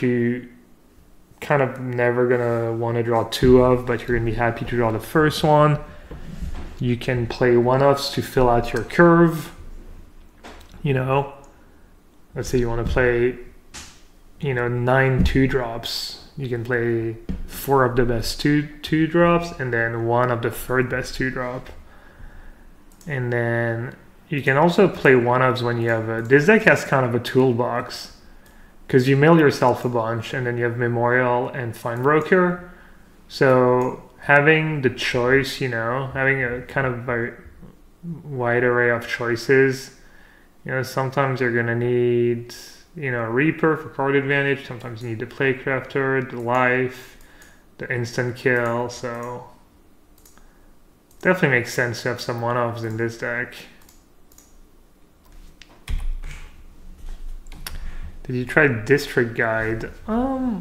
you kind of never gonna want to draw two of, but you're gonna be happy to draw the first one. You can play one-offs to fill out your curve. You know, let's say you want to play, you know, 9 2-drops. You can play 4 of the best two drops and then 1 of the third best 2-drop. And then you can also play one-offs when you have a... This deck has kind of a toolbox because you mill yourself a bunch and then you have Memorial and Fine Broker. So having the choice, you know, having a kind of very wide array of choices, you know, sometimes you're gonna need, you know, a Reaper for card advantage. Sometimes you need the Playcrafter, the Life, the instant kill. So definitely makes sense to have some one-offs in this deck. Did you try District Guide? I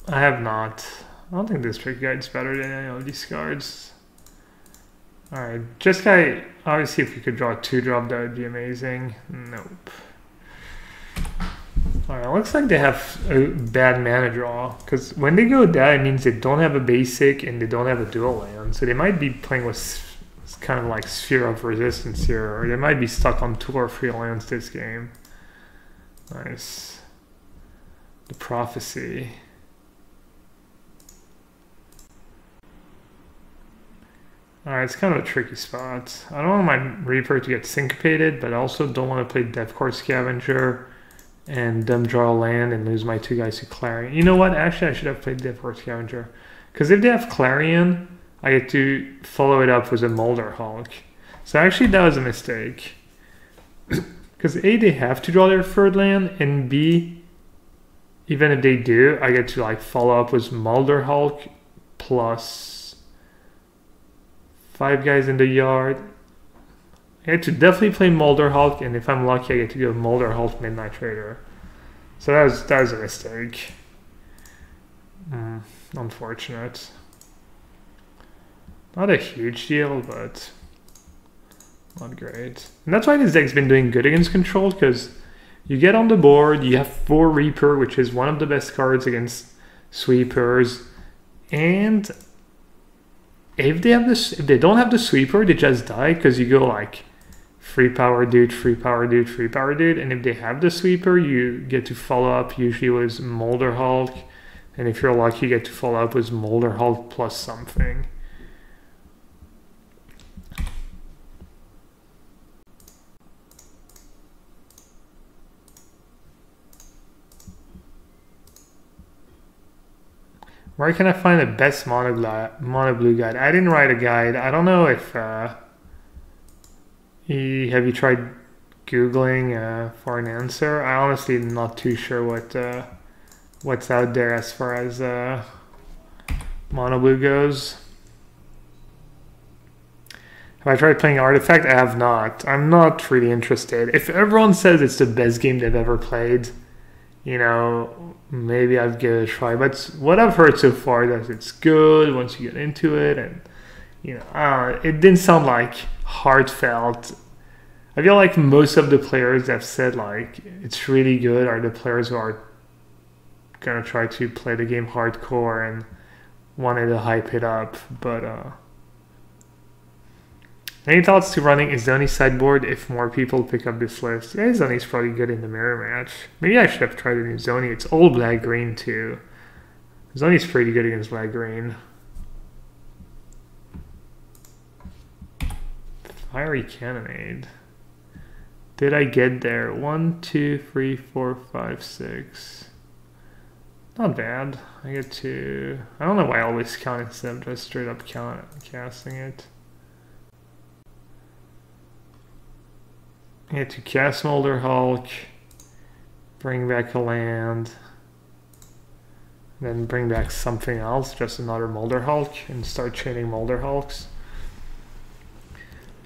have not. I don't think District Guide's better than any of these cards. Alright, just guy, obviously if you could draw a 2-drop, that would be amazing. Nope. Alright, looks like they have a bad mana draw, because when they go that, it means they don't have a basic and they don't have a dual land. So they might be playing with kind of like Sphere of Resistance here, or they might be stuck on 2 or 3 lands this game. Nice. The Prophecy. Alright, it's kind of a tricky spot. I don't want my Reaper to get syncopated, but I also don't want to play Death Court Scavenger and them draw a land and lose my 2 guys to Clarion. You know what? Actually, I should have played Death Court Scavenger. Because if they have Clarion, I get to follow it up with a Molder Hulk. So actually, that was a mistake. Because A, they have to draw their 3rd land, and B, even if they do, I get to like follow up with Molder Hulk plus 5 guys in the yard. I get to definitely play Molder Hulk, and if I'm lucky, I get to go Molder Hulk Midnight Trader. So that was a mistake. Unfortunate. Not a huge deal, but not great. And that's why this deck's been doing good against control, because you get on the board, you have 4 Reaper, which is one of the best cards against sweepers, and if they don't have the sweeper, they just die, because you go like 3 power dude, 3 power dude, 3 power dude, and if they have the sweeper, you get to follow up usually with Molder Hulk, and if you're lucky, you get to follow up with Molder Hulk plus something. Where can I find the best mono blue guide? I didn't write a guide. I don't know if have you tried Googling for an answer? I honestly am not too sure what's out there as far as mono blue goes. Have I tried playing Artifact? I have not. I'm not really interested. If everyone says it's the best game they've ever played, you know, maybe I'd give it a try. But what I've heard so far is it's good once you get into it, and you know, it didn't sound like heartfelt. I feel like most of the players that have said like it's really good are the players who are gonna try to play the game hardcore and wanted to hype it up. But any thoughts to running Izoni sideboard if more people pick up this list? Yeah, Izoni's probably good in the mirror match. Maybe I should have tried an Izoni. It's all black-green too. Izoni's pretty good against black-green. Fiery Cannonade. Did I get there? 1, 2, 3, 4, 5, 6. Not bad. I get to... I don't know why I always count instead of just straight up casting it. I get to cast Molder Hulk, bring back a land, then bring back something else, just another Molder Hulk, and start chaining Molder Hulks.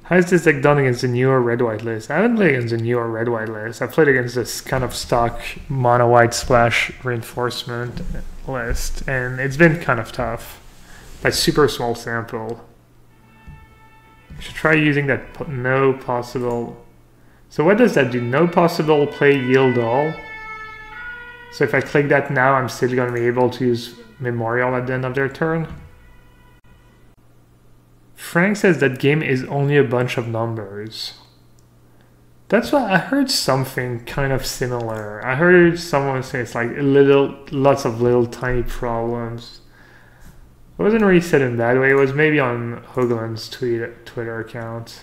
How is this deck done against the newer red-white list? I haven't played against the newer red-white list. I've played against this kind of stock mono-white splash reinforcement list, and it's been kind of tough. By super small sample. I should try using that no possible... So what does that do? No possible play yield all? So if I click that now, I'm still going to be able to use Memorial at the end of their turn. Frank says that game is only a bunch of numbers. That's what I heard, something kind of similar. I heard someone say it's like lots of little tiny problems. It wasn't really said in that way. It was maybe on Hoagland's Twitter account.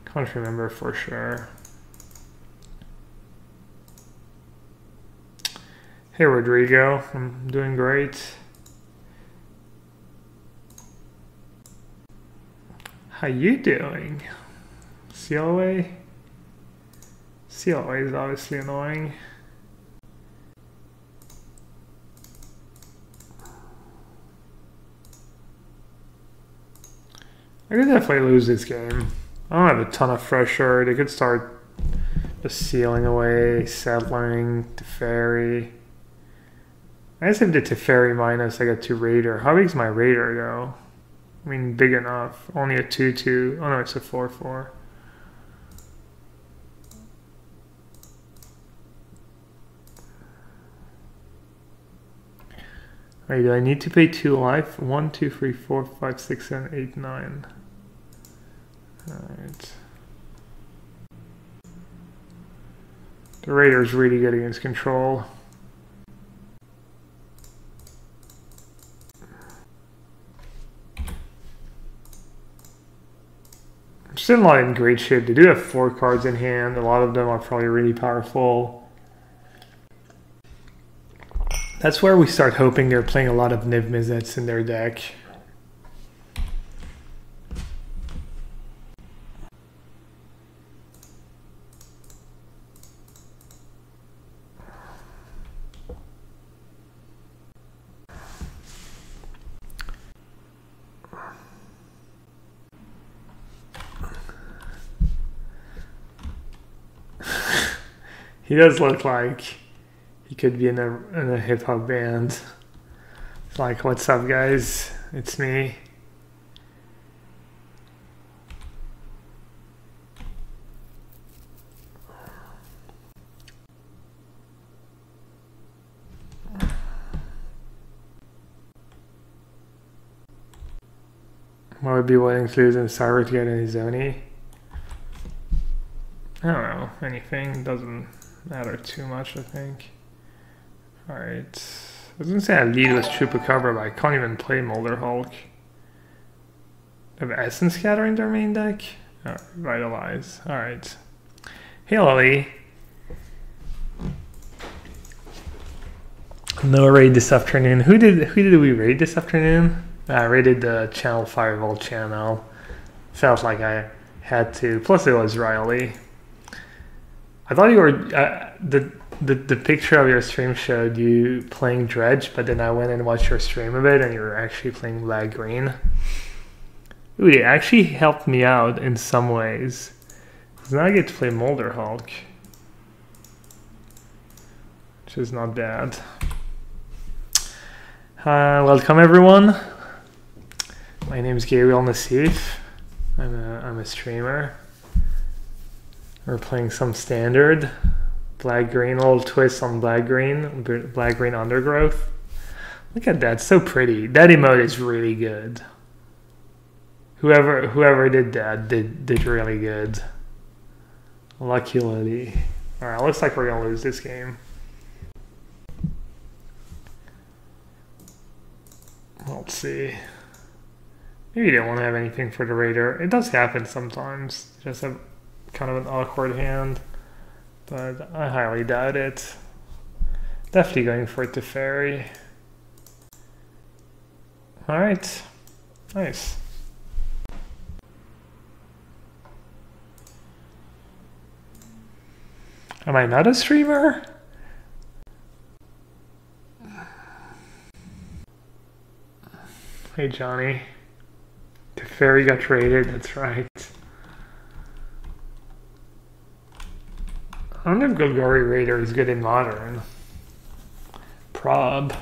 Can't remember for sure. Hey Rodrigo, I'm doing great. How you doing? CLA? CLA is obviously annoying. I could definitely lose this game. I don't have a ton of pressure. They could start just sealing away, settling, Teferi. I guess if the Teferi minus, I get to Raider. How big is my Raider though? I mean, big enough. Only a 2-2. Oh no, it's a 4-4. Alright, do I need to pay 2 life? 1, 2, 3, 4, 5, 6, 7, 8, 9. Alright. The Raider's really good against control. I'm still not in great shape. They do have 4 cards in hand. A lot of them are probably really powerful. That's where we start hoping they're playing a lot of Niv Mizzets in their deck. He does look like he could be in a hip hop band. It's like, what's up, guys? It's me. What would be willing to lose in Cyber to get any Zoni? I don't know. Anything doesn't matter too much, I think. Alright. I was gonna say I lead with Chupacabra, but I can't even play Molder Hulk. They have Essence Scatter in their main deck? Oh, Vitalize. Alright. Hey Lily. No raid this afternoon. Who did we raid this afternoon? I raided the Channel Firewall channel. Felt like I had to. Plus it was Riley. I thought you were the picture of your stream showed you playing Dredge, but then I went and watched your stream of it, and you were actually playing Black Green. Ooh, it actually helped me out in some ways. Because now I get to play Molder Hulk, which is not bad. Welcome everyone. My name is Gabriel Nassif. I'm a streamer. We're playing some standard. Black green, a little twist on black green undergrowth. Look at that, so pretty. That emote is really good. Whoever did that did really good. Lucky Lily. Alright, looks like we're gonna lose this game. Let's see. Maybe they won't have anything for the Raider. It does happen sometimes. Just have kind of an awkward hand, but I highly doubt it. Definitely going for it to Teferi. Alright, nice. Am I not a streamer? Hey Johnny. Teferi got traded, that's right. I don't know if Golgari Raider is good in Modern. Prob's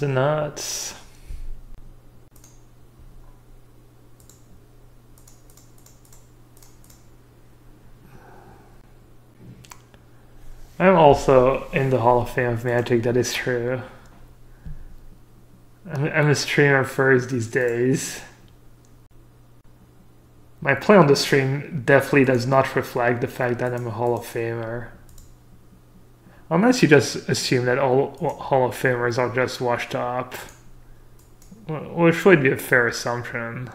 the nuts. I'm also in the Hall of Fame of Magic, that is true. I'm a streamer first these days. My play on the stream definitely does not reflect the fact that I'm a Hall of Famer. Unless you just assume that all Hall of Famers are just washed up. Which would be a fair assumption.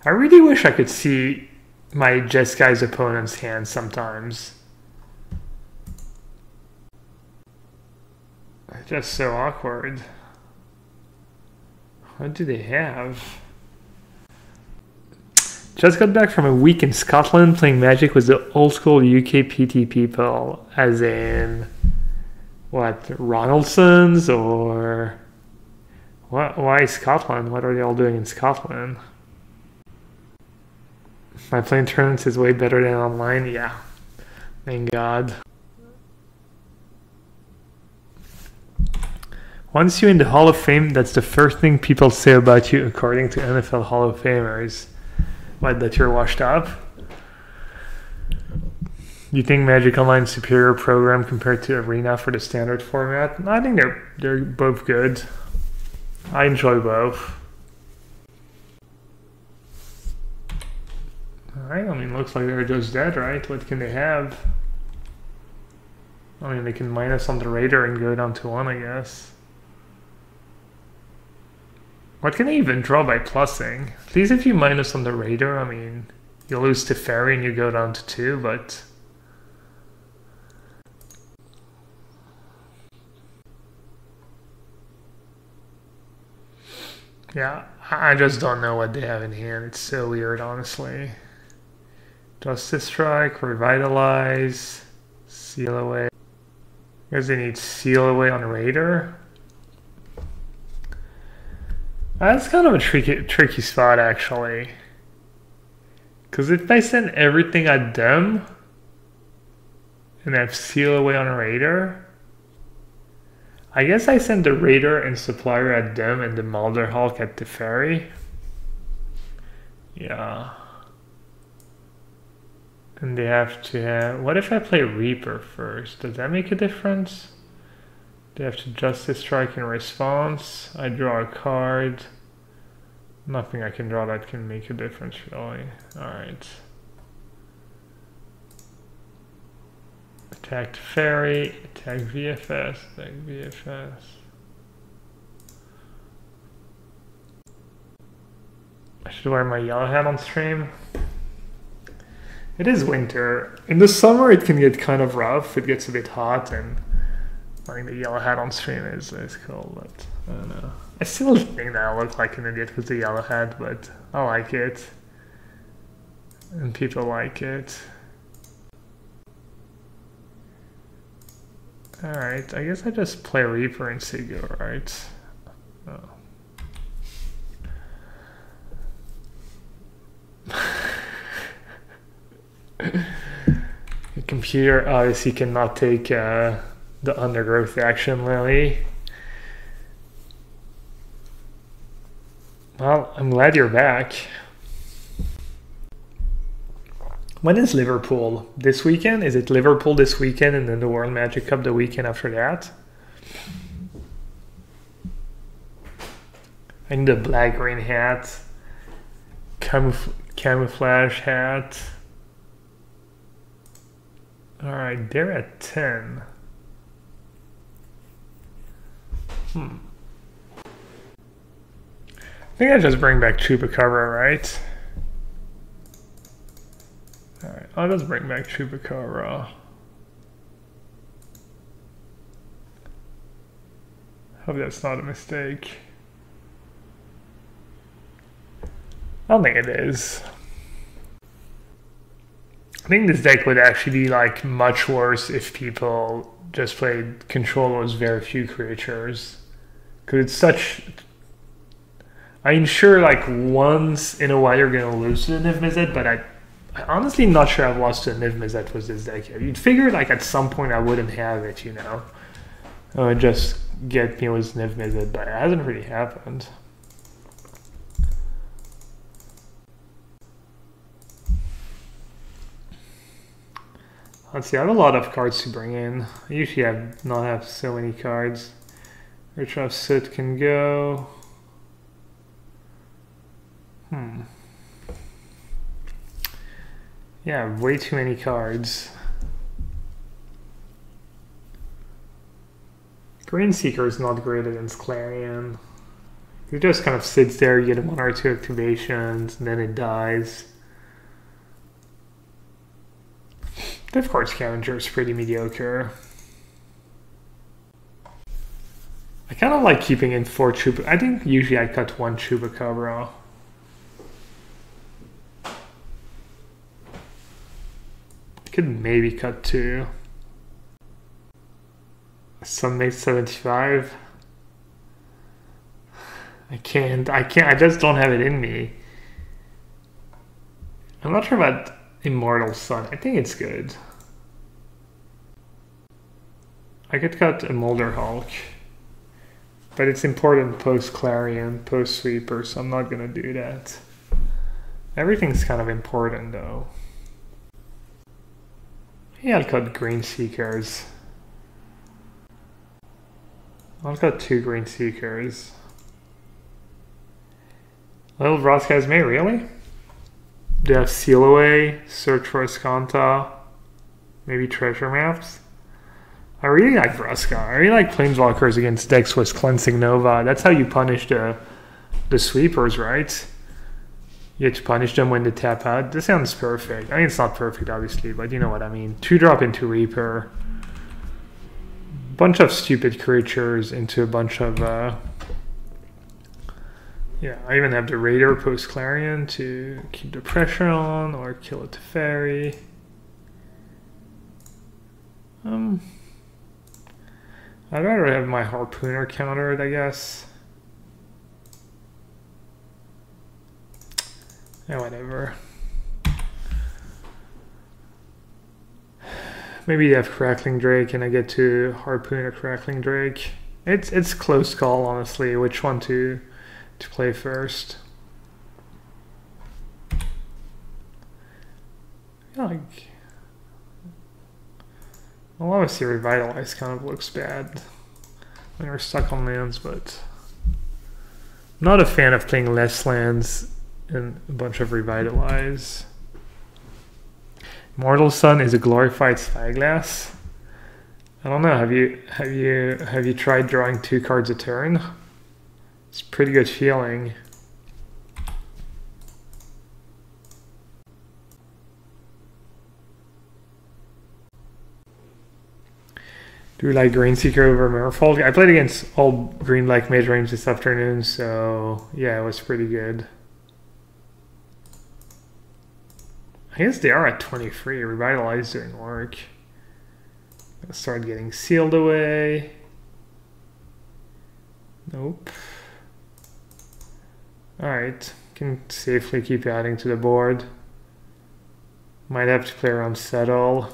I really wish I could see my Jeskai opponent's hand sometimes. It's just so awkward. What do they have? Just got back from a week in Scotland playing Magic with the old school UK PT people, as in, what, Ronaldsons, or what? Why Scotland? What are they all doing in Scotland? My playing tournaments is way better than online. Yeah, thank God. Once you're in the Hall of Fame, that's the first thing people say about you, according to NFL Hall of Famers. What, that you're washed up? You think Magic Online is a superior program compared to Arena for the standard format? I think they're both good. I enjoy both. Alright, I mean, looks like they're just dead, right? What can they have? I mean, they can minus on the Raider and go down to 1, I guess. What can they even draw by plussing? At least if you minus on the Raider, I mean, you lose to Fairy and you go down to 2, but... yeah, I just don't know what they have in hand. It's so weird, honestly. Justice Strike, Revitalize, Seal Away. I guess they need Seal Away on Raider. That's kind of a tricky spot, actually. Because if I send everything at them and have Seal Away on Raider, I guess I send the Raider and Supplier at them and the Mulder Hulk at the Fairy. Yeah. And they have to have... what if I play Reaper first? Does that make a difference? They have to Justice Strike in response. I draw a card. Nothing I can draw that can make a difference, really. Alright. Attack Fairy. Attack VFS. Attack VFS. I should wear my yellow hat on stream. It is winter. In the summer it can get kind of rough. It gets a bit hot, and wearing the yellow hat on stream is cool, but I don't know. I still think that I look like an idiot with the yellow hat, but I like it. And people like it. Alright, I guess I just play Reaper and say go, right? Oh. The computer obviously cannot take the Undergrowth action, Lily. Well, I'm glad you're back. When is Liverpool? This weekend? Is it Liverpool this weekend and then the World Magic Cup the weekend after that? I need a black-green hat. Camouflage hat. Alright, they're at 10. I think I just bring back Chupacabra, right? Alright, I'll just bring back Chupacabra. Hope that's not a mistake. I don't think it is. I think this deck would actually be like much worse if people just played control those very few creatures. Because it's such... I mean, sure, like once in a while you're going to lose to the Niv Mizzet, but I'm honestly not sure I've lost to a Niv Mizzet with this deck yet. You'd figure like at some point I wouldn't have it, you know. It would just get me with Niv Mizzet, but it hasn't really happened. Let's see, I have a lot of cards to bring in. I usually not have so many cards. Ritual of Soot can go. Yeah, way too many cards. Green Seeker is not great against Clarion. It just kind of sits there, you get 1 or 2 activations, and then it dies. Of course, Scavenger is pretty mediocre. I kind of like keeping in 4 Chupa. I think usually I cut 1 Chupacabra. Could maybe cut 2. Sunmate 75. I can't, I just don't have it in me. I'm not sure about Immortal Sun. I think it's good. I could cut a Molder Hulk. But it's important post-Clarion, post-Sweeper, so I'm not gonna do that. Everything's kind of important though. Yeah, I'll cut Green Seekers. I'll cut 2 Green Seekers. Little Vraska's May, really? Do you have Seal Away, Search for Escanta, maybe Treasure Maps? I really like Vraska. I really like Planeswalkers against decks with Cleansing Nova. That's how you punish the sweepers, right? You have to punish them when they tap out. This sounds perfect. I mean, it's not perfect, obviously, but you know what I mean. 2-drop into Reaper. Bunch of stupid creatures into a bunch of... yeah, I even have the Raider post-Clarion to keep the pressure on or kill a Teferi. I'd rather have my Harpooner countered, I guess. Yeah, whatever. Maybe you have Crackling Drake and I get to Harpoon or Crackling Drake. It's close call, honestly, which one to play first. Yeah, like, well, obviously Revitalize kind of looks bad when you're stuck on lands, but I'm not a fan of playing less lands and a bunch of Revitalize. Mortal Sun is a glorified Spyglass. I don't know. Have you tried drawing 2 cards a turn? It's a pretty good feeling. Do you like Green Seeker over Merfolk? I played against all green-like mid-range this afternoon, so yeah, it was pretty good. I guess they are at 23. Revitalize didn't work. Gonna start getting Sealed Away. Nope. Alright, can safely keep adding to the board. Might have to play around Settle.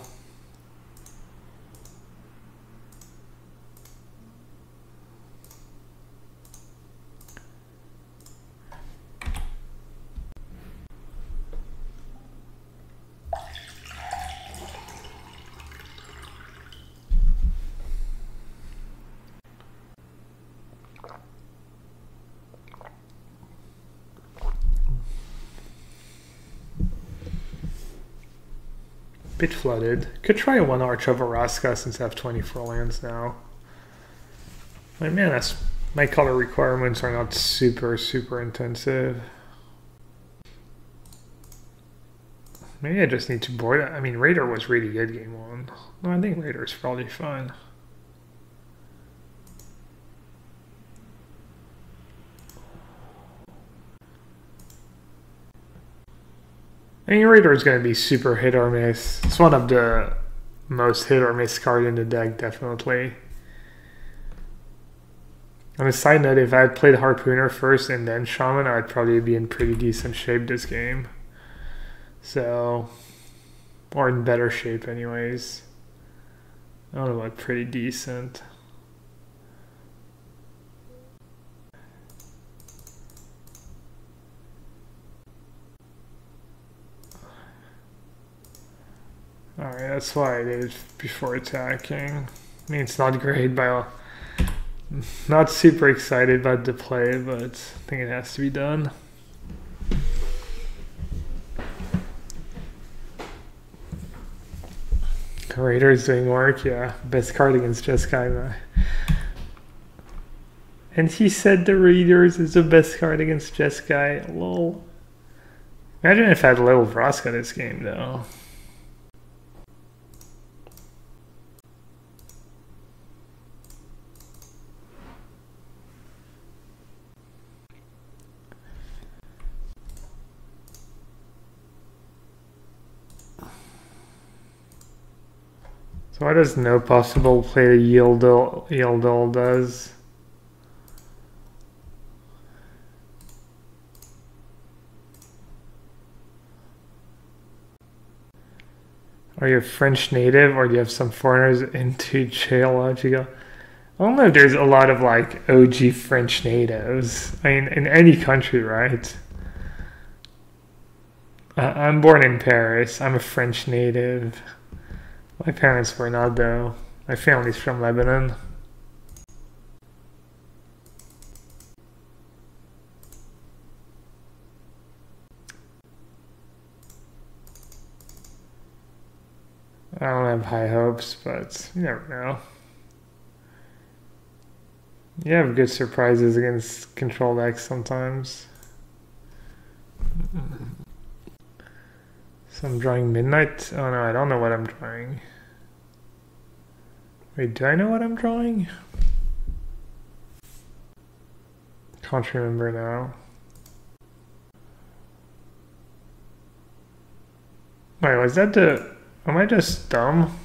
Bit flooded. Could try a 1 Arch of Araska since I have 24 lands now. My mana, my color requirements are not super intensive. Maybe I just need to board it. I mean, Raider was really good game 1. No, I think Raider is probably fine. I mean, Raider is going to be super hit or miss. It's one of the most hit or miss card in the deck, definitely. On a side note, if I had played Harpooner first and then Shaman, I'd probably be in pretty decent shape this game. So, or in better shape anyways. I don't know about pretty decent. Alright, that's why I did it before attacking. I mean, it's not great, but not super excited about the play, but I think it has to be done. Raiders doing work, yeah. Best card against Jeskai. And he said the Raiders is the best card against Jeskai. Lol. Imagine if I had Little Vraska this game, though. So why does no possible play Yieldol does? Are you a French native or do you have some foreigners into geological? I don't know if there's a lot of like OG French natives. I mean, in any country, right? I'm born in Paris. I'm a French native. My parents were not, though. My family's from Lebanon. I don't have high hopes, but you never know. You have good surprises against control decks sometimes. So I'm drawing Midnight. Oh no, I don't know what I'm drawing. Wait, do I know what I'm drawing? Can't remember now. Wait, was that the... Am I just dumb?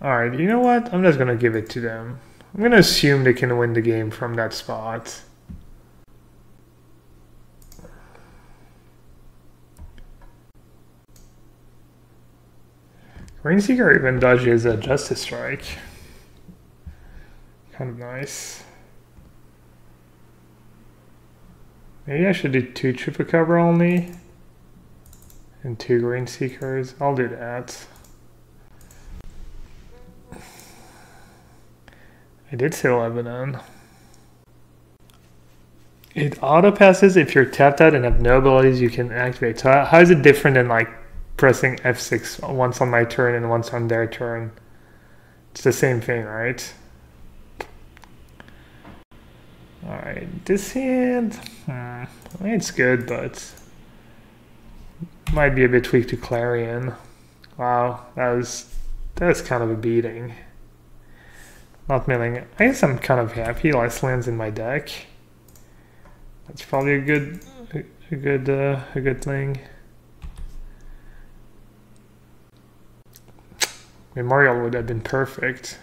Alright, you know what? I'm just gonna give it to them. I'm gonna assume they can win the game from that spot. Rainseeker even dodges a Justice Strike. Kind of nice. Maybe I should do 2 Chupacabra only. And 2 Rainseekers. I'll do that. I did say Lebanon. It auto passes if you're tapped out and have no abilities you can activate. So how is it different than like pressing F6 once on my turn and once on their turn? It's the same thing, right? Alright, this hand, it's good, but might be a bit weak to Clarion. Wow, that was kind of a beating. Not milling. I guess I'm kind of happy less lands in my deck. That's probably a good thing. Memorial would have been perfect.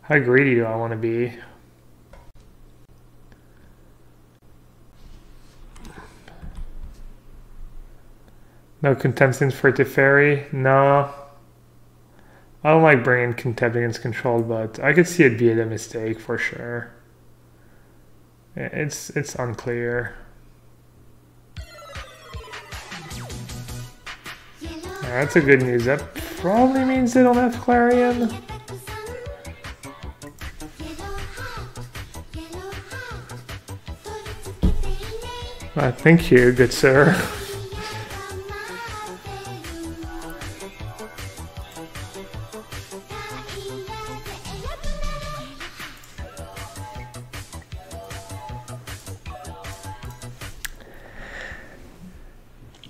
How greedy do I want to be? No Contempt for Teferi? No. I don't like bringing Contempt against Control, but I could see it being a mistake for sure. It's unclear. That's a good news. That probably means they don't have Clarion. Thank you, good sir.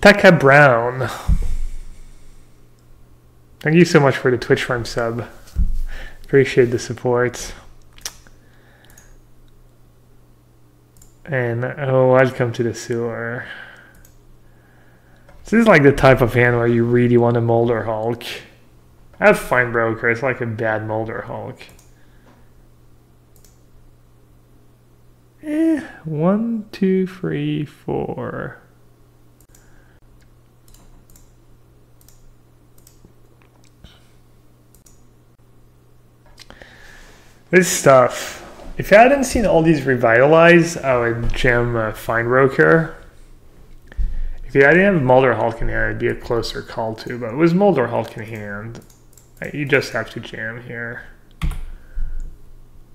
Taka Brown. Thank you so much for the Twitch Farm sub. Appreciate the support. And oh, welcome to the sewer. This is like the type of hand where you really want a Molder Hulk. I have Fine Broker, it's like a bad Molder Hulk. 1, 2, 3, 4. This stuff. If I hadn't seen all these Revitalize, I would jam Fine Broker. The idea of Mulder Hulk in hand would be a closer call too, but with Mulder Hulk in hand, you just have to jam here.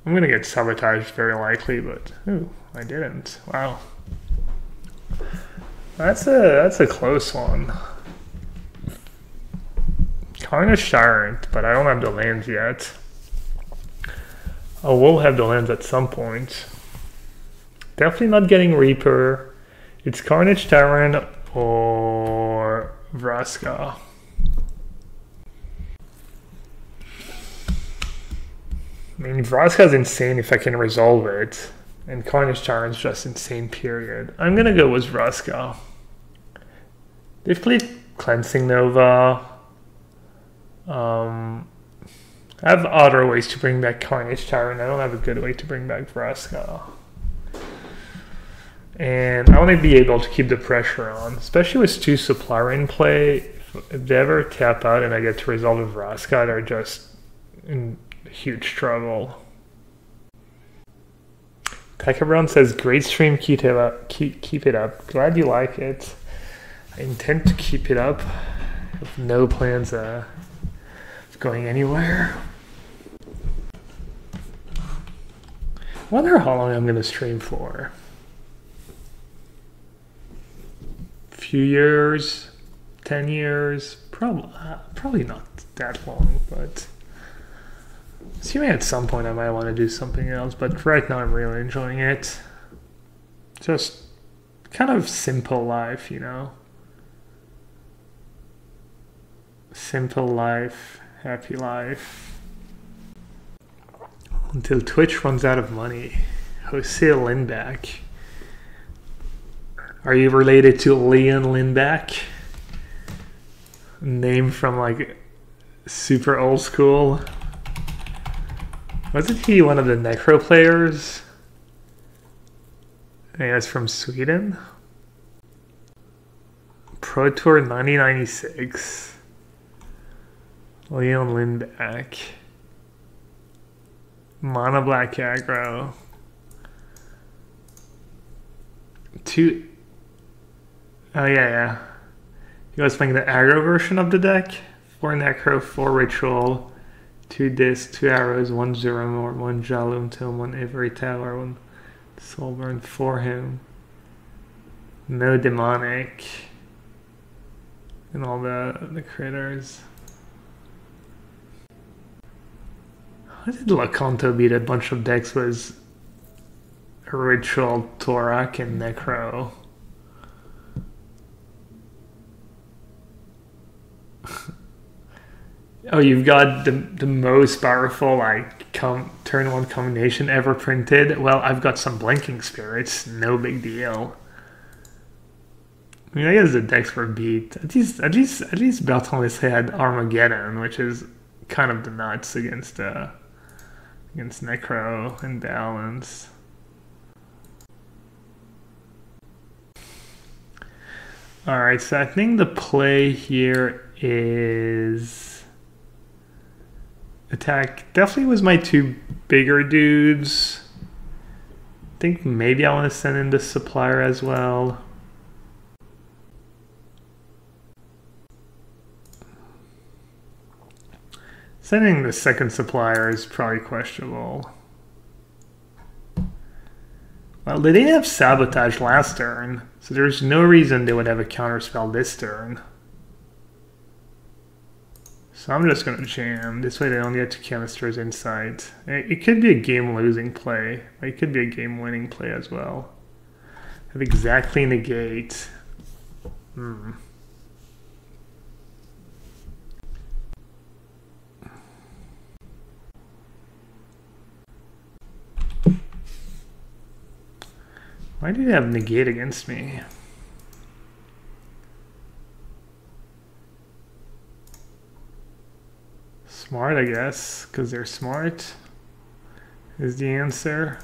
I'm gonna get sabotaged very likely, but ooh, I didn't. Wow. That's a close one. Carnage Tyrant, but I don't have the lands yet. I will have the lands at some point. Definitely not getting Reaper. It's Carnage Tyrant or Vraska. I mean, Vraska's insane if I can resolve it. And Carnage Tyrant's just insane, period. I'm gonna go with Vraska. They've played Cleansing Nova. I have other ways to bring back Carnage Tyrant. I don't have a good way to bring back Vraska. And I want to be able to keep the pressure on, especially with 2 supplier in play. If they ever tap out and I get to resolve a Vraska, they're just in huge trouble. Taka Brown says, great stream, keep it up. Keep it up. Glad you like it. I intend to keep it up. I have no plans of going anywhere. Wonder how long I'm gonna stream for. Few years, 10 years, probably not that long, but assuming at some point I might want to do something else, but right now I'm really enjoying it. Just kind of simple life, you know. Simple life, happy life. Until Twitch runs out of money. Jose Lindback. Are you related to Leon Lindback? Name from like super old school. Wasn't he one of the Necro players? I think that's from Sweden. Pro Tour 1996. Leon Lindback. Mono Black Aggro. Oh yeah. He was playing the aggro version of the deck. 4 Necro, 4 Ritual, 2 Disc, 2 Arrows, 1 Zeramore, 1 Jalum Tome, 1 Ivory Tower, 1 Soulburn for him. No Demonic. And all the critters. How did Lakanto beat a bunch of decks with Ritual, Torak, and Necro? Oh, you've got the most powerful like turn 1 combination ever printed. Well, I've got some Blinking Spirits, no big deal. I mean, I guess the decks were beat. At least Bertrand had Armageddon, which is kind of the nuts against Necro and Balance. Alright, so I think the play here is attack. Definitely was my 2 bigger dudes. I think maybe I want to send in the supplier as well. Sending the second supplier is probably questionable. Well, they didn't have Sabotage last turn, so there's no reason they would have a counterspell this turn. So I'm just gonna jam. This way they don't get to Chemister's Insight. It could be a game-losing play. It could be a game-winning play as well. Have exactly negate. Why do you have negate against me? Smart, I guess, because they're smart, is the answer.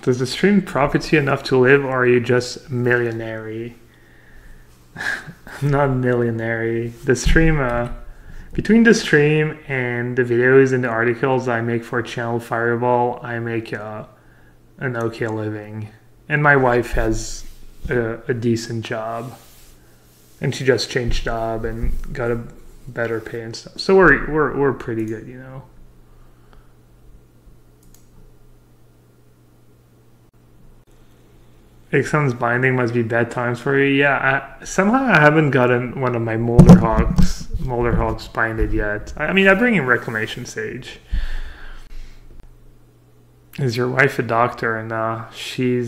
Does the stream profit you enough to live, or are you just millionary? I'm not millionary. The stream Between the stream and the videos and the articles I make for Channel Fireball, I make an okay living. And my wife has a decent job. And she just changed job and got a better pay and stuff. So we're pretty good, you know. Ixon's binding must be bad times for you. Yeah, somehow I haven't gotten one of my Molder Hawks binded yet. I mean, I bring in Reclamation Sage. Is your wife a doctor? And she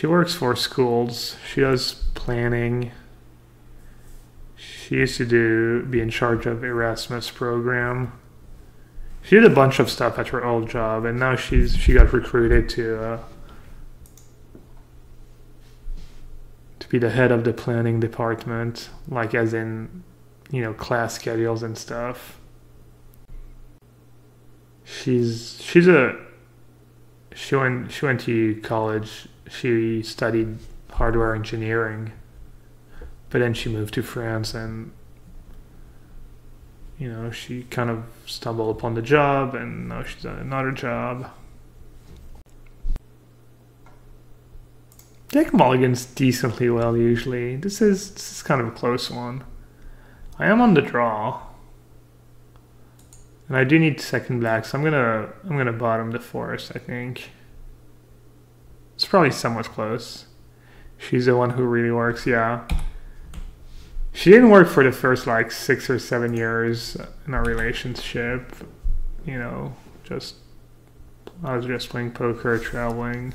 works for schools. She does planning. She used to be in charge of Erasmus program. She did a bunch of stuff at her old job, and now she got recruited to be the head of the planning department, like as in, you know, class schedules and stuff. She went to college. She studied hardware engineering, but then she moved to France, and you know, she kind of stumbled upon the job, and now she's done another job. Take mulligans decently well usually. This is kind of a close one. I am on the draw, and I do need second black, so I'm gonna bottom the forest. I think it's probably somewhat close. She's the one who really works. Yeah, she didn't work for the first like 6 or 7 years in our relationship. You know, I was just playing poker, traveling.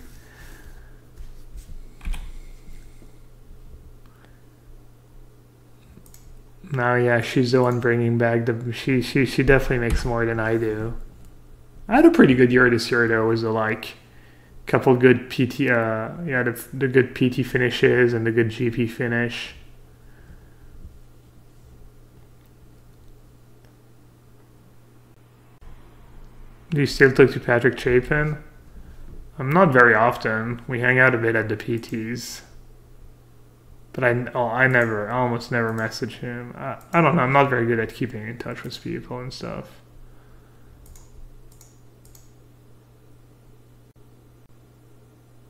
Now, yeah, she's the one bringing back the. She definitely makes more than I do. I had a pretty good year this year though. It was like couple good PT. Yeah, the good PT finishes and the good GP finish. Do you still talk to Patrick Chapin? Not very often. We hang out a bit at the PTs. But I almost never message him. I don't know, I'm not very good at keeping in touch with people and stuff.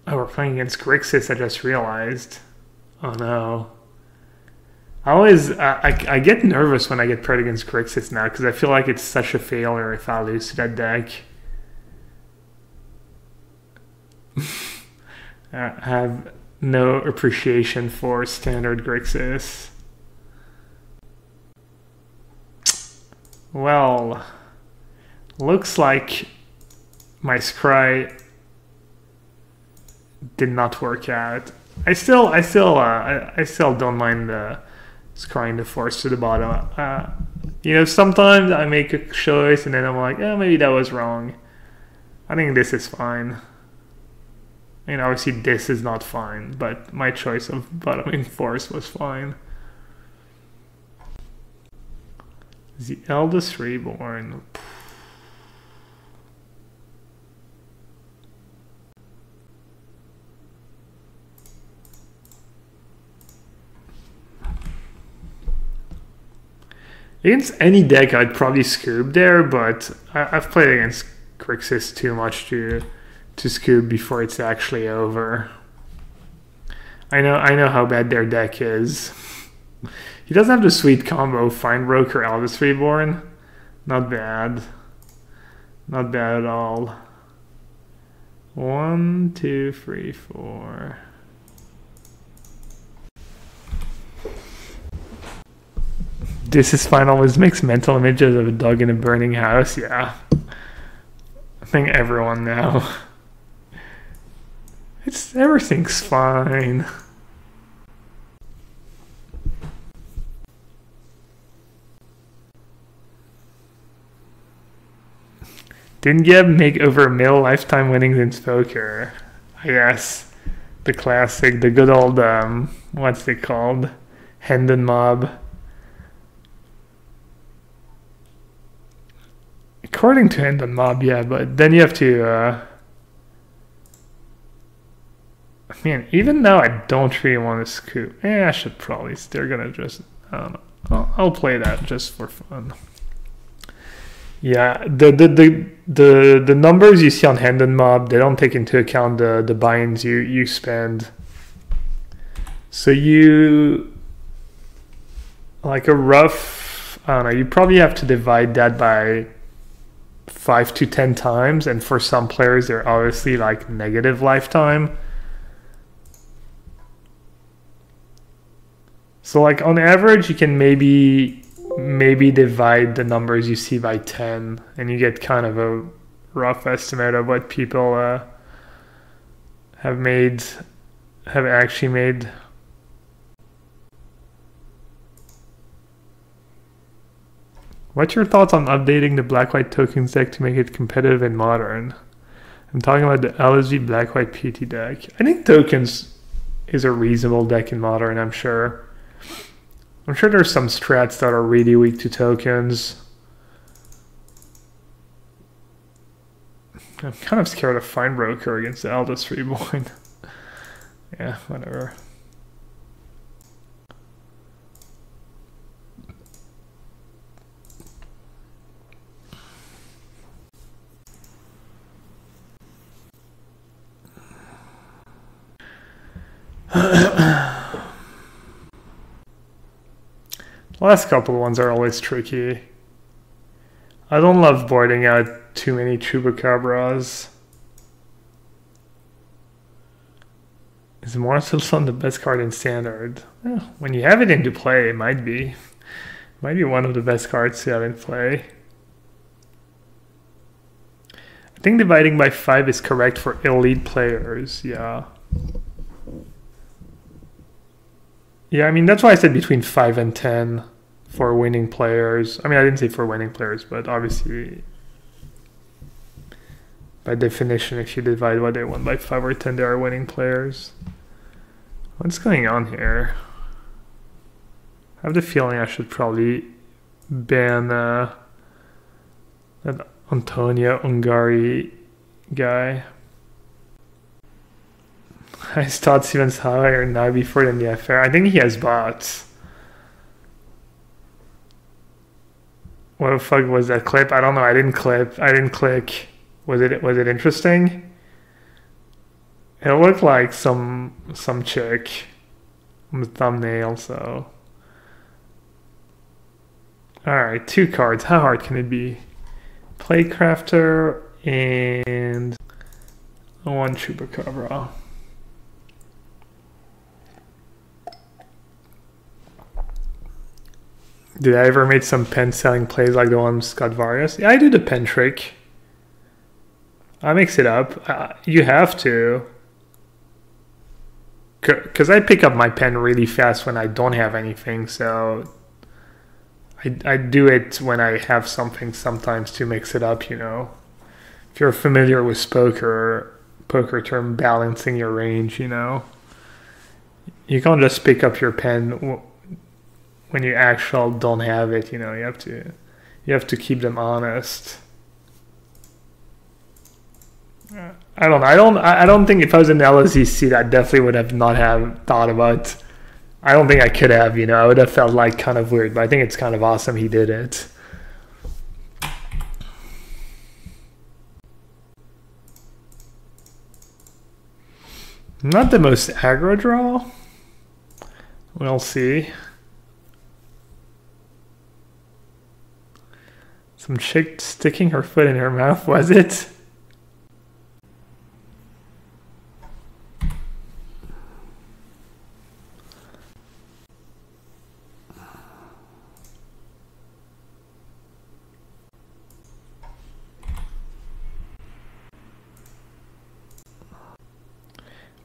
Oh, we're playing against Grixis, I just realized. Oh no. I get nervous when I get paired against Grixis now, because I feel like it's such a failure if I lose to that deck. I have no appreciation for standard Grixis. Well, looks like my scry did not work out. I still don't mind scrying the force to the bottom. You know, sometimes I make a choice and then I'm like, oh, maybe that was wrong. I think this is fine. I mean, obviously this is not fine, but my choice of bottoming force was fine. The eldest reborn. Against any deck, I'd probably scoop there, but I've played against Grixis too much to scoop before it's actually over. I know how bad their deck is. He doesn't have the sweet combo Find Broker Eldest Reborn. Not bad. Not bad at all. 1, 2, 3, 4. This is fine. Always makes mental images of a dog in a burning house. Yeah. I think everyone now. Everything's fine. Didn't Geb make over a mil lifetime winnings in poker? I guess. The classic, the good old, what's it called? Hendon Mob. According to Hendon Mob, yeah, but then you have to, I mean, even though I don't really want to scoop, I should probably, they're gonna just, I don't know. I'll play that just for fun. Yeah, the numbers you see on Hand and Mob, they don't take into account the binds you spend. So you, like a rough, I don't know, you probably have to divide that by 5 to 10 times, and for some players they're obviously like negative lifetime. So like on average you can maybe divide the numbers you see by 10, and you get kind of a rough estimate of what people have actually made. What's your thoughts on updating the black-white tokens deck to make it competitive in Modern? I'm talking about the LSG black-white PT deck. I think tokens is a reasonable deck in Modern, I'm sure. I'm sure there's some strats that are really weak to tokens. I'm kind of scared of Fine Broker against the Eldest Reborn. Yeah, whatever. Last couple of ones are always tricky. I don't love boarding out too many Chupacabras. Is Morselson the best card in Standard? Well, when you have it into play, it might be. It might be one of the best cards to have in play. I think dividing by 5 is correct for elite players, yeah. Yeah, I mean, that's why I said between 5 and 10 for winning players. I mean, I didn't say for winning players, but obviously, by definition, if you divide what they won by 5 or 10, they are winning players. What's going on here? I have the feeling I should probably ban that Antonio Ungari guy. I thought Stevens higher now before than the affair. I think he has bots. What the fuck was that clip? I don't know. I didn't click. Was it interesting? It looked like some chick on the thumbnail, so. Alright, 2 cards. How hard can it be? Playcrafter and 1 Chupacabra. Did I ever make some pen selling plays like the one Scott Varius? Yeah, I do the pen trick. I mix it up. You have to. Because I pick up my pen really fast when I don't have anything, so I do it when I have something sometimes to mix it up, you know. If you're familiar with poker term balancing your range, you know. You can't just pick up your pen when you actually don't have it, you know. You have to keep them honest. I don't think if I was in the LSE seat, I definitely would have not have thought about. I don't think I could have, you know. I would have felt like kind of weird, but I think it's kind of awesome he did it. Not the most aggro draw. We'll see. Some chick sticking her foot in her mouth, was it?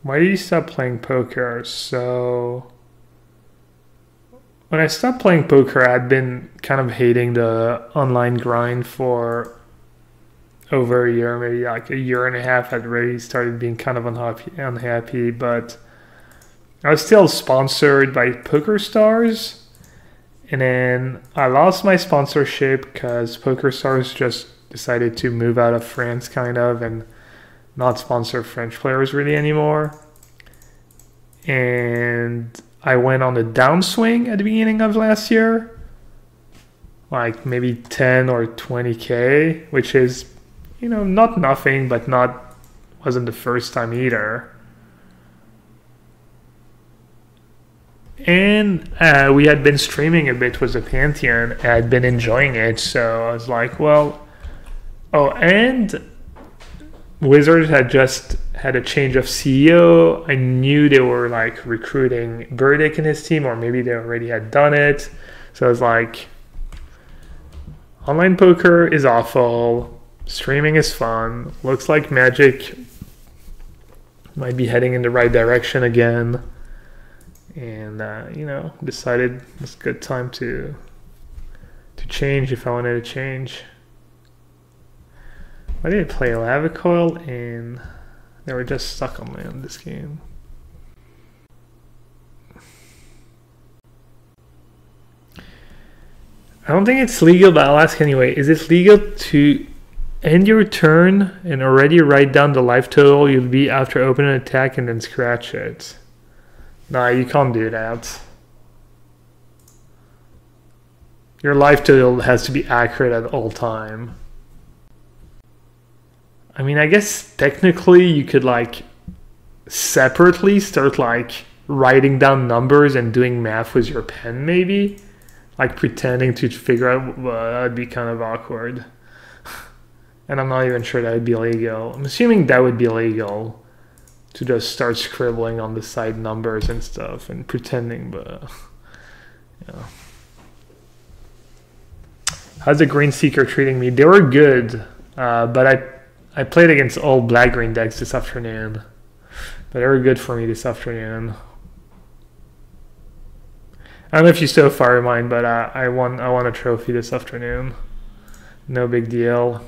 Why did you stop playing poker? So when I stopped playing poker, I'd been kind of hating the online grind for over a year, maybe like a year and a half. I'd really started being kind of unhappy, but I was still sponsored by PokerStars. And then I lost my sponsorship because PokerStars just decided to move out of France kind of and not sponsor French players really anymore. And I went on a downswing at the beginning of last year, like maybe 10 or 20K, which is, you know, not nothing, but wasn't the first time either. And we had been streaming a bit with the Pantheon, and I'd been enjoying it, so I was like, well, oh, and Wizards had just had a change of CEO. I knew they were like recruiting Burdick and his team, or maybe they already had done it. So I was like, online poker is awful. Streaming is fun. Looks like Magic might be heading in the right direction again. And, you know, decided it's a good time to change if I wanted to change. Why did I play Lava Coil? And they were just stuck on land this game. I don't think it's legal, but I'll ask anyway. Is it legal to end your turn and already write down the life total you'll be after opening an attack and then scratch it? No, you can't do that. Your life total has to be accurate at all time. I mean, I guess technically you could like separately start like writing down numbers and doing math with your pen maybe. Like pretending to figure out, well, that'd be kind of awkward. And I'm not even sure that would be legal. I'm assuming that would be legal to just start scribbling on the side numbers and stuff and pretending, but yeah. How's the Green Seeker treating me? They were good, but I played against all black-green decks this afternoon. But they were good for me this afternoon. I don't know if you still fire mine, but I won a trophy this afternoon. No big deal.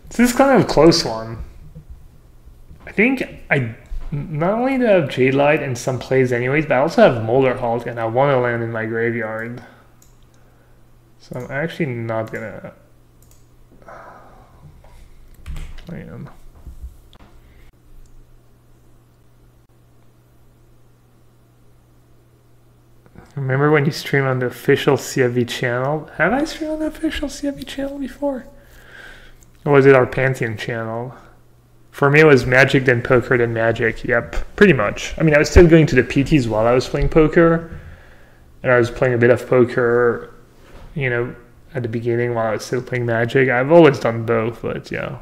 This is kind of a close one. I think I not only do I have Jade Light in some plays anyways, but I also have Molder Hulk and I want to land in my graveyard. So I'm actually not gonna land. Remember when you stream on the official CFV channel? Have I streamed on the official CFV channel before? Or was it our Pantheon channel? For me, it was Magic, then Poker, then Magic. Yep, pretty much. I mean, I was still going to the PTs while I was playing poker. And I was playing a bit of poker, you know, at the beginning while I was still playing Magic. I've always done both, but yeah.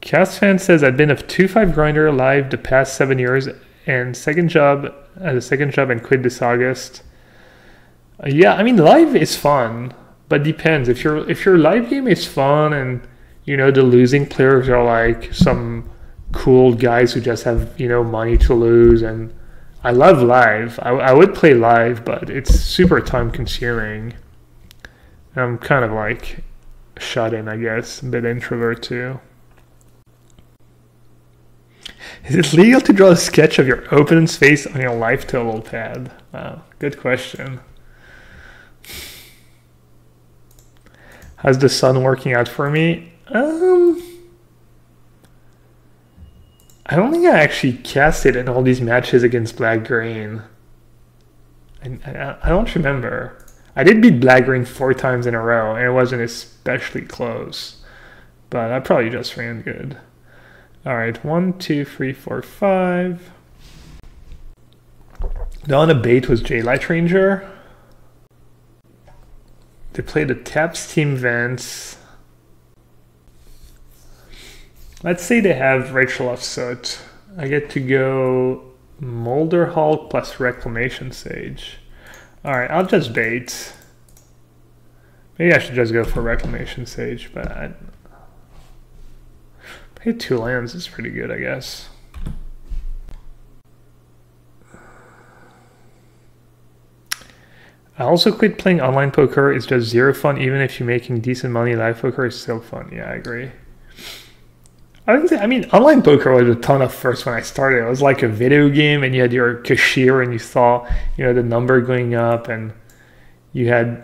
Castfan says, I've been a 2-5 grinder live the past 7 years and second job and quit this August. Yeah, I mean, live is fun, but depends. If your live game is fun and, you know, the losing players are like some cool guys who just have, you know, money to lose, and I love live. I would play live, but it's super time consuming. I'm kind of like shut in, I guess, a bit introvert too. Is it legal to draw a sketch of your opponent's face on your life total pad? Wow, good question. How's the sun working out for me? I don't think I actually casted in all these matches against black-green. I don't remember. I did beat black-green 4 times in a row, and it wasn't especially close. But I probably just ran good. All right, 1, 2, 3, 4, 5. Donna Bate was J-Light Ranger. They played the Taps Team Vents. Let's say they have Rachel of Soot. I get to go Molder Hulk plus Reclamation Sage. All right, I'll just bait. Maybe I should just go for Reclamation Sage, but I hit 2 lands is pretty good, I guess. I also quit playing online poker. It's just zero fun. Even if you're making decent money, live poker is still fun. Yeah, I agree. I mean, online poker was a ton of first when I started. It was like a video game, and you had your cashier, and you saw, you know, the number going up, and you had,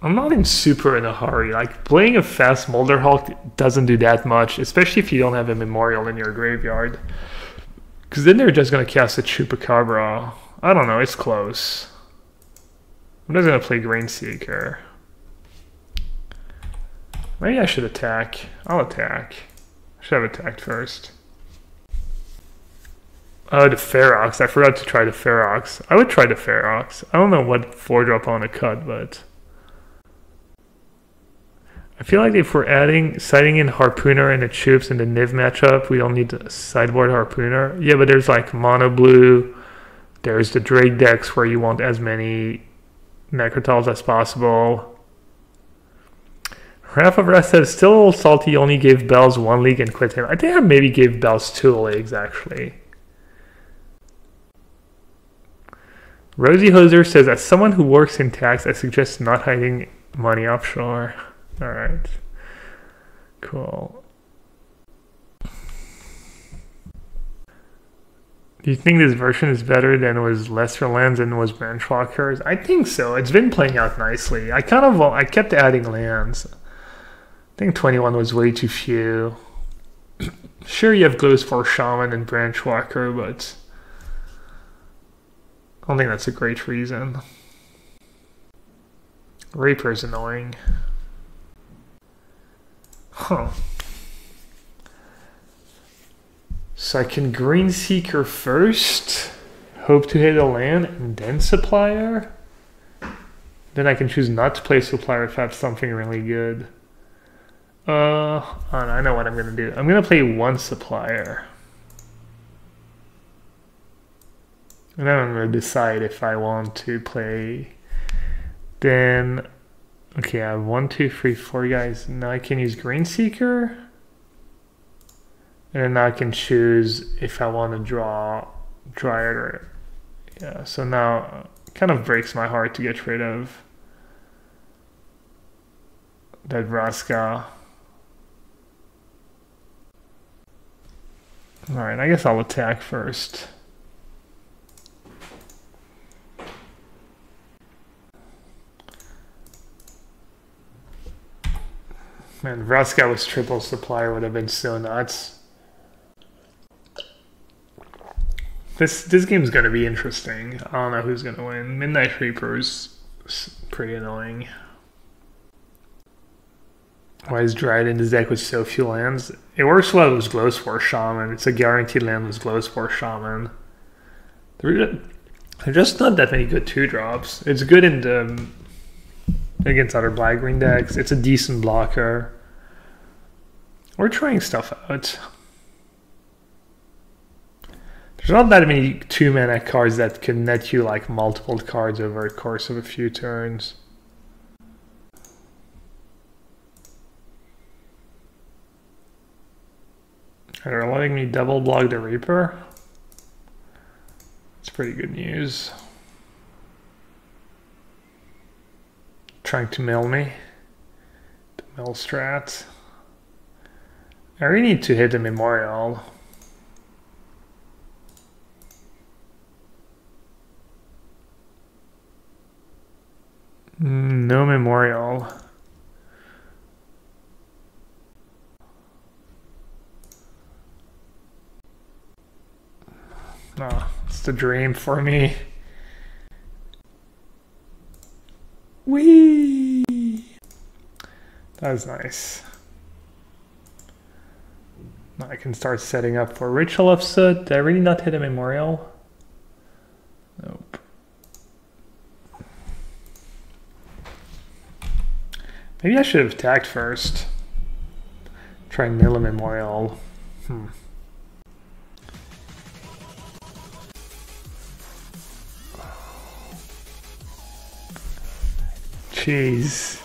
I'm not in super in a hurry. Like, playing a fast Molder Hulk doesn't do that much, especially if you don't have a Memorial in your graveyard. Because then they're just going to cast a Chupacabra. I don't know, it's close. I'm just going to play Grainseeker. Maybe I should attack. I'll attack. I should have attacked first. Oh, the Ferox. I forgot to try the Ferox. I would try the Ferox. I don't know what 4-drop I want to cut, but... I feel like if we're siding in Harpooner and the Chups in the Niv matchup, we don't need to sideboard Harpooner. Yeah, but there's like Mono Blue. There's the Drake decks where you want as many Necrotals as possible. Wrath of Rest says, still a little salty, you only gave Bells 1 league and quit him. I think I maybe gave Bells 2 leagues, actually. Rosie Hoser says, as someone who works in tax, I suggest not hiding money offshore. Alright. Cool. Do you think this version is better than was Lesser Lands and was Branchwalkers? I think so. It's been playing out nicely. I kept adding lands. I think 21 was way too few. Sure, you have Glowspore Shaman and Branchwalker, but I don't think that's a great reason. Reaper's annoying. Huh. So I can Grainseeker first, hope to hit a land, and then Supplier? Then I can choose not to play Supplier if I have something really good. I know what I'm going to do. I'm going to play 1 Supplier. And then I'm going to decide if I want to play... Then... Okay, I have 1, 2, 3, 4 guys. Now I can use Grainseeker. And then now I can choose if I want to draw Dryad or... Yeah, so now it kind of breaks my heart to get rid of that Vraska. Alright, I guess I'll attack first. Man, Vraska with triple Supplier would have been so nuts. This game's gonna be interesting. I don't know who's gonna win. Midnight Reaper's pretty annoying. Why is Dryad in this deck with so few lands? It works well with Glowspore Shaman. It's a guaranteed land with Glowspore Shaman. There are just not that many good 2-drops. It's good in the... against other black-green decks. It's a decent blocker. We're trying stuff out. There's not that many 2-mana cards that can net you like multiple cards over a course of a few turns. They're letting me double block the Reaper. It's pretty good news. Trying to mill me. The mill strat. I really need to hit the Memorial. No Memorial. Oh, it's the dream for me. Whee! That was nice. Now I can start setting up for Ritual of Soot. Did I really not hit a Memorial? Nope. Maybe I should have attacked first. Try and mill a Memorial. Jeez.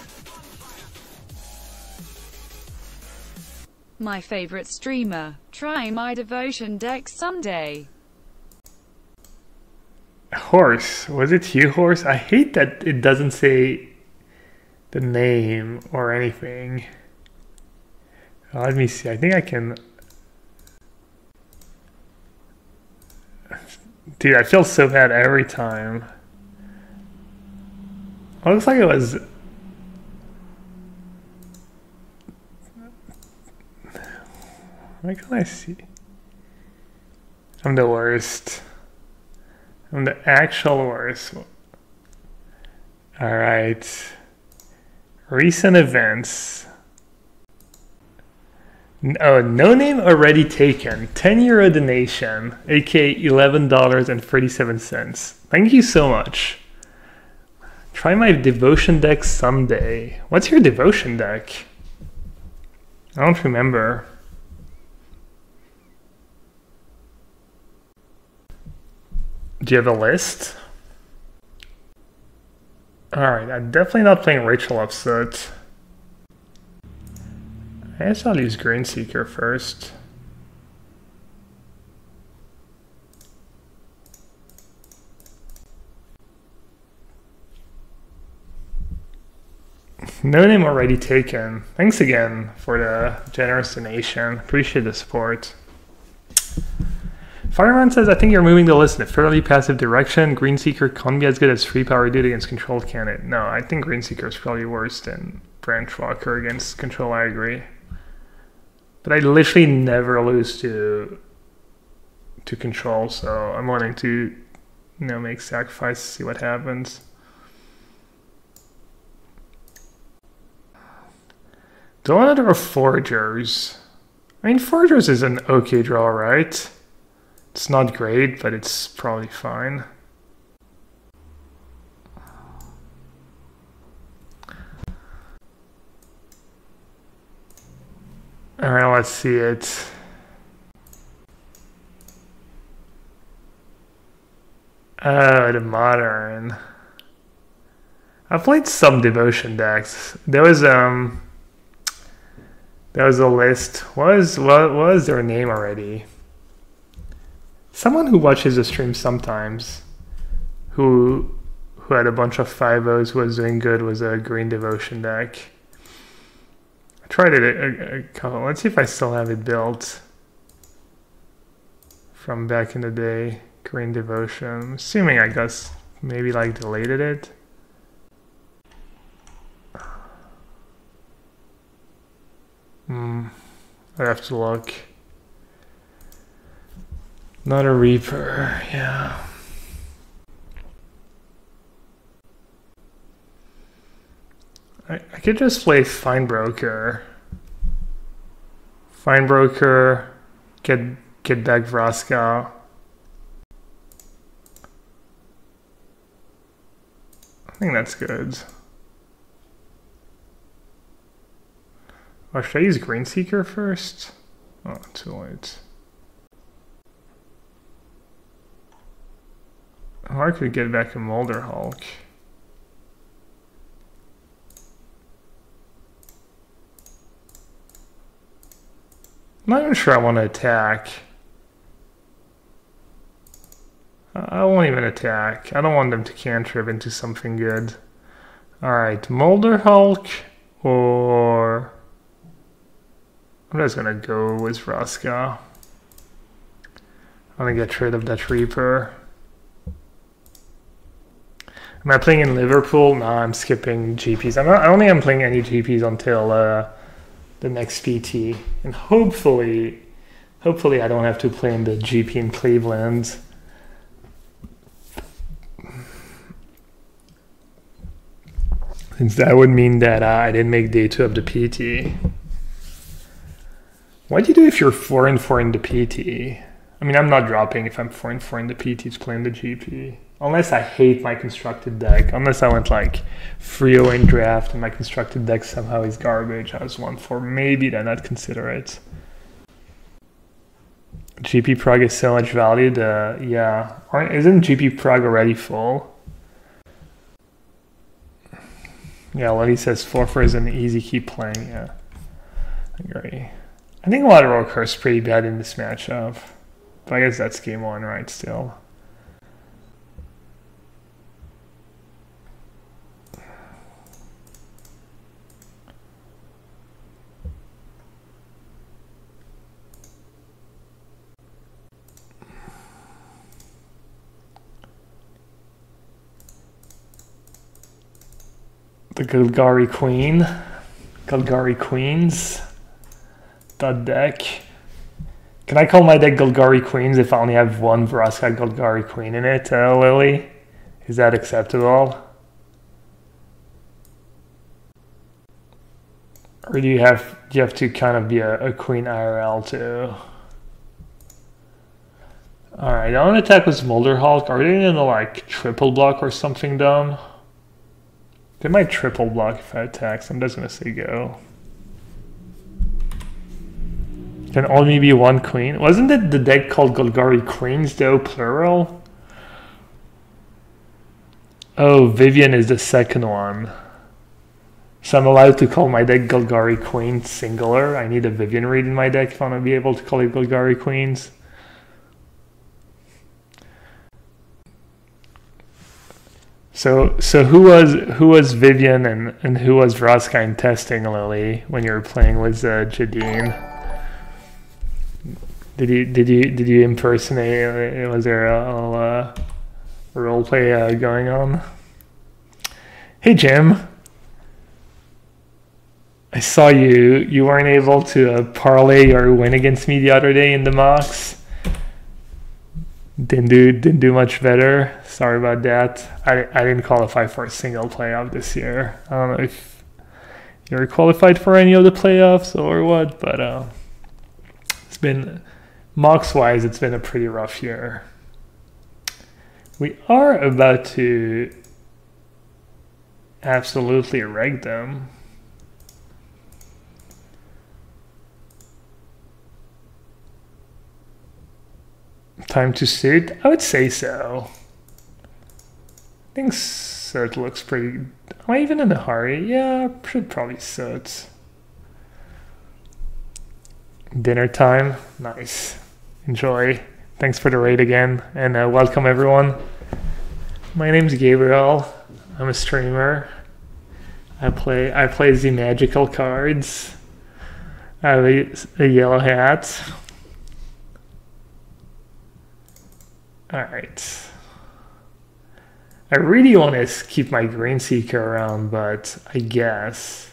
My favorite streamer. Try my devotion deck someday. Horse. Was it you, Horse? I hate that it doesn't say the name or anything. Let me see. I think I can... Dude, I feel so bad every time. It looks like it was Why can't I see? I'm the worst. I'm the actual worst. Alright. Recent events. Oh, no name already taken. 10 euro donation, aka $11.37. Thank you so much. Try my devotion deck someday. What's your devotion deck? I don't remember. Do you have a list? Alright, I'm definitely not playing Rachel Upset. I guess I'll use Green Seeker first. No name already taken. Thanks again for the generous donation. Appreciate the support. Fireman says, I think you're moving the list in a fairly passive direction. Green Seeker can't be as good as free power dude against controlled candidate. No, I think Green Seeker is probably worse than Branch Walker against control. I agree. But I literally never lose to control, so I'm wanting to, make sacrifice, see what happens. Do I want to draw Foragers? I mean, Foragers is an okay draw, right? It's not great, but it's probably fine. Alright, let's see it. Oh, the modern. I've played some devotion decks. There was a list. What was their name already? Someone who watches the stream sometimes, who had a bunch of 5-0s, who was doing good, was a green devotion deck. I tried it a couple. Let's see if I still have it built from back in the day. Green devotion. I'm assuming I guess maybe like deleted it. I have to look. Not a Reaper, yeah. I could just play Fine Broker. Fine Broker, get back Vraska. I think that's good. Oh, should I use Green Seeker first? Oh, too late. Oh, I could get back a Molder Hulk. I'm not even sure I want to attack. I won't even attack. I don't want them to cantrip into something good. Alright, Molder Hulk or... I'm just gonna go with Vraska. I'm gonna get rid of that Reaper. Am I playing in Liverpool? No, I'm skipping GPs. I don't think I'm playing any GPs until the next PT. And hopefully I don't have to play in the GP in Cleveland. Since that would mean that I didn't make day 2 of the PT. What do you do if you're 4-4 in the PT? I mean, I'm not dropping if I'm 4-4 in the PT to play in the GP. Unless I hate my constructed deck. Unless I went like 3-0 in draft and my constructed deck somehow is garbage. I was 1-4. Maybe then I'd consider it. GP Prague is so much valued. Yeah. Isn't GP Prague already full? Yeah, Lenny says 4-4 is an easy keep playing. Yeah. I agree. I think Lateral Curse is pretty bad in this matchup. But I guess that's game 1, right, still. The Golgari Queen. Golgari Queens. That deck. Can I call my deck Golgari Queens if I only have one Vraska Golgari Queen in it, Lily? Is that acceptable? Or do you have to kind of be a Queen IRL too? Alright, I want to attack with Smolder Hulk. Are they gonna like triple block or something dumb? They might triple block if I attack, so I'm just gonna say go. Can only be one queen. Wasn't it the deck called Golgari Queens though, plural? Oh, Vivian is the second one. So I'm allowed to call my deck Golgari Queen singular. I need a Vivian read in my deck if I want to be able to call it Golgari Queens. So who was Vivian and who was Vraska in testing, Lily, when you were playing with Jadine? Did you impersonate? Was there a role play going on? Hey Jim, I saw you weren't able to parlay or win against me the other day in the mocks. Didn't do much better. Sorry about that. I didn't qualify for a single playoff this year. I don't know if you're qualified for any of the playoffs or what, but it's been mocks wise, it's been a pretty rough year. We are about to absolutely wreck them. Time to suit? I would say so. I think suit looks pretty... Am I even in a hurry? Yeah, I should probably suit. Dinner time? Nice. Enjoy. Thanks for the raid again, and welcome everyone. My name's Gabriel. I'm a streamer. I play the magical cards. I have a yellow hat. Alright. I really want to keep my Green Seeker around, but I guess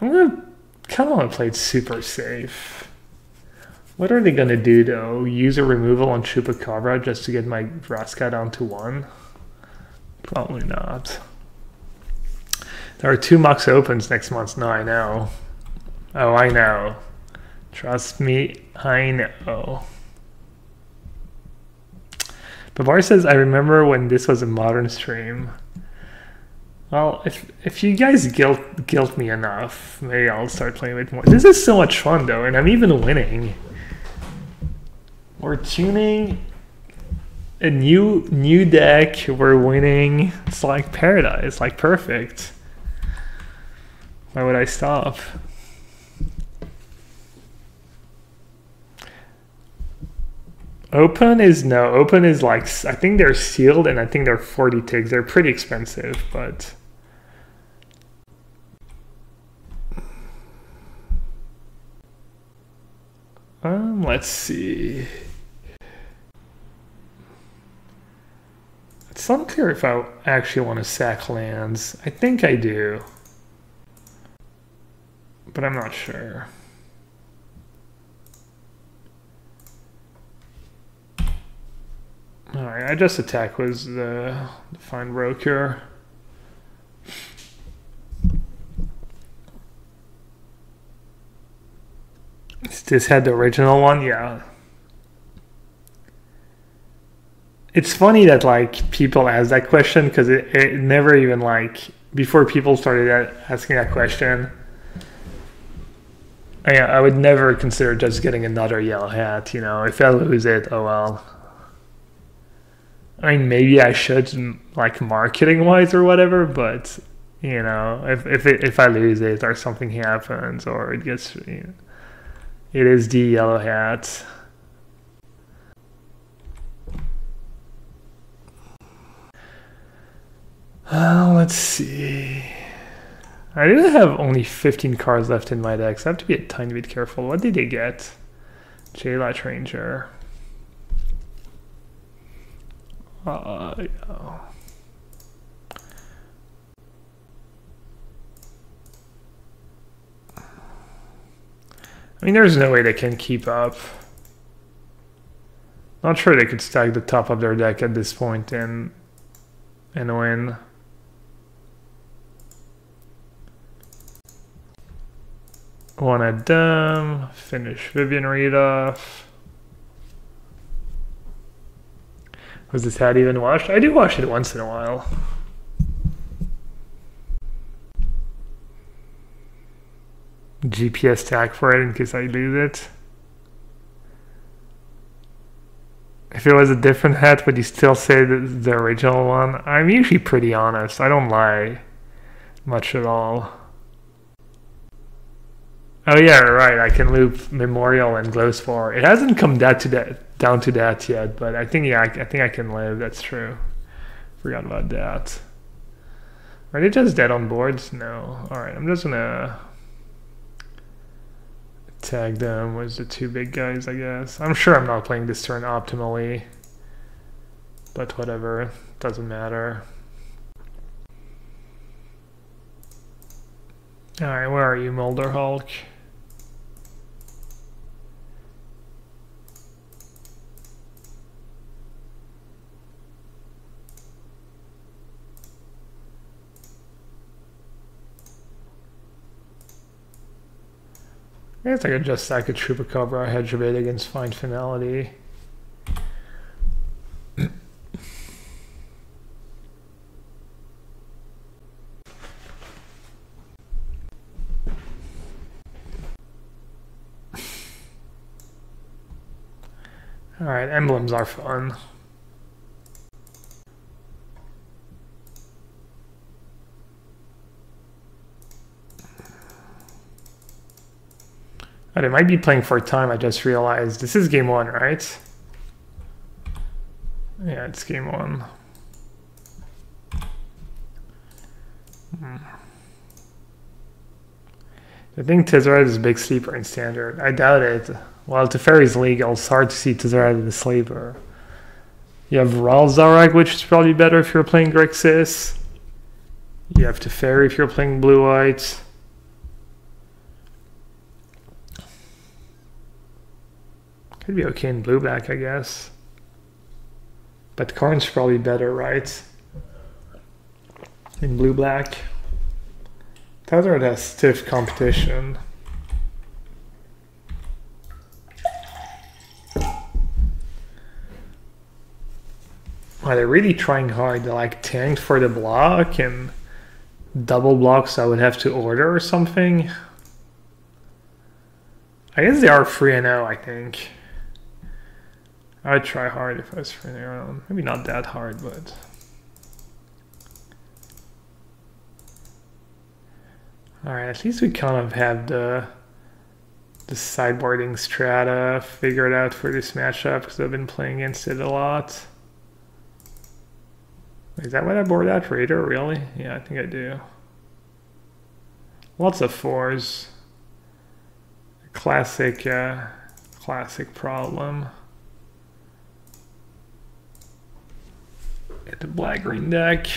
I'm gonna kind of want to play it super safe. What are they gonna do though? Use a removal on Chupacabra just to get my Vraska down to 1? Probably not. There are 2 Mox Opens next month. No, I know. Oh, I know. Trust me, I know. Bavar says, I remember when this was a modern stream. Well, if you guys guilt me enough, maybe I'll start playing a bit more. This is so much fun though, and I'm even winning. We're tuning a new deck, we're winning. It's like paradise, like perfect. Why would I stop? Open is like, I think they're sealed and I think they're 40 ticks. They're pretty expensive, but let's see. It's unclear if I actually want to sack lands. I think I do, but I'm not sure. Alright, I just attack with the Fine Broker. This had the original one? Yeah. It's funny that like people ask that question because it never even like, before people started asking that question, I would never consider just getting another yellow hat, you know. If I lose it, oh well. I mean, maybe I should, like, marketing-wise or whatever, but, you know, if I lose it or something happens or it gets, you know, it is the yellow hat. Let's see. I do have only 15 cards left in my deck, so I have to be a tiny bit careful. What did they get? J-Lat Ranger. Yeah. I mean, there's no way they can keep up. Not sure they could stack the top of their deck at this point and win. One at them, finish Vivian Reed off. Was this hat even washed? I do wash it once in a while. GPS tag for it in case I lose it. If it was a different hat, would you still say that the original one? I'm usually pretty honest. I don't lie much at all. Oh yeah, right. I can loop Memorial and Glow Spore. It hasn't come down to that yet, but I think I think I can live. That's true. Forgot about that. Are they just dead on boards? No. All right. I'm just gonna tag them with the two big guys, I guess. I'm sure I'm not playing this turn optimally, but whatever. Doesn't matter. All right. Where are you, Mulder Hulk? I guess I could just sack a Chupacabra hedge of 8 against Fine Finality. Alright, emblems are fun. Oh, they might be playing for time, I just realized. This is game 1, right? Yeah, it's game 1. I think Tezzeret is a big sleeper in Standard. I doubt it. While Teferi's legal, it's hard to see Tezzeret as a sleeper. You have Ral Zarag, which is probably better if you're playing Grixis. You have Teferi if you're playing Blue-White. Could be okay in blue-black, I guess. But Karn's probably better, right? In blue-black. Tezzeret has stiff competition. Wow, they're really trying hard. They're like tanked for the block and double blocks I would have to order or something. I guess they are 3-0, I think. I'd try hard if I was 3-0. Maybe not that hard, but... Alright, at least we kind of have the sideboarding strata figured out for this matchup because I've been playing against it a lot. Is that what I board out? Raider, really? Yeah, I think I do. Lots of 4s. Classic problem. Get the black-green deck.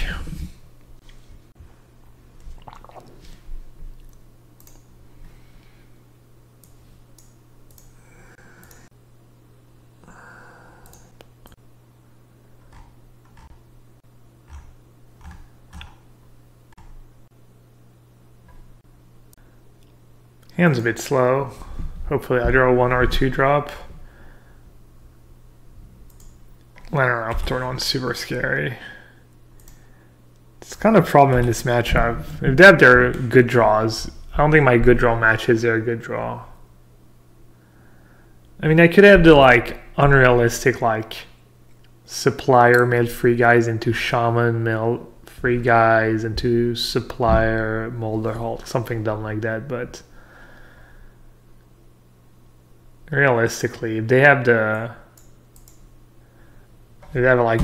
Hand's a bit slow. Hopefully I draw 1 or 2 drop. Lantern off turn 1's super scary. It's kind of a problem in this matchup. If they have their good draws, I don't think my good draw matches their good draw. I mean, I could have the like unrealistic like supplier mid free guys into shaman mill free guys into supplier Molder Hulk, something dumb like that, but realistically, if they have like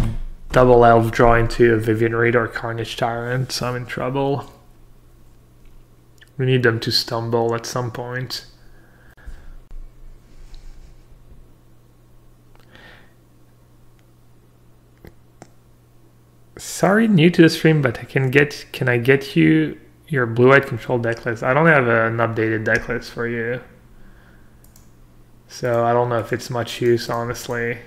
double elf draw into a Vivian Reed or Carnage Tyrant, I'm in trouble. We need them to stumble at some point. Sorry, new to the stream, but can I get you your blue-white control deck list? I don't have an updated deck list for you. So I don't know if it's much use, honestly.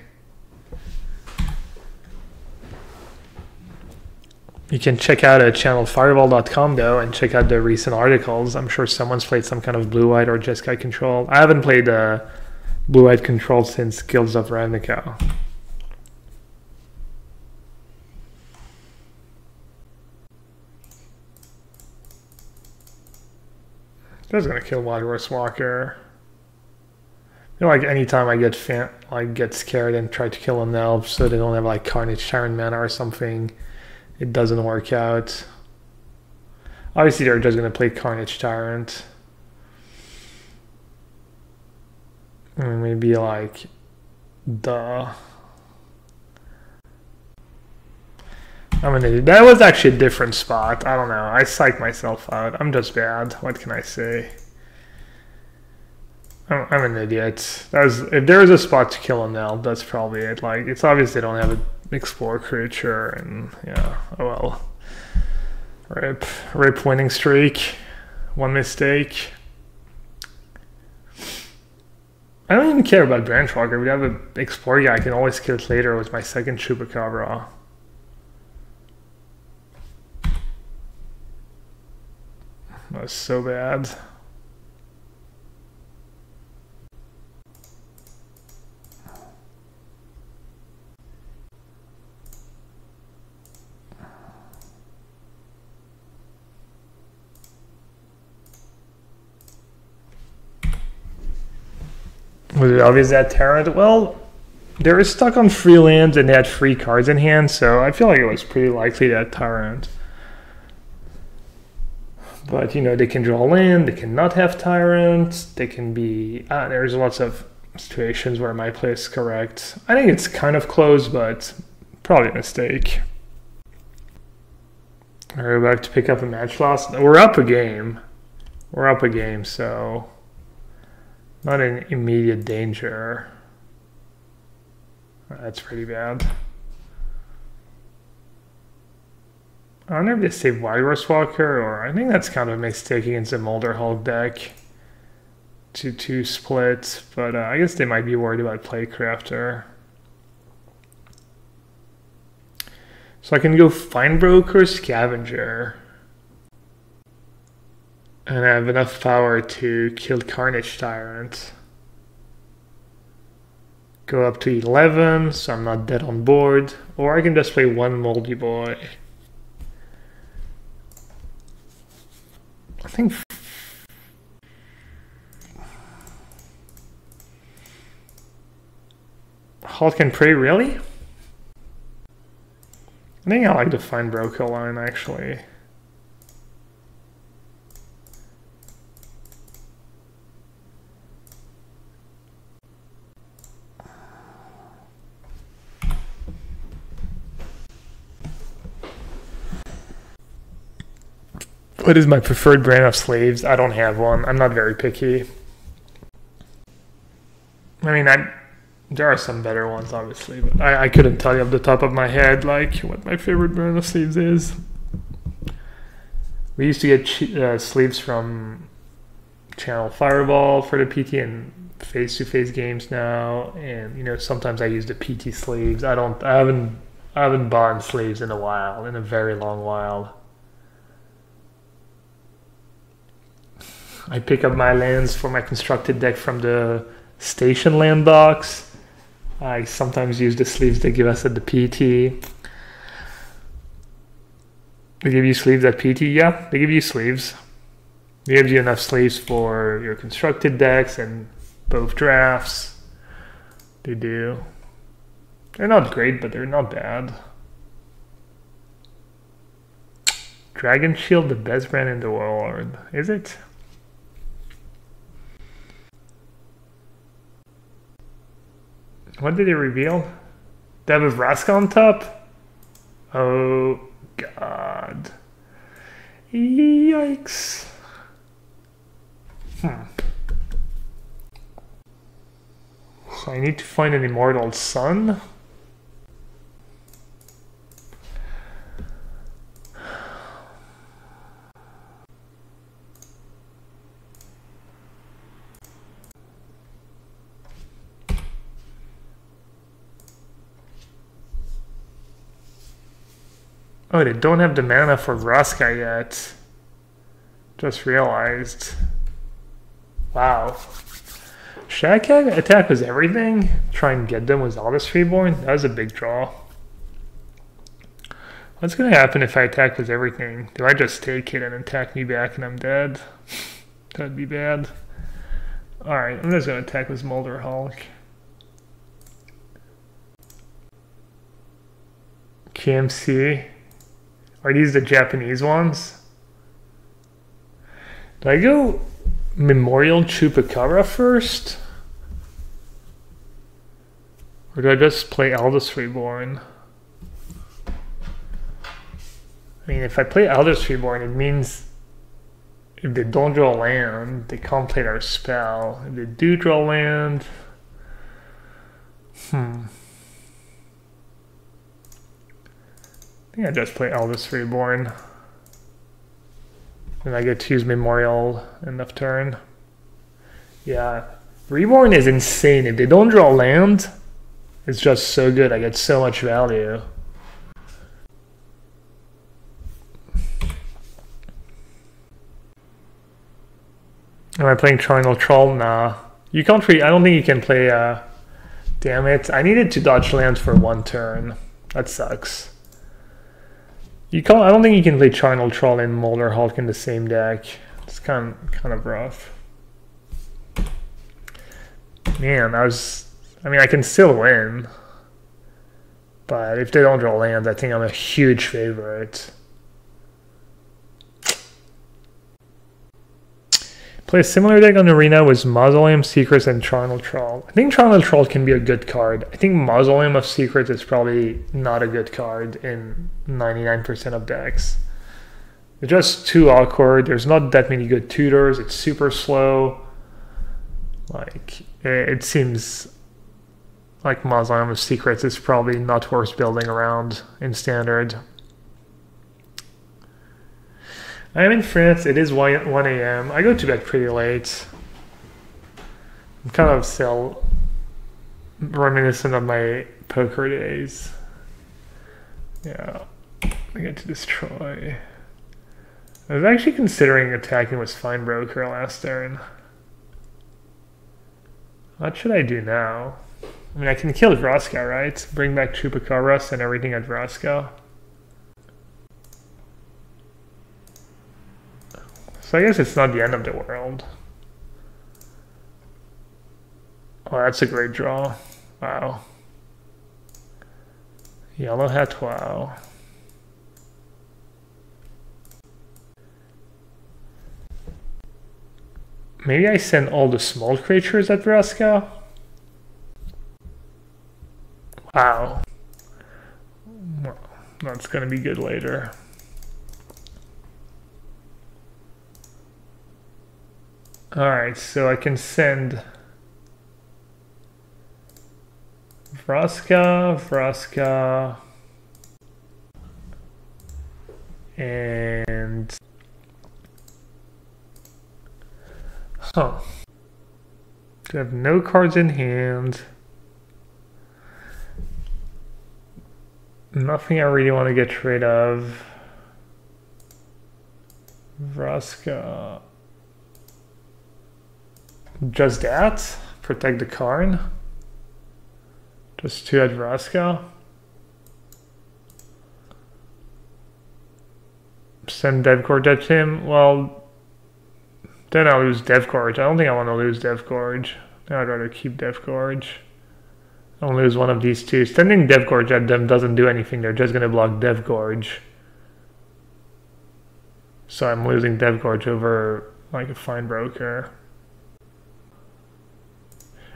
You can check out channelfireball.com though and check out the recent articles. I'm sure someone's played some kind of blue-white or Jeskai control. I haven't played blue-white control since Guilds of Ravnica. That's gonna kill Wild Horse Walker. You know, like anytime I get scared and try to kill an elf so they don't have like Carnage Tyrant mana or something, it doesn't work out. Obviously they're just gonna play Carnage Tyrant. And maybe like duh. I'm an idiot. That was actually a different spot. I don't know. I psyched myself out. I'm just bad. What can I say? I'm an idiot. If there is a spot to kill an elf, that's probably it. Like, it's obvious they don't have an explore creature, and yeah, oh well. Rip winning streak. One mistake. I don't even care about Branchwalker. We have an explore guy. I can always kill it later with my second Chupacabra. That was so bad. Was it obvious that Tyrant? Well, they were stuck on free lands and they had free cards in hand, so I feel like it was pretty likely that Tyrant. But, you know, they can draw land, they cannot have Tyrant, they can be... there's lots of situations where my play is correct. I think it's kind of close, but probably a mistake. Alright, we have to pick up a match loss. We're up a game. We're up a game, so... not in immediate danger. That's pretty bad. I wonder if they save Wild Horse Walker, or I think that's kind of a mistake against the Molder Hulk deck to split, but I guess they might be worried about Playcrafter. So I can go Finebroker, Scavenger, and I have enough power to kill Carnage Tyrant. Go up to 11, so I'm not dead on board, or I can just play one Moldy Boy. I think Halt can Pray, really? I think I like the Finebroker line, actually. What is my preferred brand of sleeves? I don't have one. I'm not very picky. I mean, there are some better ones, obviously, but I couldn't tell you off the top of my head, like, what my favorite brand of sleeves is. We used to get sleeves from Channel Fireball for the PT and face-to-face games now, and, you know, sometimes I use the PT sleeves. I haven't bought sleeves in a very long while. I pick up my lands for my constructed deck from the station land box. I sometimes use the sleeves they give us at the PT. They give you sleeves at PT? Yeah, they give you sleeves. They give you enough sleeves for your constructed decks and both drafts. They do. They're not great, but they're not bad. Dragon Shield, the best brand in the world. Is it? What did it reveal? They have a Vraska on top? Oh, God. Yikes. So I need to find an Immortal Sun? Oh, they don't have the mana for Vraska yet. Just realized. Wow. Should I attack with everything? Try and get them with Aldous Reborn? That was a big draw. What's gonna happen if I attack with everything? Do I just take it and attack me back and I'm dead? That'd be bad. Alright, I'm just gonna attack with Molder Hulk. KMC. Are these the Japanese ones? Do I go Memorial Chupacabra first? Or do I just play Aldous Reborn? I mean, if I play Aldous Reborn, it means if they don't draw land, they can't play their spell. If they do draw land... I think I just play Aldous Reborn. And I get to use Memorial end of turn. Yeah, Reborn is insane. If they don't draw land, it's just so good. I get so much value. Am I playing Charnel Troll? Nah. You can't I don't think you can play, damn it. I needed to dodge land for one turn. That sucks. I don't think you can play Charnel Troll and Molder Hulk in the same deck. It's kind of rough. Man, I mean, I can still win. But if they don't draw land, I think I'm a huge favorite. Play a similar deck on Arena with Mausoleum, Secrets, and Charnel Troll. I think Charnel Troll can be a good card. I think Mausoleum of Secrets is probably not a good card in 99% of decks. It's just too awkward. There's not that many good tutors. It's super slow. Like, it seems like Mausoleum of Secrets is probably not worth building around in Standard. I am in France. It is 1 a.m. I go to bed pretty late. I'm kind of still reminiscent of my poker days. Yeah, I get to destroy. I was actually considering attacking with Fine Broker last turn. What should I do now? I mean, I can kill Vraska, right? Bring back Chupacabra and everything at Vraska. So I guess it's not the end of the world. Oh, that's a great draw. Wow. Yellowhat, wow. Maybe I send all the small creatures at Vraska? Wow. Well, that's gonna be good later. Alright, so I can send Vraska, and... Huh. I have no cards in hand. Nothing I really want to get rid of. Vraska... Just that? Protect the Karn? Just 2 at Vraska? Send Devgorge at him? Well, then I'll lose Devgorge. I don't think I want to lose Devgorge. I'd rather keep Devgorge. I'll lose one of these two. Sending Devgorge at them doesn't do anything. They're just going to block Devgorge. So I'm losing Devgorge over like a Fine Broker.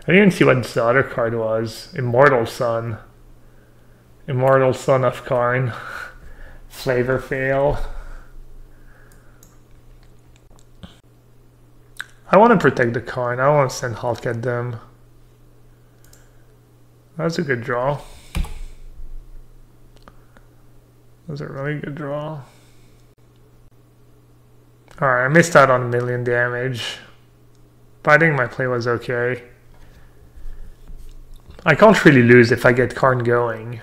I didn't even see what the other card was. Immortal Sun. Immortal Son of Karn. Flavor Fail. I want to protect the Karn. I don't want to send Hulk at them. That's a good draw. That's a really good draw. Alright, I missed out on 1,000,000 damage. But I think my play was okay. I can't really lose if I get Karn going.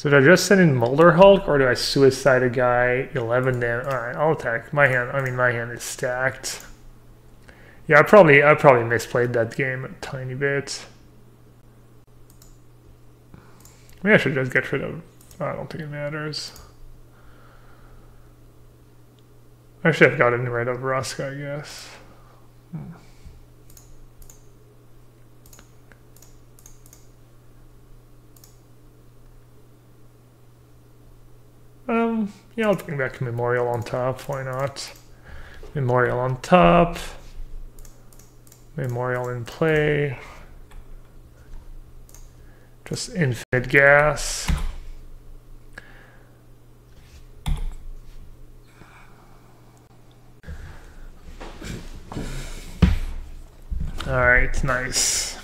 So do I just send in Molder Hulk or do I suicide a guy 11 damage? Alright, I'll attack. My hand is stacked. Yeah, I probably misplayed that game a tiny bit. Maybe I should just get rid of... I don't think it matters. I should have gotten rid of Ruska, I guess. Yeah, I'll bring back Memorial on top. Why not? Memorial on top. Memorial in play. Just infinite gas. Alright, nice.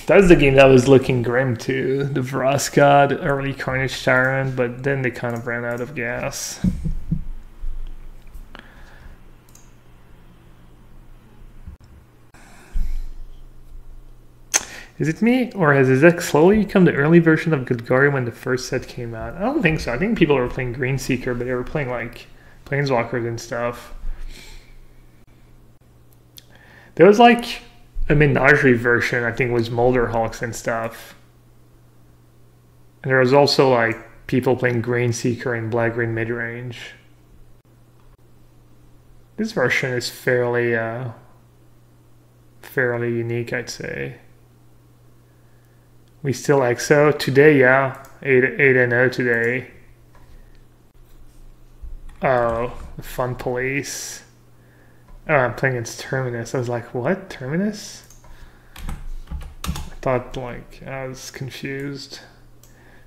That's the game that was looking grim too. The Vraska, the early Carnage Tyrant, but then they kind of ran out of gas. Is it me, or has Izek slowly become the early version of Golgari when the first set came out? I don't think so. I think people were playing Greenseeker, but they were playing like Planeswalkers and stuff. There was like a Menagerie version, I think, was Molder Hulks and stuff. And there was also like people playing Greenseeker and Black-Green midrange. This version is fairly unique, I'd say. We still EXO today, yeah. 8-0 today. Oh, the Fun Police. Oh, I'm playing against Terminus. I was like, what? Terminus? I thought, like, I was confused.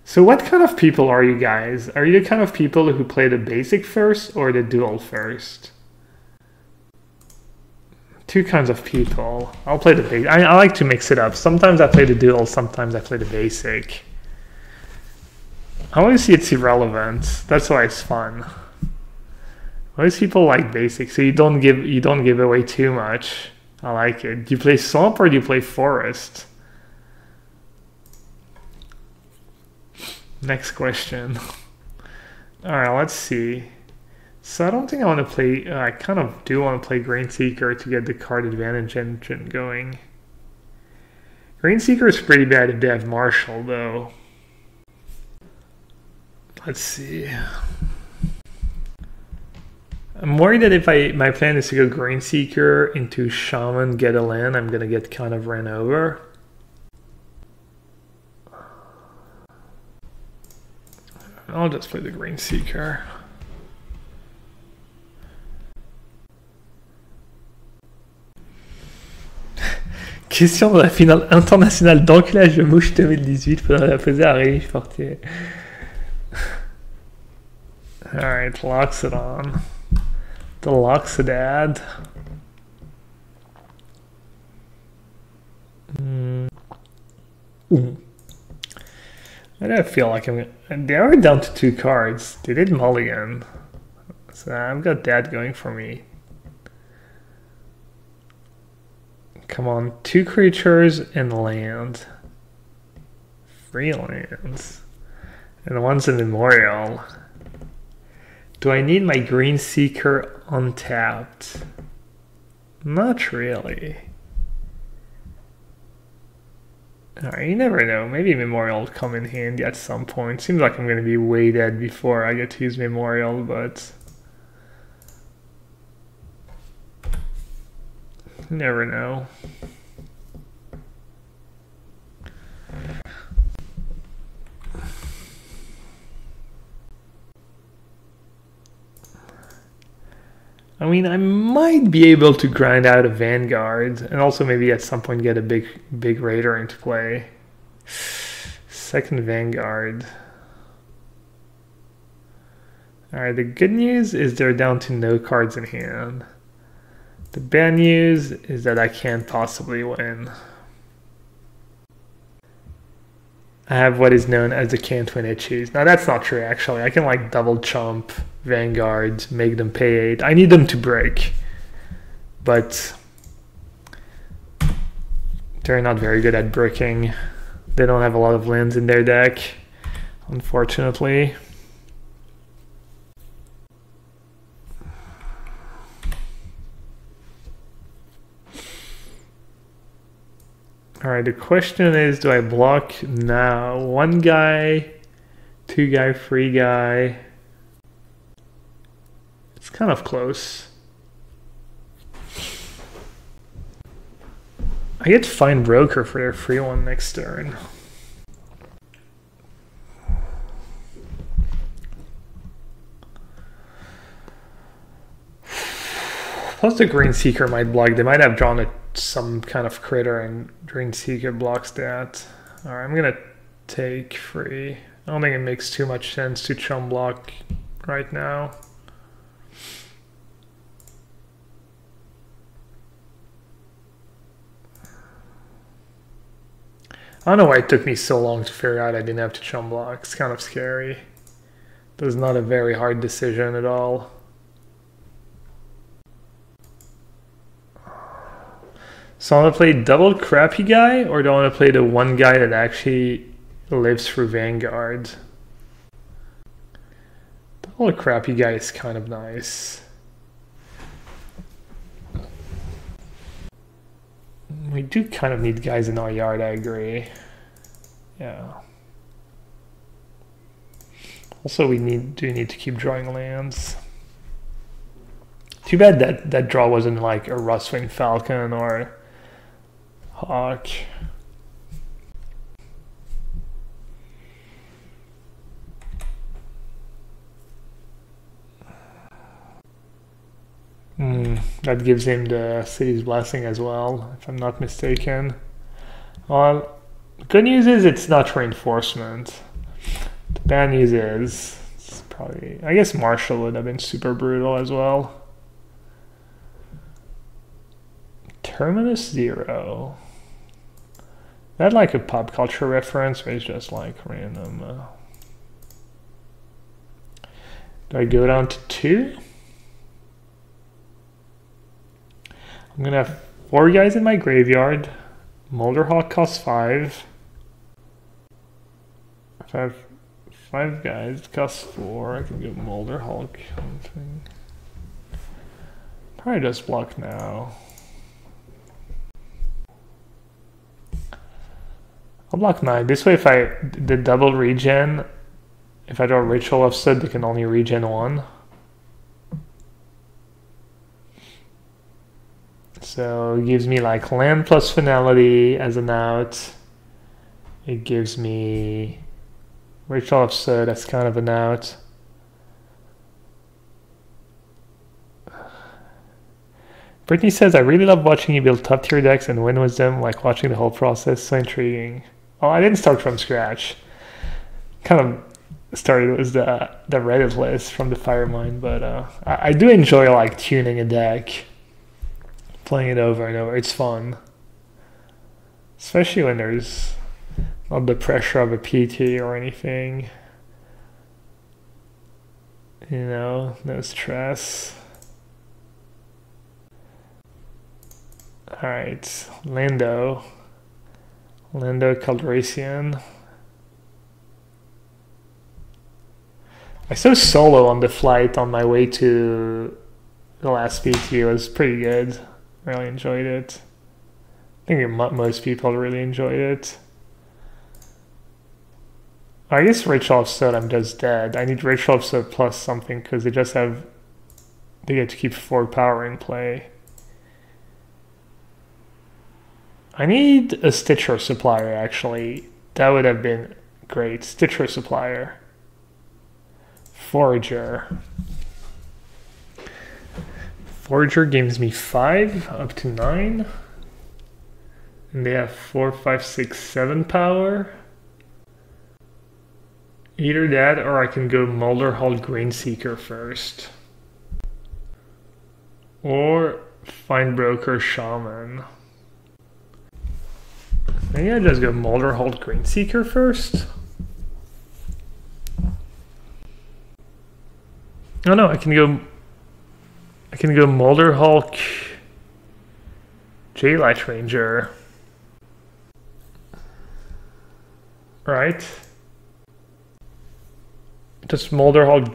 So what kind of people are you guys? Are you the kind of people who play the basic first or the dual first? Two kinds of people. I'll play the basic. I like to mix it up. Sometimes I play the dual, sometimes I play the basic. I always see it's irrelevant. That's why it's fun. Most people like basic, so you don't give away too much. I like it. Do you play swamp or do you play forest? Next question. All right, let's see. So I don't think I want to play. I kind of do want to play Greenseeker to get the card advantage engine going. Greenseeker is pretty bad if they have Marshall, though. Let's see. I'm worried that if my plan is to go Greenseeker into Shaman, get a land, I'm going to get kind of ran over. I'll just play the Greenseeker. Question de la finale internationale d'enculage de mouche 2018 pendant la pesée à Rémi Fortier. Alright, locks it on. The Loxodad. I don't feel like they are down to 2 cards. They did mulligan. So I've got that going for me. Come on, 2 creatures and land. 3 lands. And one's a Memorial. Do I need my Greenseeker untapped? Not really. Alright, you never know. Maybe Memorial will come in handy at some point. Seems like I'm going to be way dead before I get to use Memorial, but... you never know. I mean, I might be able to grind out a Vanguard, and also maybe at some point get a big Raider into play. Second Vanguard. Alright, the good news is they're down to no cards in hand. The bad news is that I can't possibly win. I have what is known as the can't win itches. Now that's not true actually. I can like double chump Vanguards, make them pay 8. I need them to break. But They're not very good at bricking. They don't have a lot of lands in their deck, unfortunately. Alright, the question is, do I block now? 1 guy, 2 guy, 3 guy. It's kind of close. I get Find Broker for their free one next turn. Plus the Green Seeker might block. They might have drawn some kind of critter and Green Seeker blocks that. Alright, I'm gonna take free. I don't think it makes too much sense to chum block right now. I don't know why it took me so long to figure out I didn't have to chum block. It's kind of scary. It was not a very hard decision at all. So I want to play double crappy guy, or do I want to play the 1 guy that actually lives through Vanguard? Double crappy guy is kind of nice. We do kind of need guys in our yard, I agree. Yeah. Also, we do need to keep drawing lands. Too bad that draw wasn't like a Rustwing Falcon or Hawk. That gives him the City's Blessing as well, if I'm not mistaken. Well, good news is it's not reinforcement. The bad news is it's probably, I guess Marshall would have been super brutal as well. Terminus 0. That like a pop culture reference, but it's just like random. Do I go down to 2? I'm gonna have 4 guys in my graveyard. Molderhawk costs 5. If I have 5 guys, it costs 4. I can go Molderhawk. Probably just block now. I'll block 9. This way, if I did double regen, if I draw Ritual of Sud, they can only regen 1. So it gives me like land plus finality as an out. It gives me Ritual of Sud as kind of an out. Brittany says, I really love watching you build top tier decks and win with them, like watching the whole process. So intriguing. Oh, I didn't start from scratch. Kind of started with the Reddit list from the Firemind, but I do enjoy like tuning a deck. Playing it over and over, it's fun. Especially when there's not the pressure of a PT or anything. You know, no stress. Alright, Lando Caldracian. I saw Solo on the flight on my way to the last PT. It was pretty good. Really enjoyed it. I think most people really enjoyed it. I guess Ritual of Sud, I'm just dead. I need Ritual of Sud plus something because they get to keep 4 power in play. I need a Stitcher Supplier actually. That would have been great. Stitcher Supplier. Forager. Forager gives me 5 up to 9. And they have 4, 5, 6, 7 power. Either that or I can go Molderhall Greenseeker first. Or Find Broker Shaman. Maybe I just go Molderhall Greenseeker first. Oh no, I can go Molderhulk J-Light Ranger. right? Just Molder Hulk.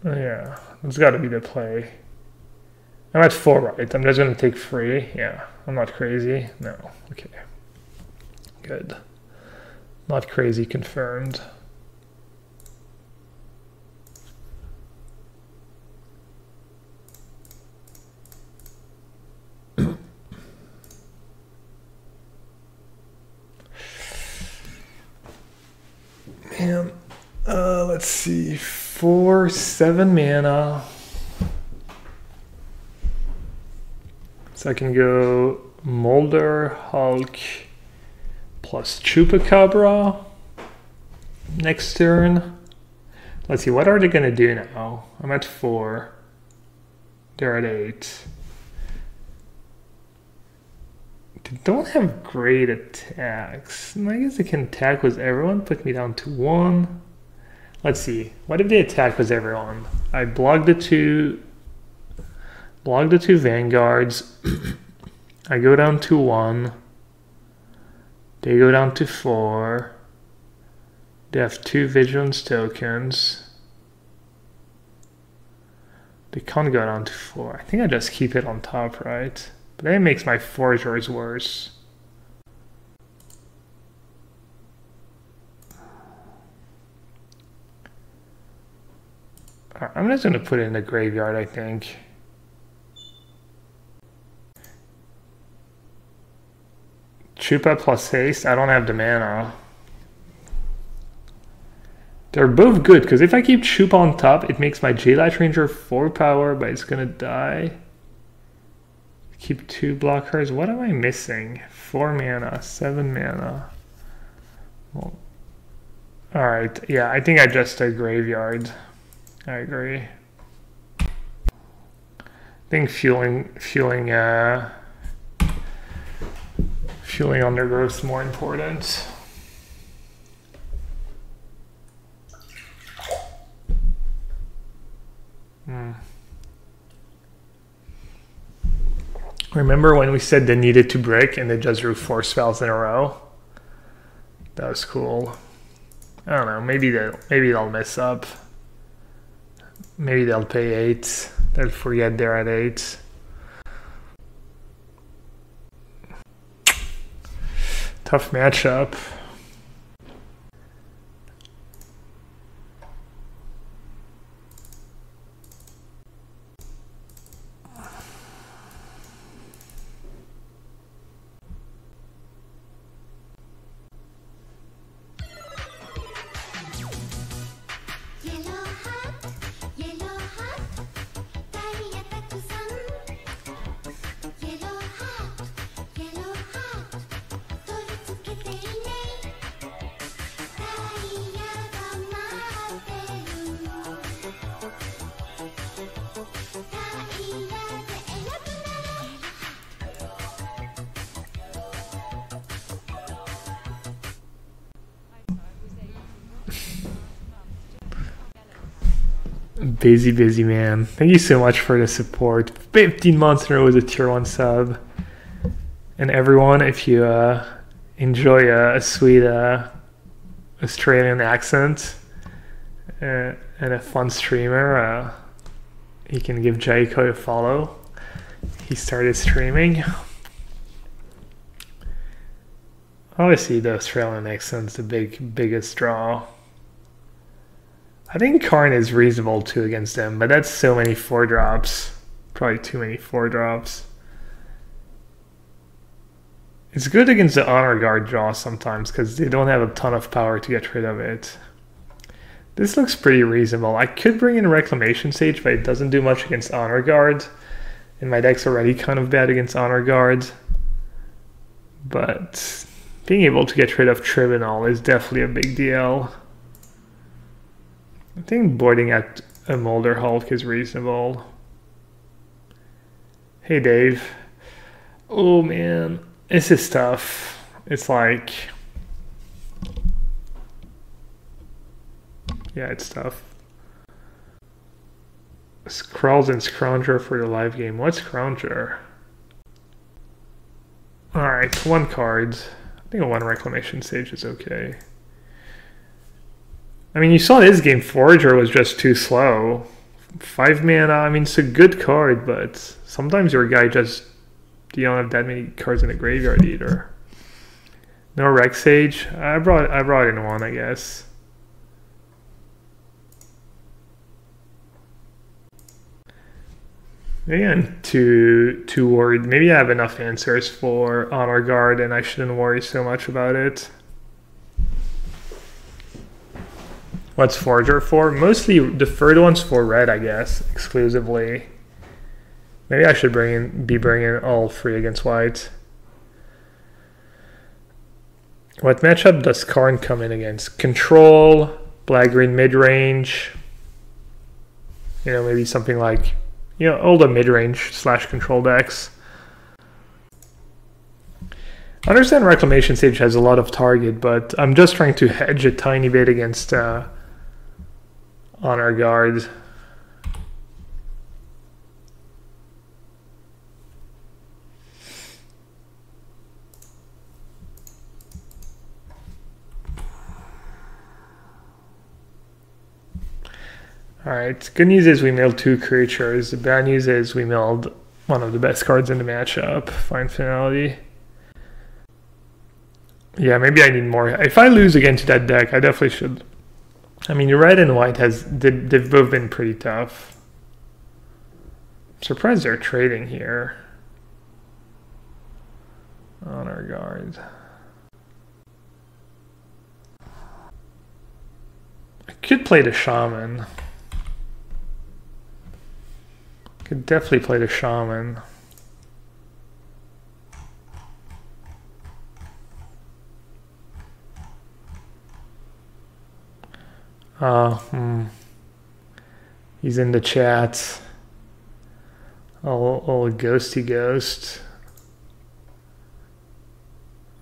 Yeah, that's got to be the play. I'm at 4, right? I'm just going to take 3. Yeah, I'm not crazy. No, okay. Good. Not crazy confirmed. Man, let's see. 4, 7 mana. So I can go Molder Hulk plus Chupacabra next turn. Let's see, what are they going to do now? I'm at 4. They're at 8. They don't have great attacks. I guess they can attack with everyone, put me down to 1. Let's see, what if they attack with everyone? I block the 2 Vanguards. I go down to 1. They go down to 4. They have 2 Vigilance tokens. They can't go down to 4. I think I just keep it on top, right? But that makes my Forgers worse. Alright, I'm just going to put it in the graveyard, I think. Chupa plus haste. I don't have the mana. They're both good, because if I keep Chupa on top, it makes my J-Light Ranger 4 power, but it's going to die. Keep 2 blockers. What am I missing? 4 mana, 7 mana. Well, alright, yeah, I think I just a graveyard. I agree. I think fueling Undergrowth is more important. Remember when we said they needed to break and they just drew 4 spells in a row? That was cool. I don't know, maybe they'll mess up. Maybe they'll pay 8. They'll forget they're at 8. Tough matchup. Busy man. Thank you so much for the support. 15 months in a row with a tier 1 sub. And everyone, if you enjoy a sweet Australian accent and a fun streamer, you can give Jaiko a follow. He started streaming. Obviously the Australian accent's the biggest draw. I think Karn is reasonable too against them, but that's so many 4-drops. Probably too many 4-drops. It's good against the Honor Guard draw sometimes because they don't have a ton of power to get rid of it. This looks pretty reasonable. I could bring in Reclamation Sage, but it doesn't do much against Honor Guard. And my deck's already kind of bad against Honor Guard. But being able to get rid of Tribunal is definitely a big deal. I think boarding at a Molder Hulk is reasonable. Hey Dave. Oh man, this is tough. It's like... yeah, it's tough. Scrolls and Scrounger for your live game. What's Scrounger? Alright, 1 card. I think 1 Reclamation Sage is okay. I mean, you saw this game, Forager was just too slow. 5 mana, I mean, it's a good card, but sometimes your guy just, you don't have that many cards in the graveyard either. No Rec Sage. I brought in 1, I guess. Maybe I'm too worried. Maybe I have enough answers for Honor Guard and I shouldn't worry so much about it. What's Forager for? Mostly the third one's for red, I guess, exclusively. Maybe I should be bringing all 3 against white. What matchup does Karn come in against? Control, black-green mid-range. You know, maybe something like, you know, all the mid-range / control decks. I understand Reclamation Sage has a lot of target, but I'm just trying to hedge a tiny bit against Honor Guard. Alright, good news is we milled 2 creatures. The bad news is we milled one of the best cards in the matchup, Find Finality. Yeah, maybe I need more. If I lose again to that deck, I definitely should. I mean, red and white they've both been pretty tough. I'm surprised they're trading here. Honor Guard. I could play the Shaman. Could definitely play the Shaman. He's in the chat. Oh, ghosty ghost.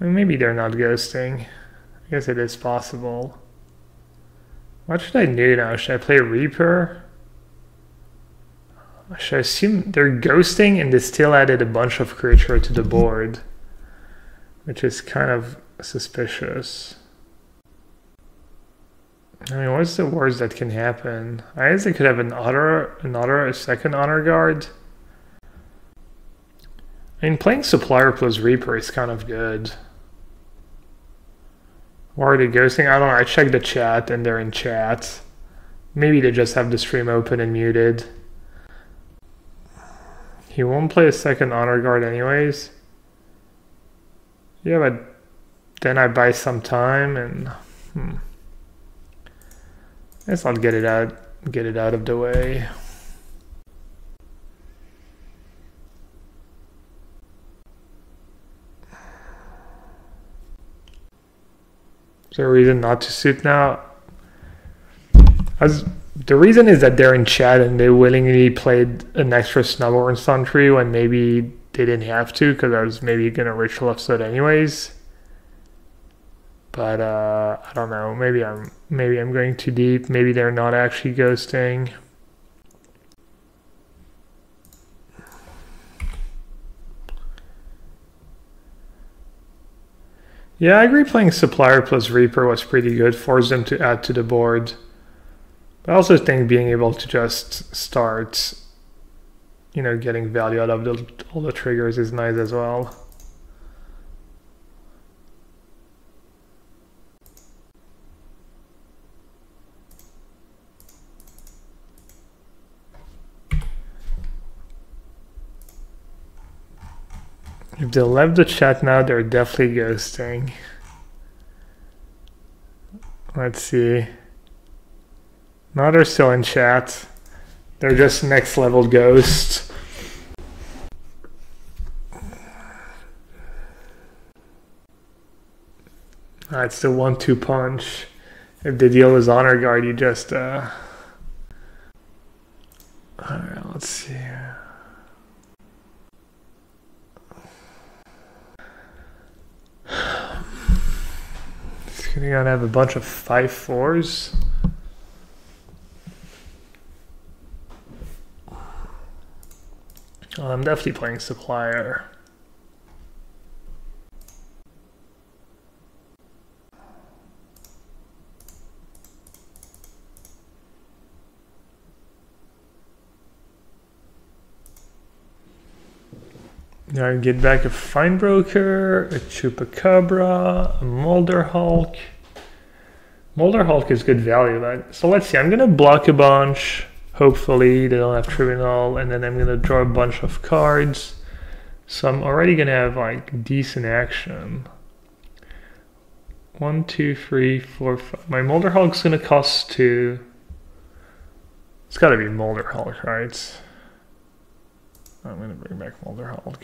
I mean, maybe they're not ghosting. I guess it is possible. What should I do now? Should I play Reaper? Should I assume they're ghosting and they still added a bunch of creature to the board, which is kind of suspicious. I mean, what's the worst that can happen? I guess they could have a second Honor Guard. I mean, playing Supplier plus Reaper is kind of good. Why are they ghosting? I don't know. I checked the chat and they're in chat. Maybe they just have the stream open and muted. He won't play a second Honor Guard anyways. Yeah, but then I buy some time and let's not get it out of the way. Is there a reason not to suit now? The reason is that they're in chat and they willingly played an extra Snubborn Sentry when maybe they didn't have to because I was maybe gonna ritual episode anyways. But I don't know. Maybe I'm going too deep. Maybe they're not actually ghosting. Yeah, I agree. Playing Supplier plus Reaper was pretty good. Forced them to add to the board. I also think being able to just start, you know, getting value out of all the triggers is nice as well. If they left the chat now, they're definitely ghosting. Let's see. Now they're still in chat. They're just next level ghosts. It's the 1-2 punch. If the deal is Honor Guard, you just alright, let's see. You're gonna have a bunch of 5/4s. Oh, I'm definitely playing Supplier. Now I get back a Fine Broker, a Chupacabra, a Molder Hulk. Molder Hulk is good value, but so let's see. I'm gonna block a bunch. Hopefully they don't have Tribunal, and then I'm gonna draw a bunch of cards. So I'm already gonna have like decent action. 1, 2, 3, 4, 5. My Molder Hulk's gonna cost 2. It's gotta be Molder Hulk, right? I'm gonna bring back Molder Hulk.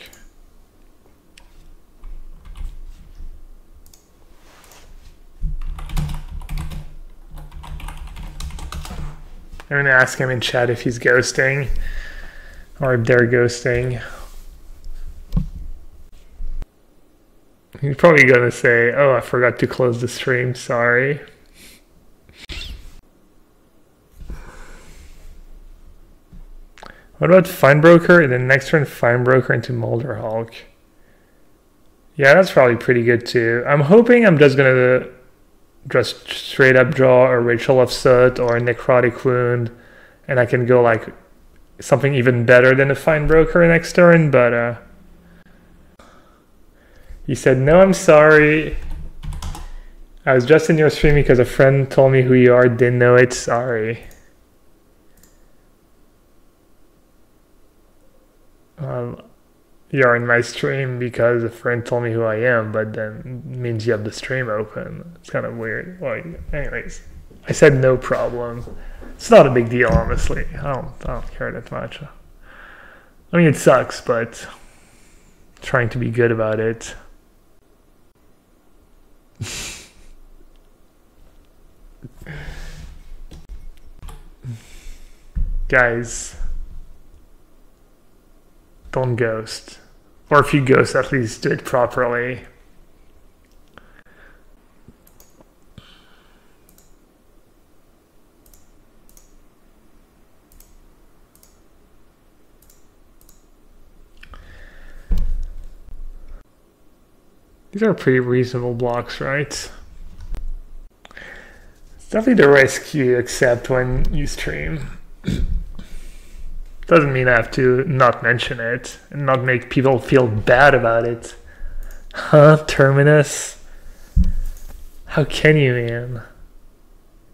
I'm gonna ask him in chat if he's ghosting or if they're ghosting. He's probably gonna say, "Oh, I forgot to close the stream, sorry." What about Fine Broker? And then next turn, Fine Broker into Molder Hulk. Yeah, that's probably pretty good too. I'm hoping I'm just gonna just straight up draw a Ritual of Soot or a Necrotic Wound, and I can go like something even better than a Fine Broker next turn, but he said, "No, I'm sorry. I was just in your stream because a friend told me who you are, didn't know it, sorry." You're in my stream because a friend told me who I am, but then it means you have the stream open. It's kind of weird. Like, anyways, I said no problem. It's not a big deal, honestly. I don't care that much. I mean, it sucks, but trying to be good about it. Guys, don't ghost. Or if you ghost, at least do it properly. These are pretty reasonable blocks, right? It's definitely the risk you accept when you stream. Doesn't mean I have to not mention it and not make people feel bad about it. Huh, Terminus? How can you, man?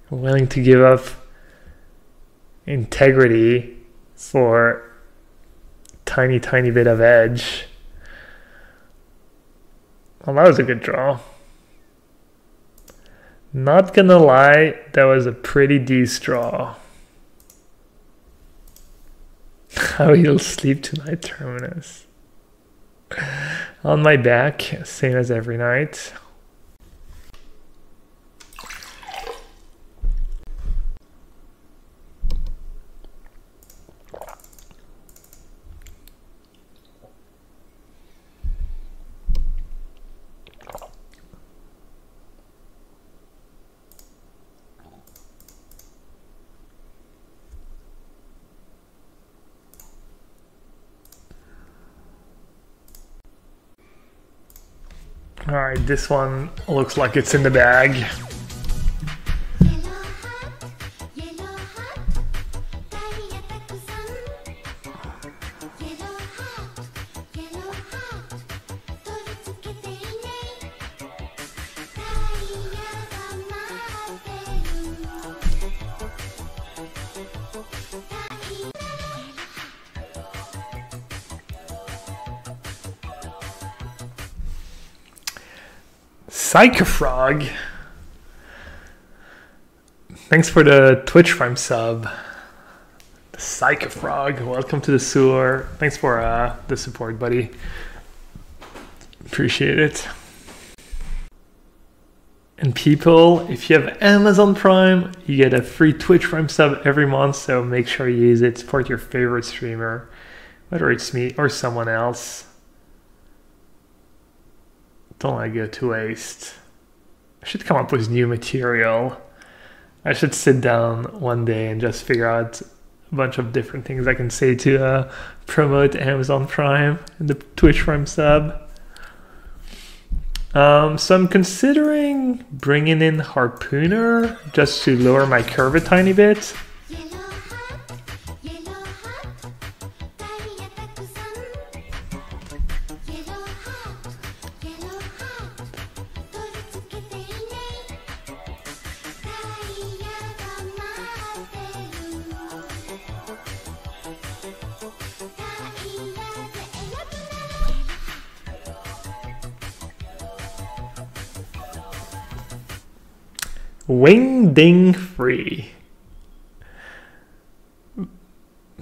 You're willing to give up integrity for a tiny bit of edge. Well, that was a good draw. Not gonna lie, that was a pretty decent draw. How you'll sleep tonight, Terminus. On my back, same as every night. Alright, this one looks like it's in the bag. Psychofrog. Thanks for the Twitch Prime sub. The Psychofrog. Welcome to the sewer. Thanks for the support, buddy. Appreciate it. And people, if you have Amazon Prime, you get a free Twitch Prime sub every month, so make sure you use it. Support your favorite streamer, whether it's me or someone else. Don't let it go to waste. I should come up with new material. I should sit down one day and just figure out a bunch of different things I can say to promote Amazon Prime and the Twitch Prime sub. So I'm considering bringing in Harpooner just to lower my curve a tiny bit. Wing Ding Free.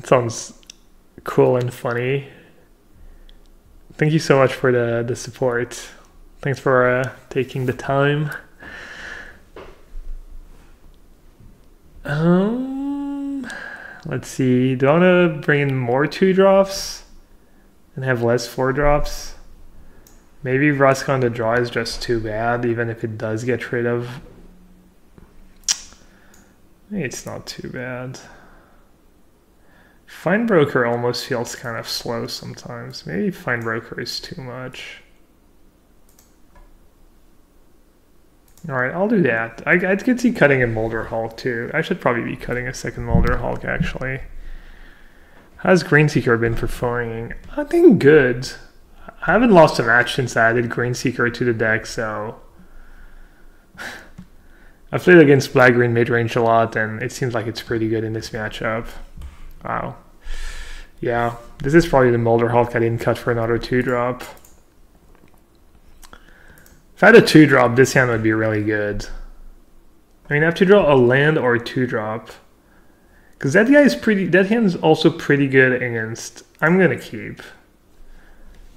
Sounds cool and funny. Thank you so much for the support. Thanks for taking the time. Let's see. Do I want to bring in more 2-drops and have less 4-drops? Maybe Vraska on the draw is just too bad, even if it does get rid of. Maybe it's not too bad. Find Broker almost feels kind of slow sometimes. Maybe Find Broker is too much. Alright, I'll do that. I could see cutting a Molder Hulk too. I should probably be cutting a second Molder Hulk actually. How's Greenseeker been performing? I think good. I haven't lost a match since I added Greenseeker to the deck, so... I've played against Black-Green midrange a lot, and it seems like it's pretty good in this matchup. Wow. Yeah, this is probably the Molder Hulk I didn't cut for another 2-drop. If I had a 2-drop, this hand would be really good. I mean, I have to draw a land or a 2-drop. Because that guy is pretty... That hand's also pretty good against... I'm going to keep.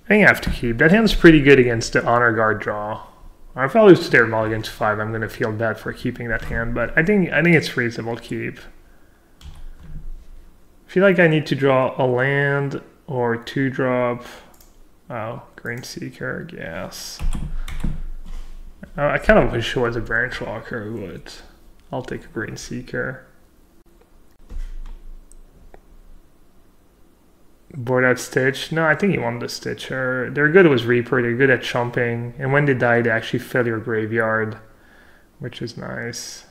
I think I have to keep. That hand's pretty good against the Honor Guard draw. Or if I lose to their mulligan to 5, I'm going to feel bad for keeping that hand. But I think it's reasonable to keep. I feel like I need to draw a land or 2-drop. Oh, Greenseeker, yes. I kind of wish it was a Branch Walker, but I'll take a Greenseeker. Board out Stitch? No, I think you want the Stitcher. They're good with Reaper, they're good at chumping, and when they die, they actually fill your graveyard, which is nice.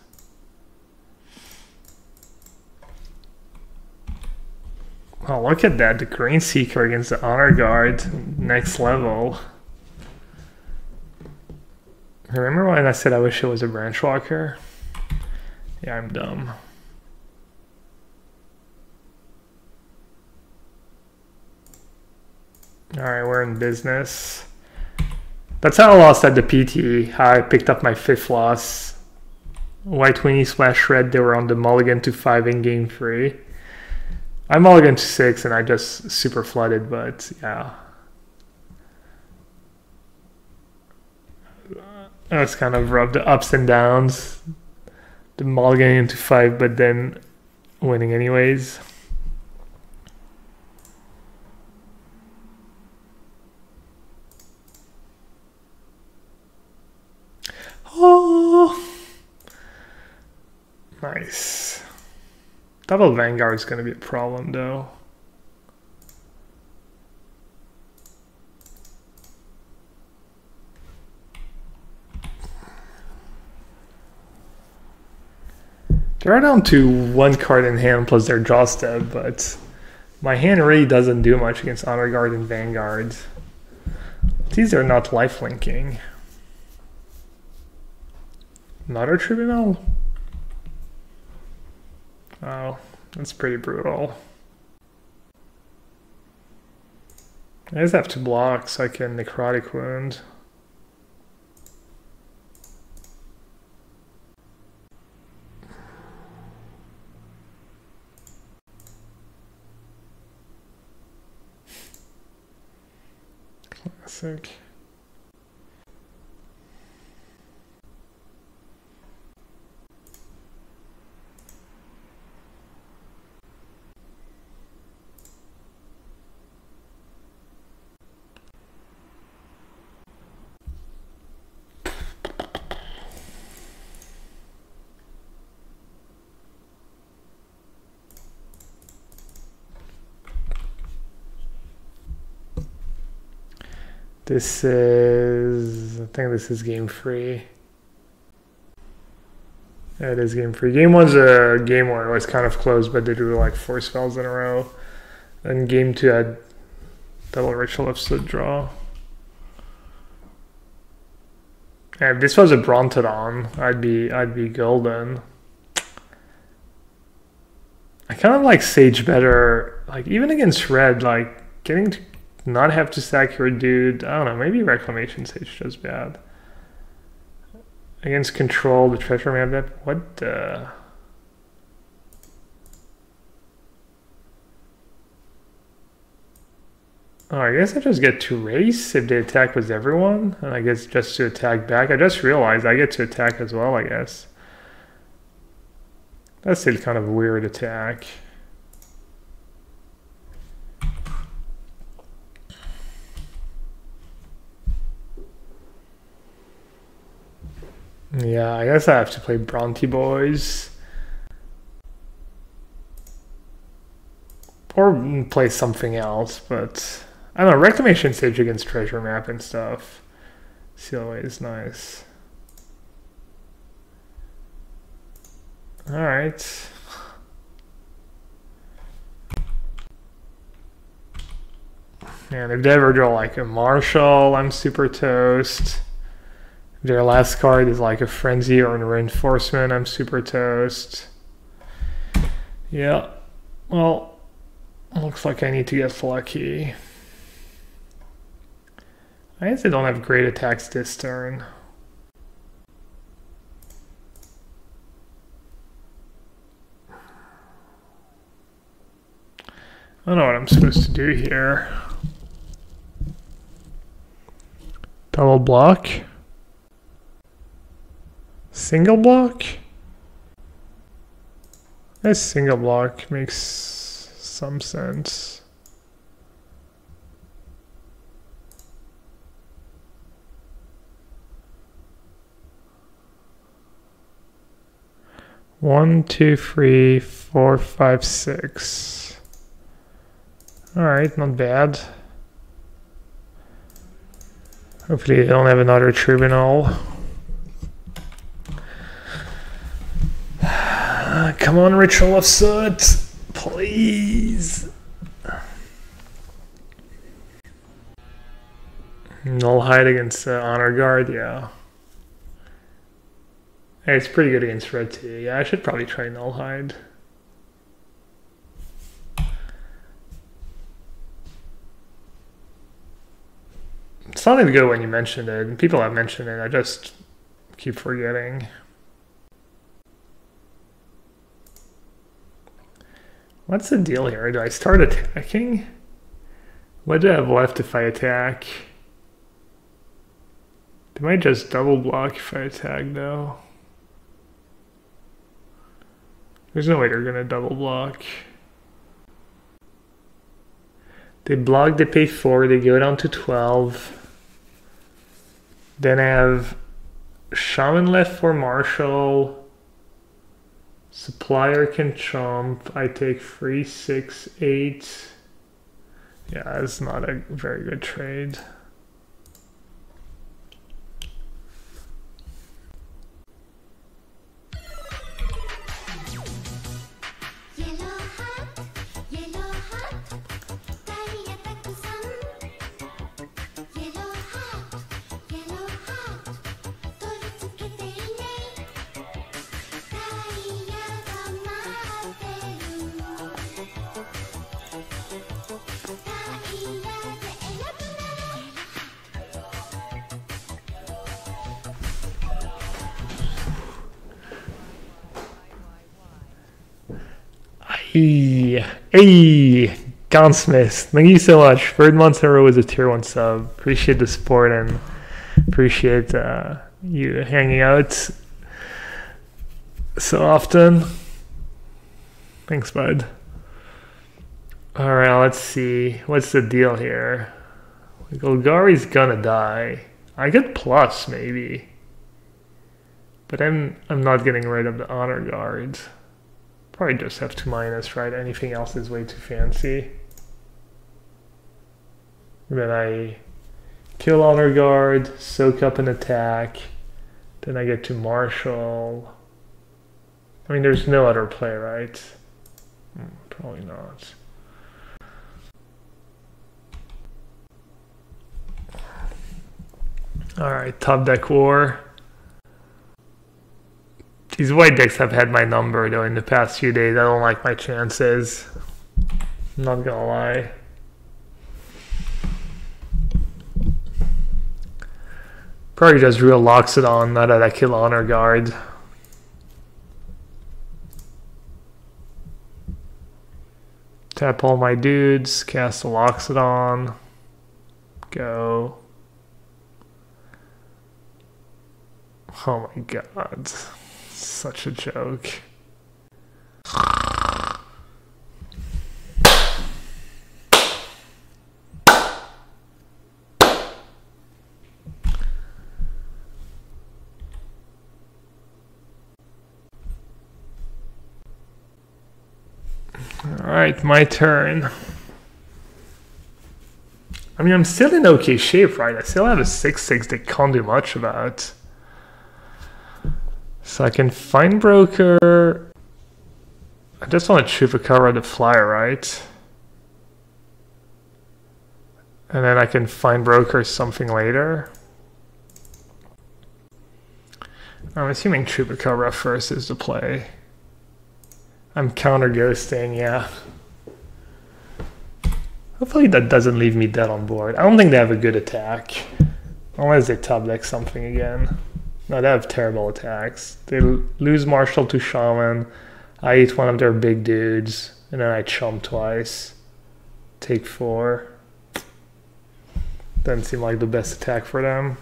Oh, look at that, the Greenseeker against the Honor Guard, next level. Remember when I said I wish it was a Branch Walker? Yeah, I'm dumb. Alright, we're in business. That's how I lost at the PT, how I picked up my 5th loss. White Weenie Splash Red, they were on the mulligan to 5 in game 3. I mulligan to 6 and I just super flooded, but yeah. That's kind of rough, the ups and downs. The mulligan into 5, but then winning anyways. Oh, nice. Double Vanguard is going to be a problem though. They're down to 1 card in hand plus their draw step, but my hand really doesn't do much against Honor Guard and Vanguard. These are not lifelinking. Another Tribunal? Oh, that's pretty brutal. I just have to block so I can Necrotic Wound. Classic. This is, I think this is game 3. Yeah, it is game 3. Game 1's a game where it was kind of close, but they drew like 4 spells in a row. And game 2 had double Ritual of Soot draw. And if this was a Brontodon, I'd be golden. I kind of like Sage better, like even against red, like getting to not have to sack your dude. I don't know, maybe Reclamation Sage does bad. Against control, the treasure map that what the. Oh, I guess I just get to race if they attack with everyone, and I guess just to attack back. I just realized I get to attack as well, I guess. That's still kind of a weird attack. Yeah, I guess I have to play Bronte Boys. Or play something else, but I don't know, Reclamation Stage against Treasure Map and stuff. CLA is nice. Alright. And if they ever draw like a Marshall, I'm super toast. If their last card is like a Frenzy or a Reinforcement, I'm super toast. Yeah, well, looks like I need to get lucky. I guess they don't have great attacks this turn. I don't know what I'm supposed to do here. Double block? Single block? This single block makes some sense. One, two, three, four, five, six. Alright, not bad. Hopefully they don't have another tribunal. Come on, Ritual of Soot, please. Null hide against Honor Guard, yeah. Hey, it's pretty good against red too. Yeah, I should probably try Null hide. It sounded good when you mentioned it, and people have mentioned it, I just keep forgetting. What's the deal here? Do I start attacking? What do I have left if I attack? They might just double block if I attack though. There's no way they're gonna double block. They block, they pay 4, they go down to 12. Then I have Shaman left for Marshall. Supplier can chomp. I take 3, 6, 8. Yeah, it's not a very good trade. Hey, Gunsmith, thank you so much. Third month in a row was a tier 1 sub. Appreciate the support and appreciate you hanging out so often. Thanks, bud. Alright, let's see. What's the deal here? Golgari's gonna die. I get plus, maybe. But I'm not getting rid of the Honor Guard. Probably just have 2-, right? Anything else is way too fancy. Then I kill Honor Guard, soak up an attack, then I get to Marshall. I mean, there's no other play, right? Probably not. Alright, top deck war. These white decks have had my number though in the past few days. I don't like my chances. I'm not gonna lie. Probably just real Loxodon, not that I kill Honor Guard. Tap all my dudes, cast a Loxodon, go. Oh my god, such a joke. Alright, my turn. I mean, I'm still in okay shape, right? I still have a 6/6 that can't do much about. So I can find Broker. I just want to Chupacabra the flyer, right? And then I can find Broker something later. I'm assuming Chupacabra first is the play. I'm counter ghosting, yeah. Hopefully that doesn't leave me dead on board. I don't think they have a good attack. Unless they top deck something again. No, they have terrible attacks. They lose Marshall to Shaman. I eat one of their big dudes. And then I chump twice. Take 4. Doesn't seem like the best attack for them.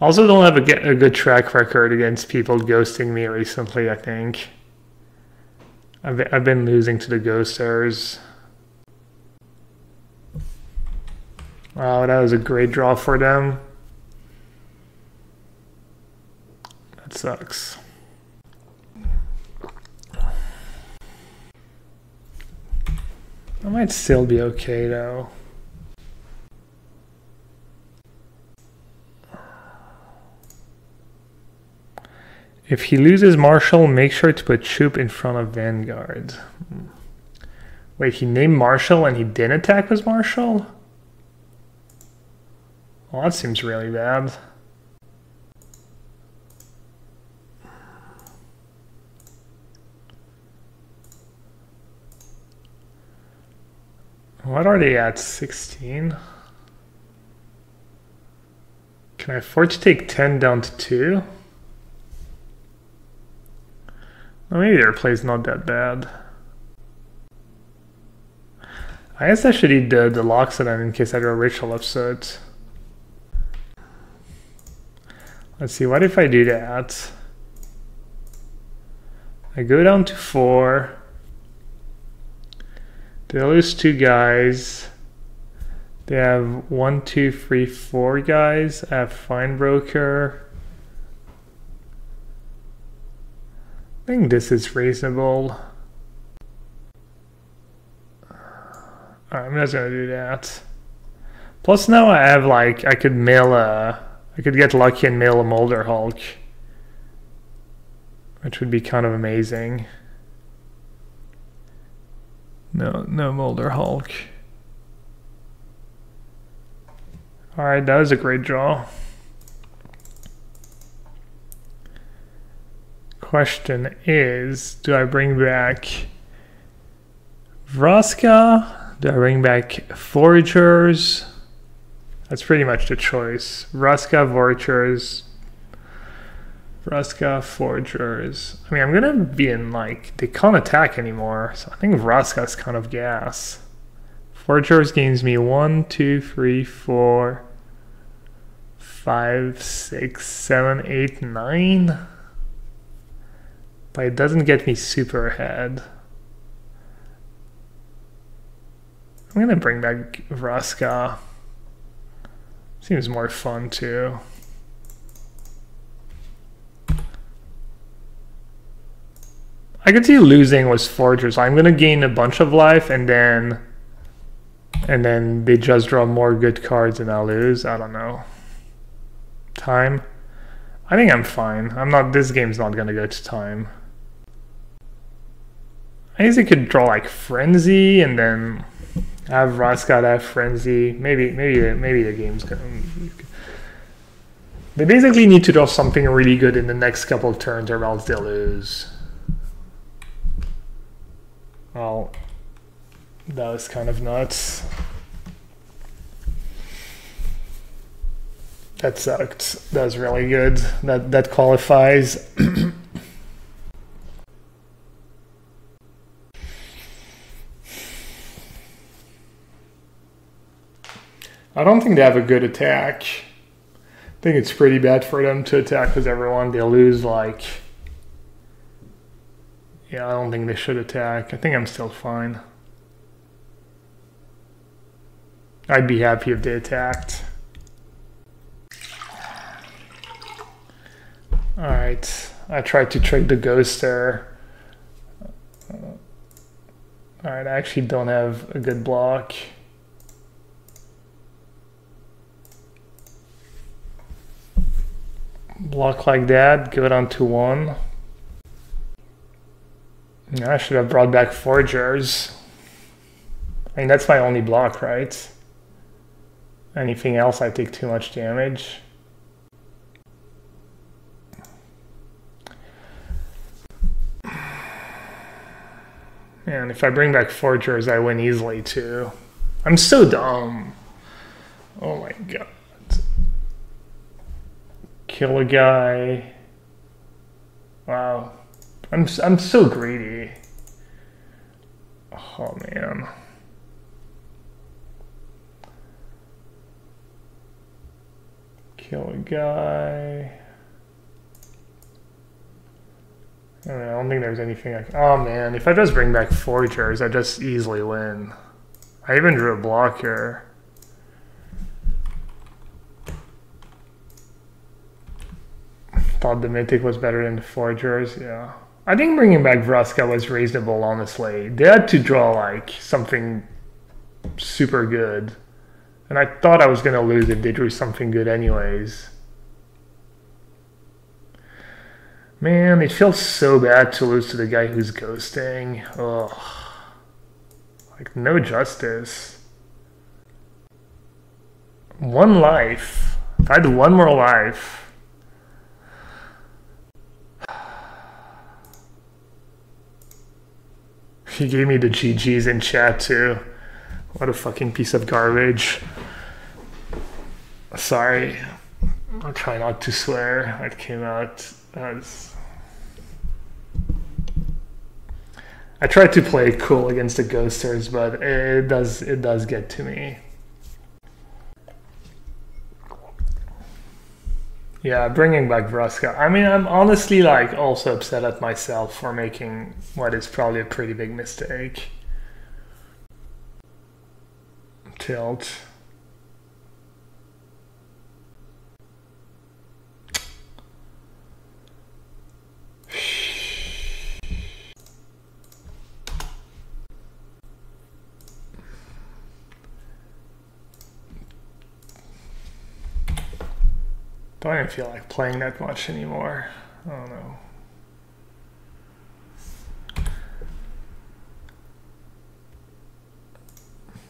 I also don't have a good track record against people ghosting me recently, I think. I've been losing to the ghosters. Wow, that was a great draw for them. That sucks. I might still be okay though. If he loses Marshall, make sure to put Choop in front of Vanguard. Wait, he named Marshall and he didn't attack with Marshall? Well, that seems really bad. What are they at? 16? Can I afford to take 10 down to 2? Well, maybe their play's not that bad. I guess I should eat the Loxodon in case I do a ritual upset. Let's see, what if I do that? I go down to 4. They lose 2 guys. They have 1, 2, 3, 4 guys. I have Find Broker. I think this is reasonable. Alright, I'm just gonna do that. Plus now I have like, I could get lucky and mail a Molder Hulk. Which would be kind of amazing. No Molder Hulk. Alright, that was a great draw. Question is, do I bring back Vraska? Do I bring back Foragers? That's pretty much the choice. Vraska, Foragers. Vraska, Foragers. I mean, I'm gonna be in like, they can't attack anymore, so I think Vraska's kind of gas. Foragers gains me 1, 2, 3, 4, 5, 6, 7, 8, 9. But it doesn't get me super ahead. I'm gonna bring back Vraska. Seems more fun too. I could see losing was Forgers. I'm gonna gain a bunch of life and then they just draw more good cards and I'll lose. I don't know. Time. I think I'm fine. This game's not gonna go to time. I guess I could draw like Frenzy and then have Vraska have Frenzy. Maybe the game's gonna. They basically need to draw something really good in the next couple of turns or else they'll lose. Well, that was kind of nuts. That sucked. That was really good. That qualifies. I don't think they have a good attack. I think it's pretty bad for them to attack with everyone. They lose like... Yeah, I don't think they should attack. I think I'm still fine. I'd be happy if they attacked. Alright, I tried to trick the ghoster. Alright, I actually don't have a good block. Block like that, go down to 1. I should have brought back Forgers. I mean, that's my only block, right? Anything else, I take too much damage. Man, if I bring back Forgers, I win easily too. I'm so dumb. Oh my god. Kill a guy. Wow. I'm so greedy. Oh man. Kill a guy. I don't think there's anything I can... Oh man, if I just bring back Forgers, I just easily win. I even drew a blocker. Thought the Mythic was better than the Forgers, yeah. I think bringing back Vraska was reasonable, honestly. They had to draw like something super good. And I thought I was going to lose if they drew something good anyways. Man, it feels so bad to lose to the guy who's ghosting. Ugh. Like, no justice. 1 life. If I had 1 more life... He gave me the GGs in chat too. What a fucking piece of garbage. Sorry. I'll try not to swear. It came out as... I tried to play cool against the ghosters, but it does get to me. Yeah, bringing back Vraska. I mean, I'm honestly like also upset at myself for making what is probably a pretty big mistake. Tilt. I don't feel like playing that much anymore. I don't know.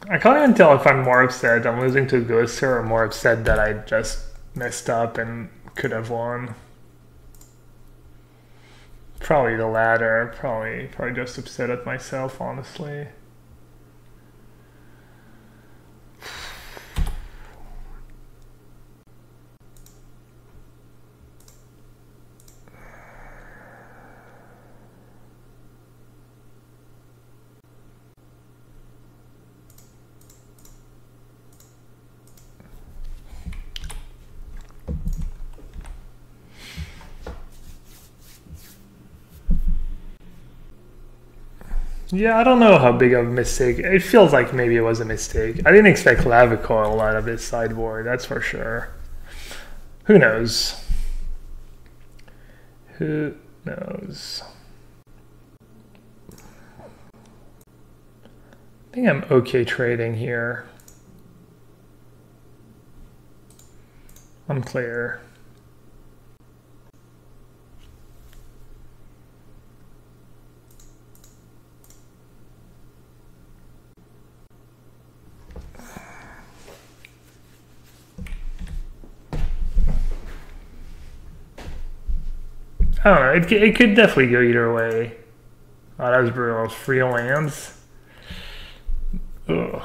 I can't even tell if I'm more upset I'm losing to a ghoster or more upset that I just messed up and could have won. Probably the latter. Probably just upset at myself, honestly. Yeah, I don't know how big of a mistake. It feels like maybe it was a mistake. I didn't expect Lava Coil out of this sideboard, that's for sure. Who knows? Who knows? I think I'm okay trading here. Unclear. I don't know, it could definitely go either way. Oh, that was brutal. 3 lands. Ugh.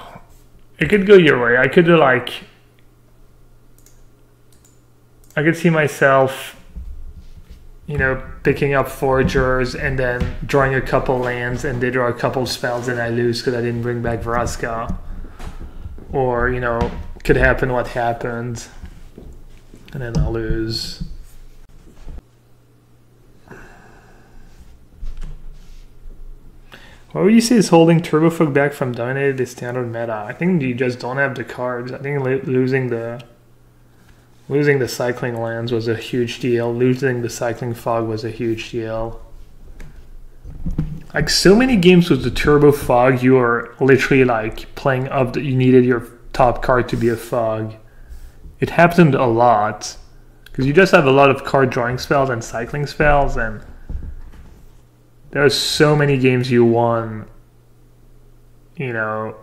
It could go your way. I could do like... I could see myself, you know, picking up foragers and then drawing a couple lands, and they draw a couple spells and I lose because I didn't bring back Vraska. Or, you know, could happen what happened, and then I'll lose. What would you say is holding Turbofog back from dominating the standard meta? I think you just don't have the cards. I think losing the cycling lands was a huge deal. Losing the cycling fog was a huge deal. Like so many games with the Turbo Fog, you are literally like playing up. You needed your top card to be a fog. It happened a lot because you just have a lot of card drawing spells and cycling spells, and there's so many games you won, you know,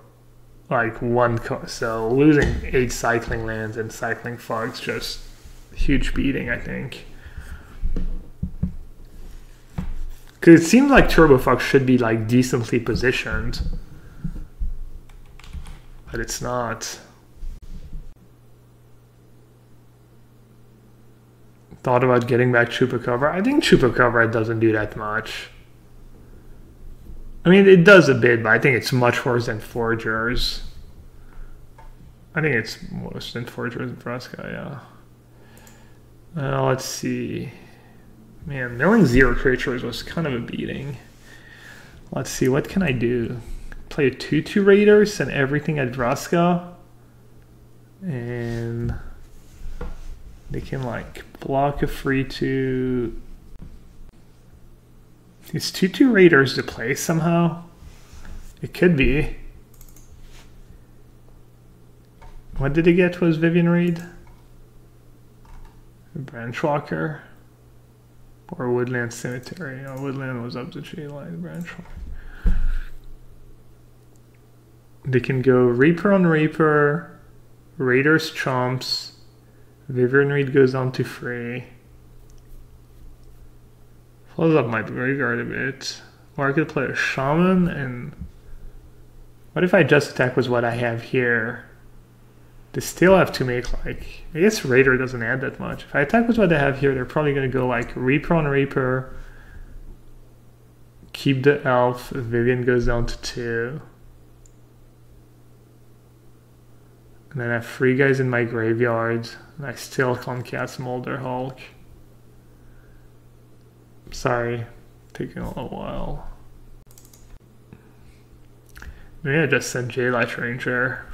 like one card. So losing 8 cycling lands and cycling fogs, just huge beating, I think. Because it seems like Turbo Fog should be like decently positioned, but it's not. Thought about getting back Chupacabra. I think Chupacabra doesn't do that much. I mean, it does a bit, but I think it's much worse than Foragers. I think it's worse than Foragers and Vraska, yeah. Let's see. Man, milling 0 creatures was kind of a beating. Let's see, what can I do? Play a 2/2 Raiders and everything at Vraska. And they can like block a free 2. Is 2/2 Raiders to play somehow? It could be. What did it get? Was Vivian Reed? A Branchwalker? Or Woodland Cemetery? No, Woodland was up to J-Line, Branchwalker. They can go Reaper on Reaper, Raiders Chomps, Vivian Reed goes on to free. Close up my graveyard a bit. Or I could play a Shaman, and what if I just attack with what I have here? They still have to make like, I guess Raider doesn't add that much. If I attack with what I have here, they're probably going to go like Reaper on Reaper, keep the Elf, Vivian goes down to 2. And then I have 3 guys in my graveyard, and I still can't cast Molder Hulk. Sorry, taking a little while. Maybe I just sent J-Light Ranger.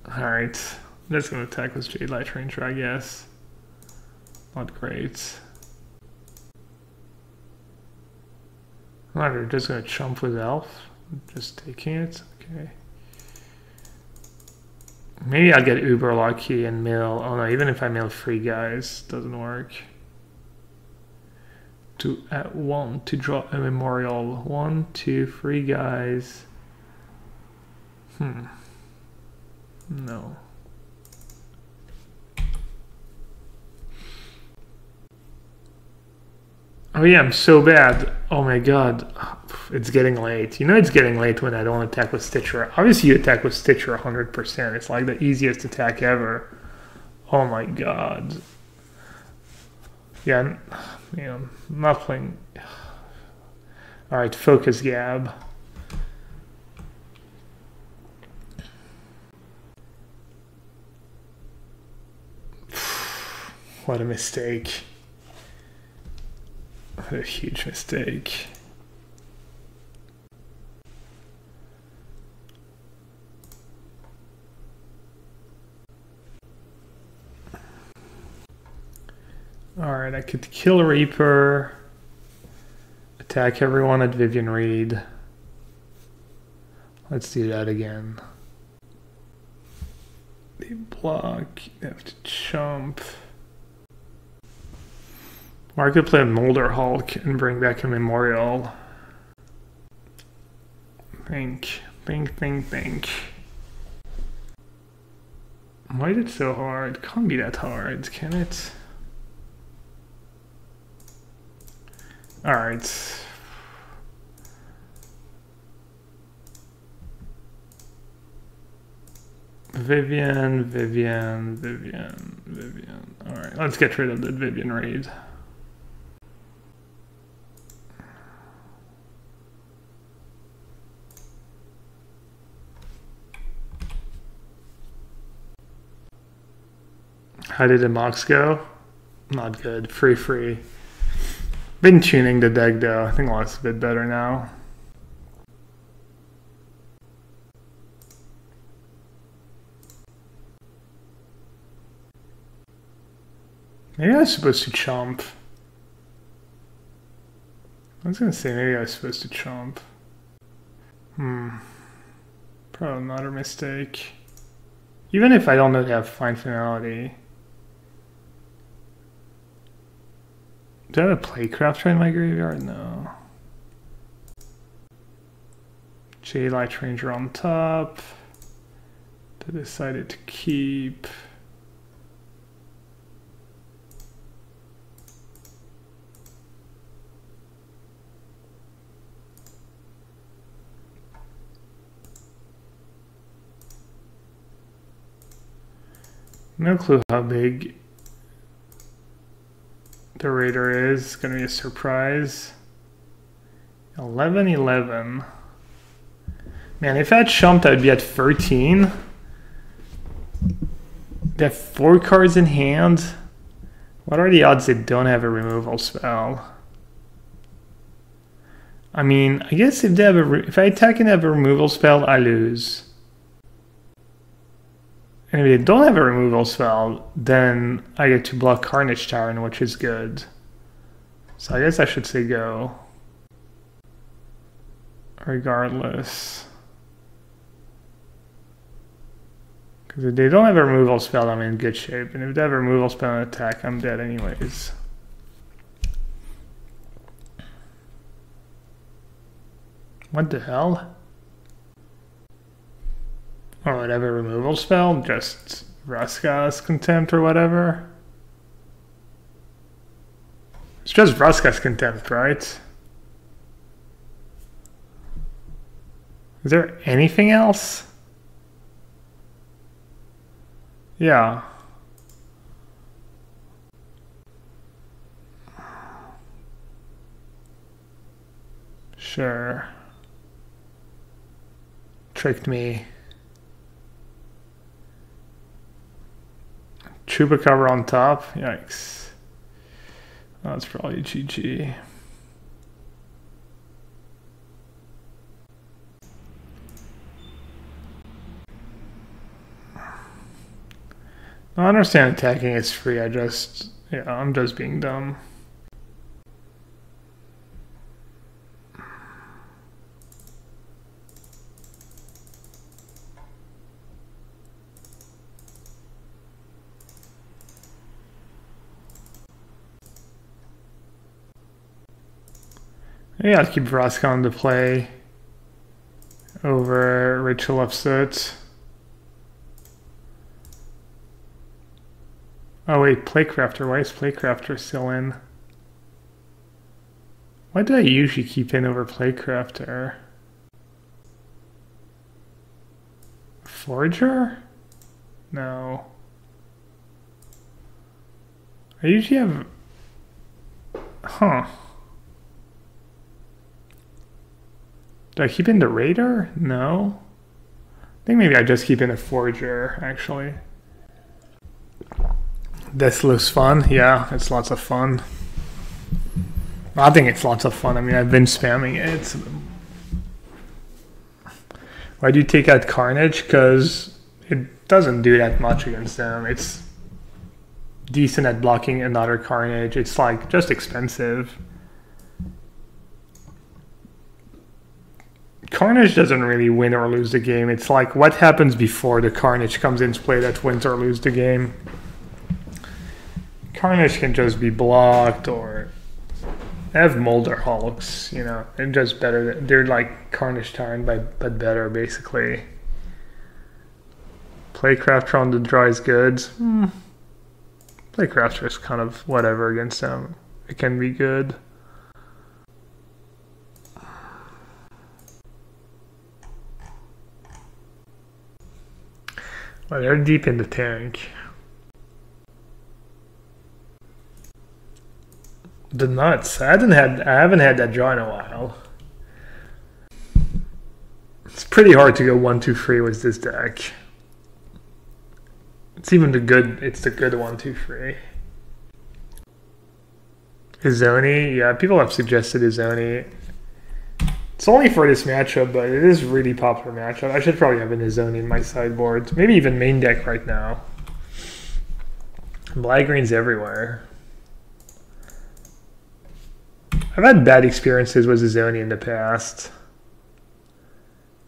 Alright, I'm just gonna attack with J-Light Ranger, I guess. Not great. Alright, we're just gonna chump with Elf. Just taking it, okay. Maybe I'll get uber lucky and mill. Oh no, even if I mill 3 guys, doesn't work. To at 1 to draw a memorial. 1, 2, 3 guys. No. Oh yeah, I'm so bad. Oh my god. It's getting late. You know it's getting late when I don't attack with Stitcher. Obviously you attack with Stitcher 100%. It's like the easiest attack ever. Oh my god. Yeah, man, I'm not playing. Alright, focus Gab. What a mistake. What a huge mistake. Alright, I could kill Reaper, attack everyone at Vivian Reed. Let's do that again. They block, they have to chump. Or I could play a Molder Hulk and bring back a Memorial. Think. Why is it so hard? It can't be that hard, can it? Alright. Vivian, Vivian, Vivian, Vivian. Alright, let's get rid of the Vivian raid. How did the mocks go? Not good. Free. Been tuning the deck though. I think it looks a bit better now. Maybe I was supposed to chomp. I was gonna say maybe I was supposed to chomp. Probably another mistake. Even if I don't know they have fine finality. Do I have a Playcrafter in my graveyard? No. J-Light Ranger on top. I decided to keep. No clue how big the raider is. It's gonna be a surprise. 11-11. Man, if I had chumped, I'd be at 13. They have 4 cards in hand. What are the odds they don't have a removal spell? I mean, I guess if they have if I attack and have a removal spell, I lose. And if they don't have a removal spell, then I get to block Carnage Tyrant, which is good. So I guess I should say go. Regardless. Because if they don't have a removal spell, I'm in good shape. And if they have a removal spell and attack, I'm dead anyways. What the hell? Or whatever removal spell, just Vraska's Contempt or whatever. It's just Vraska's Contempt, right? Is there anything else? Yeah. Sure. Tricked me. Chupacabra on top? Yikes. That's probably GG. I understand attacking is free, I'm just being dumb. Yeah, I'll keep Vraska on the play over Ritual of Soot. Oh wait, Playcrafter. Why is Playcrafter still in? Why do I usually keep in over Playcrafter? Forager? No. I usually have... Huh. Do I keep in the Raider? No. I think maybe I just keep in a Forager, actually. This looks fun. Yeah, it's lots of fun. I think it's lots of fun. I mean, I've been spamming it. Why do you take out Carnage? Because it doesn't do that much against them. It's decent at blocking another Carnage. It's like just expensive. Carnage doesn't really win or lose the game. It's like what happens before the Carnage comes into play that wins or loses the game. Carnage can just be blocked or have Molder Hulks, you know, and just better. They're like Carnage Tyrant, but better, basically. Playcrafter on the draw is good. Playcrafter is kind of whatever against them. It can be good. Well, they're deep in the tank. The nuts. I haven't had that draw in a while. It's pretty hard to go 1-2-3 with this deck. It's even the good 1-2-3. Izoni, yeah, people have suggested Izoni. It's only for this matchup, but it is a really popular matchup. I should probably have an Izoni in my sideboard. Maybe even main deck right now. Black greens everywhere. I've had bad experiences with Izoni in the past.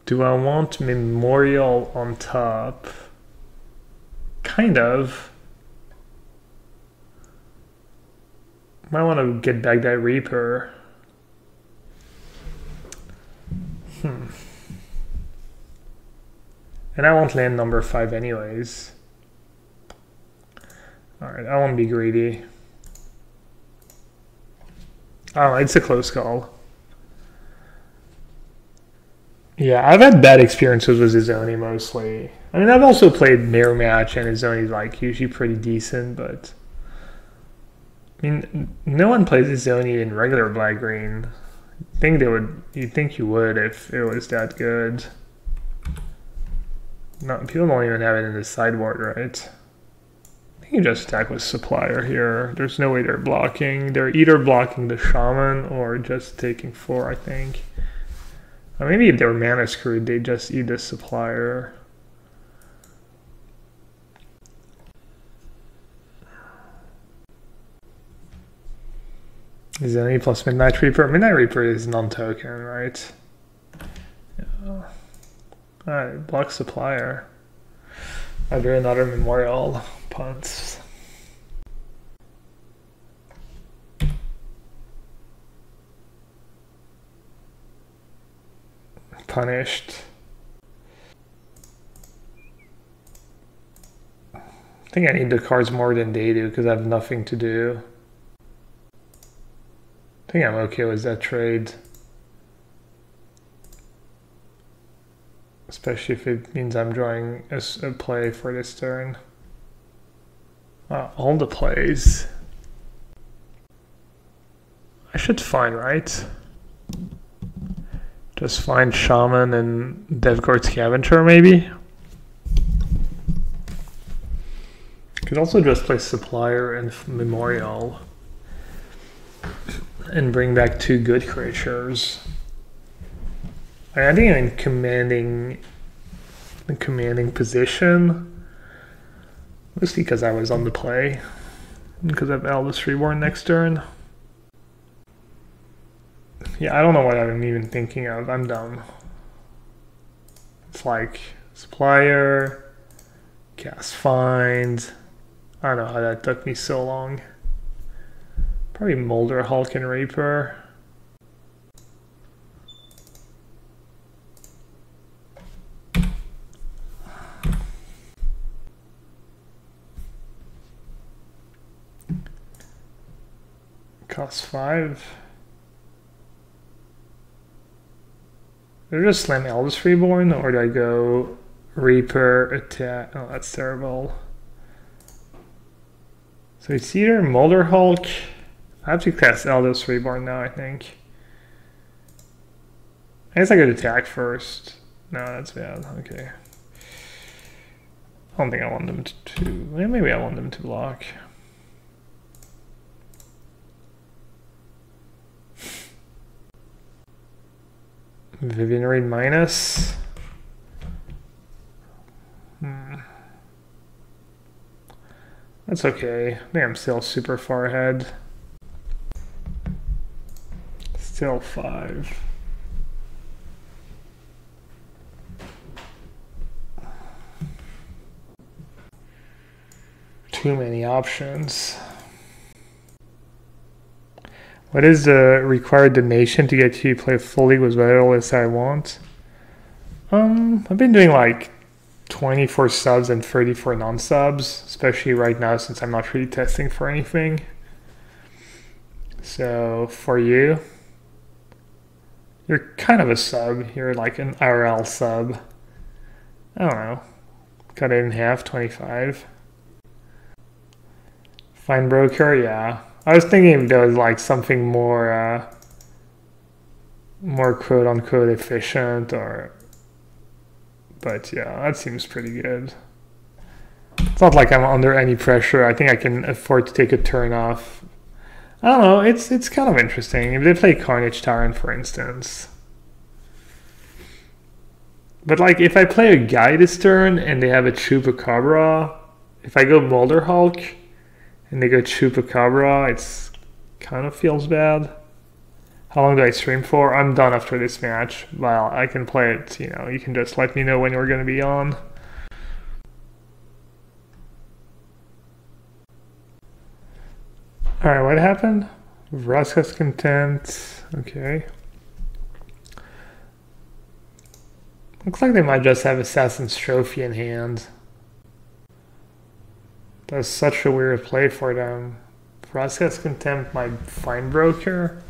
Do I want Memorial on top? Kind of. Might want to get back that Reaper. And I won't land number 5 anyways. Alright, I won't be greedy. Oh, it's a close call. Yeah, I've had bad experiences with Izoni mostly. I mean, I've also played Mirror Match, and Izoni's like usually pretty decent, but I mean, no one plays Izoni in regular black green. You'd think you would if it was that good. No, people don't even have it in the sideboard, right? I think you just attack with Supplier here. There's no way they're blocking. They're either blocking the Shaman or just taking 4, I think. Or maybe if they were mana screwed, they'd just eat the Supplier. Is there any plus Midnight Reaper? Midnight Reaper is non-token, right? Yeah. Alright, block Supplier. I drew another Memorial punts. Punished. I think I need the cards more than they do because I have nothing to do. I think I'm okay with that trade. Especially if it means I'm drawing a play for this turn. All the plays. I should find, right? Just find Shaman and Devgord Scavenger, maybe? Could also just play Supplier and Memorial. And bring back 2 good creatures. I think I'm in commanding position. Mostly because I was on the play. Because I have Eldest Reborn next turn. Yeah, I don't know what I'm even thinking of. I'm dumb. It's like Supplier, cast Find. I don't know how that took me so long. Probably Molder, Hulk, and Reaper. Cost 5. Do I just slam Eldest Reborn, or do I go Reaper, attack? Oh, that's terrible. So it's either Molder, Hulk. I have to cast Eldest Reborn now, I think. I guess I could attack first. No, that's bad. Okay. I don't think I want them to... Maybe I want them to block. Vivian Reed minus. That's okay. I think I'm still super far ahead. Still 5. Too many options. What is the required donation to get you to play fully with whatever list I want? I've been doing like 24 subs and 34 non-subs, especially right now since I'm not really testing for anything. So for you, you're kind of a sub. You're like an IRL sub. I don't know. Cut it in half, 25. Fine broker, yeah. I was thinking if there was like something more more quote-unquote efficient, or, but yeah, that seems pretty good. It's not like I'm under any pressure. I think I can afford to take a turn off. I don't know, it's kind of interesting. If they play Carnage Tyrant, for instance. But like, if I play a guy this turn and they have a Chupacabra, if I go Molder Hulk and they go Chupacabra, it's kind of feels bad. How long do I stream for? I'm done after this match. Well, I can play it, you know, you can just let me know when you're going to be on. Alright, what happened? Vraska's Contempt. Okay. Looks like they might just have Assassin's Trophy in hand. That's such a weird play for them. Vraska's Contempt, my Fine Broker.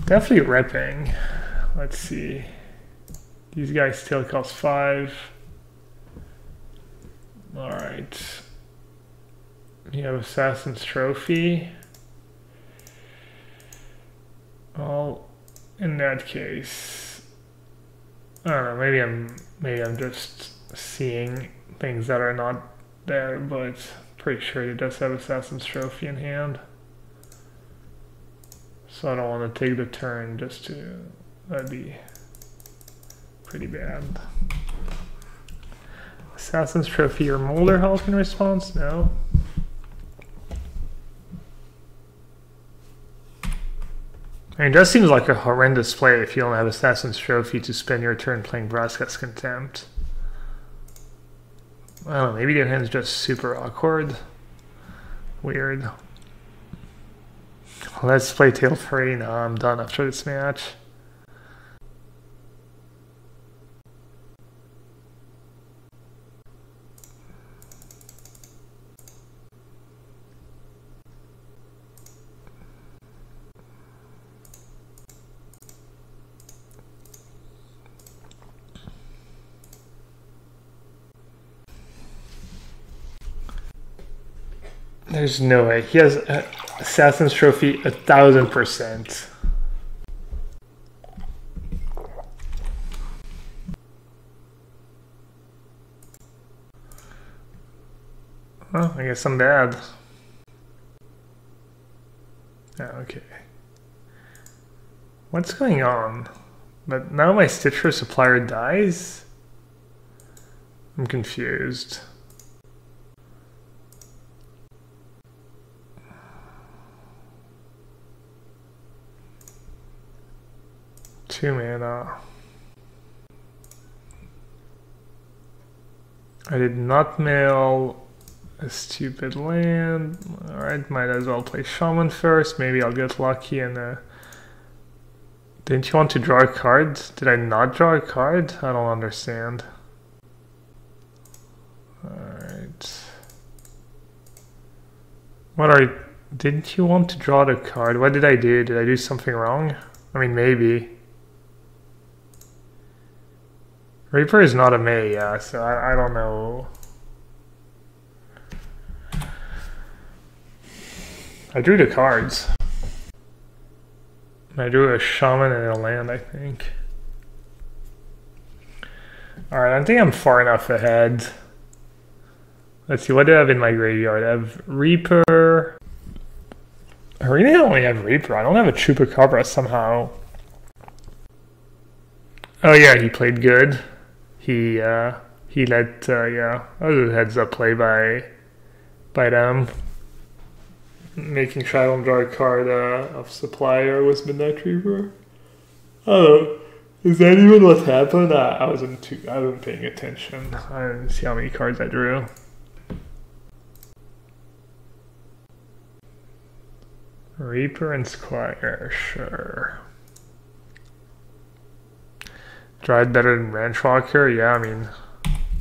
Definitely ripping. Let's see. These guys still cost 5. Alright. You have Assassin's Trophy. Well, in that case, I don't know, maybe I'm just seeing things that are not there, but pretty sure he does have Assassin's Trophy in hand. So I don't want to take the turn just to, that'd be pretty bad. Assassin's Trophy or Molder Hulk in response? No. I mean, it just seems like a horrendous play if you don't have Assassin's Trophy to spend your turn playing Vraska's Contempt. I don't know, maybe their hand's just super awkward. Weird. Let's play Tail Furry. No, I'm done after this match. There's no way. He has Assassin's Trophy 1000%. Well, I guess I'm bad. Oh, okay. What's going on? But now my Stitcher supplier dies? I'm confused. Two mana. I did not mail a stupid land. Alright, might as well play Shaman first. Maybe I'll get lucky and didn't you want to draw a card? Did I not draw a card? I don't understand. Alright. Didn't you want to draw the card? What did I do? Did I do something wrong? I mean, maybe. Reaper is not a May, yeah, so I don't know. I drew the cards. I drew a Shaman and a land, I think. Alright, I think I'm far enough ahead. Let's see, what do I have in my graveyard? I have Reaper. I really only have Reaper. I don't have a Chupacabra somehow. Oh yeah, he played good. He let, yeah, that was a heads up play by them. Making sure I don't draw a card of Supplier with Midnight Reaper. Oh, is that even what happened? I wasn't paying attention. I didn't see how many cards I drew. Reaper and Squire, sure. Tried better than Ranchwalker? Yeah, I mean,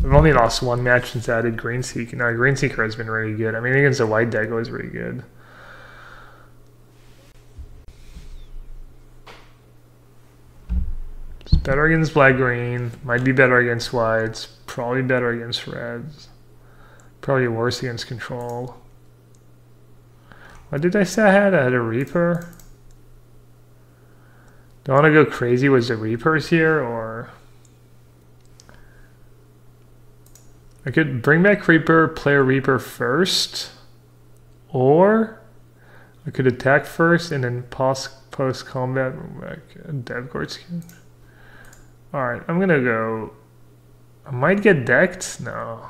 I've only lost one match since I added Greenseeker. No, Greenseeker has been really good. I mean, against a white deck, it was really good. Better against black-green. Might be better against whites. Probably better against reds. Probably worse against control. What did I say I had? I had a Reaper. Do I want to go crazy with the Reapers here, or... I could bring back Reaper, play a Reaper first, or I could attack first and then post-combat like Dev Guard skin. Alright, I'm gonna go... I might get decked? No.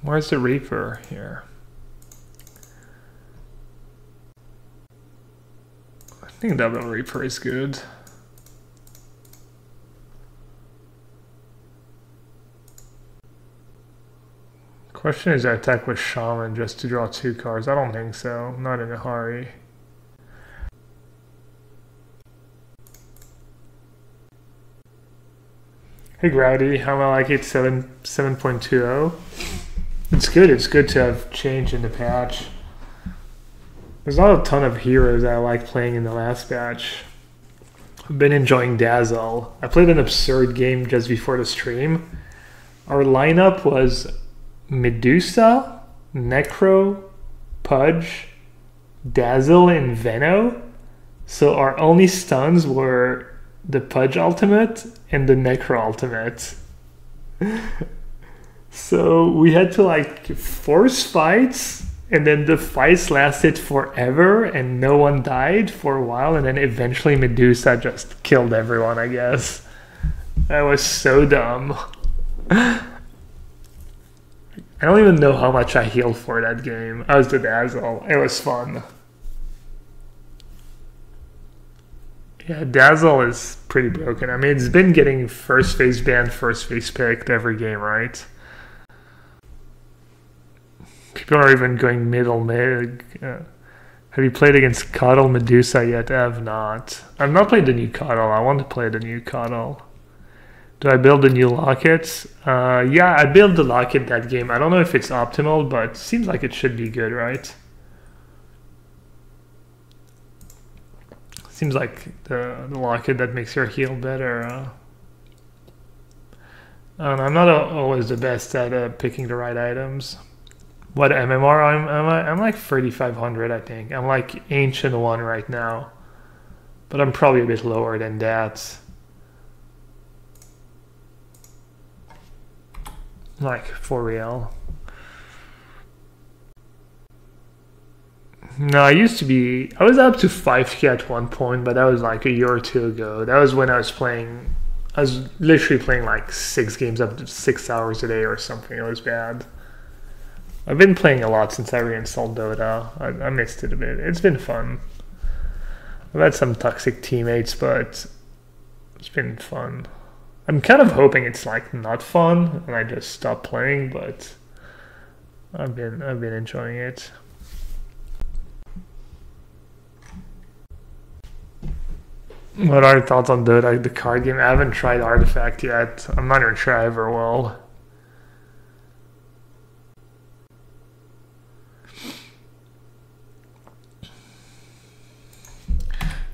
Where's the Reaper here? I think double Reaper is good. Question is, I attack with Shaman just to draw 2 cards. I don't think so. Not in a hurry. Hey Growdy, how am I like it? 7.20. It's good. It's good to have change in the patch. There's not a ton of heroes that I like playing in the last patch. I've been enjoying Dazzle. I played an absurd game just before the stream. Our lineup was Medusa, Necro, Pudge, Dazzle, and Veno. So our only stuns were the Pudge ultimate and the Necro ultimate. So we had to like force fights, and then the fights lasted forever and no one died for a while, and then eventually Medusa just killed everyone, I guess. That was so dumb. I don't even know how much I healed for that game. I was the Dazzle. It was fun. Yeah, Dazzle is pretty broken. I mean, it's been getting first phase banned, first phase picked every game, right? People are even going middle mid. Have you played against Cuddle Medusa yet? I have not. I've not played the new Cuddle. I want to play the new Cuddle. Do I build the new lockets? Yeah, I built the locket that game. I don't know if it's optimal, but it seems like it should be good, right? Seems like the locket that makes your heal better. I'm not always the best at picking the right items. What MMR I'm like 3,500, I think. I'm like Ancient 1 right now. But I'm probably a bit lower than that. Like, for real. No, I used to be... I was up to 5k at one point, but that was like a year or two ago. That was when I was playing... I was literally playing like 6 games up to 6 hours a day or something. It was bad. I've been playing a lot since I reinstalled Dota. I missed it a bit. It's been fun. I've had some toxic teammates, but it's been fun. I'm kind of hoping it's like not fun and I just stop playing, but I've been enjoying it. What are your thoughts on Dota, the card game? I haven't tried Artifact yet. I'm not even sure I ever will.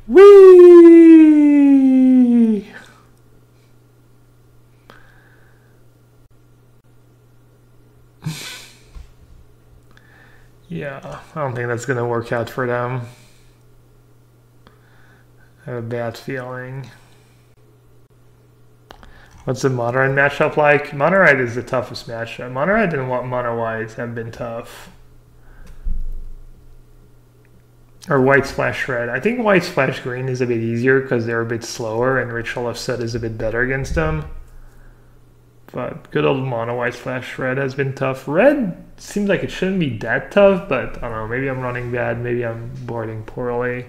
Whee! Yeah, I don't think that's gonna work out for them. I have a bad feeling. What's the Mono Red matchup like? Mono Red is the toughest matchup. Mono Red and Mono White have been tough. Or White Splash Red. I think White Splash Green is a bit easier because they're a bit slower and Ritual of Set is a bit better against them. But good old Mono White Splash Red has been tough. Red seems like it shouldn't be that tough, but I don't know, maybe I'm running bad, maybe I'm boarding poorly.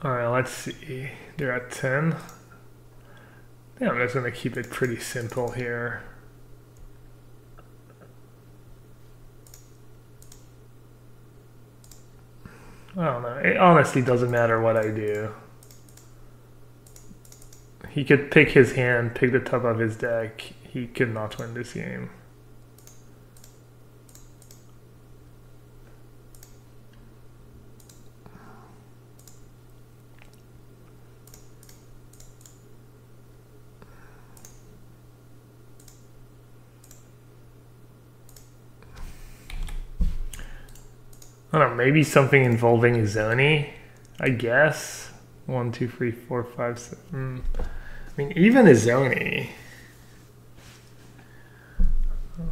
Alright, let's see. They're at 10. Yeah, I'm just going to keep it pretty simple here. I don't know. It honestly doesn't matter what I do. He could pick his hand, pick the top of his deck. He could not win this game. I don't know, maybe something involving Zoni, I guess. 1, 2, 3, 4, 5, 7. I mean, even a Zoni.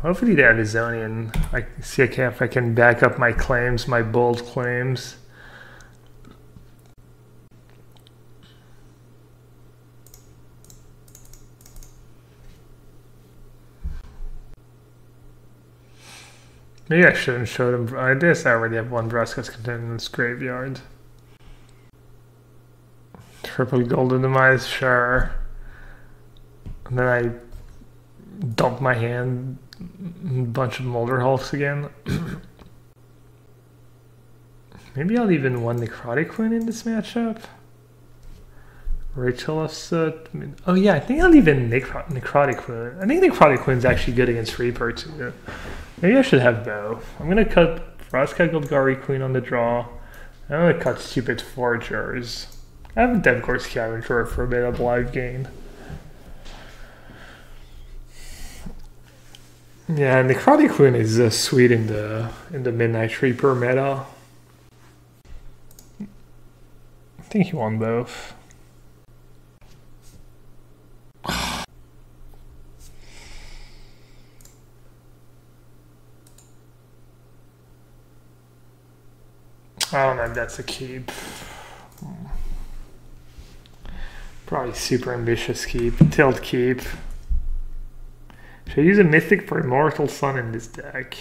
Hopefully they have a Zoni and I see if I can back up my claims, my bold claims. Maybe I shouldn't show them. I guess I already have one Vraska's Contendant's Graveyard. Triple Golden Demise, sure. And then I dump my hand, a bunch of Molder Hulks again. Maybe I'll even one Necrotic Queen in this matchup. Rachel Offset. Oh yeah, I think I'll even Necrotic Queen. I think Necrotic Queen's actually good against Reaper too. Maybe I should have both. I'm gonna cut Vraska Golgari Queen on the draw. I'm gonna cut Stupid Forgers. I have a Devgore Scavenger for a bit of live gain. Yeah, Necrotic Queen is sweet in the Midnight Reaper meta. I think he won both. I don't know if that's a keep. Probably super ambitious keep. Tilt keep. Should I use a Mythic for Immortal Sun in this deck?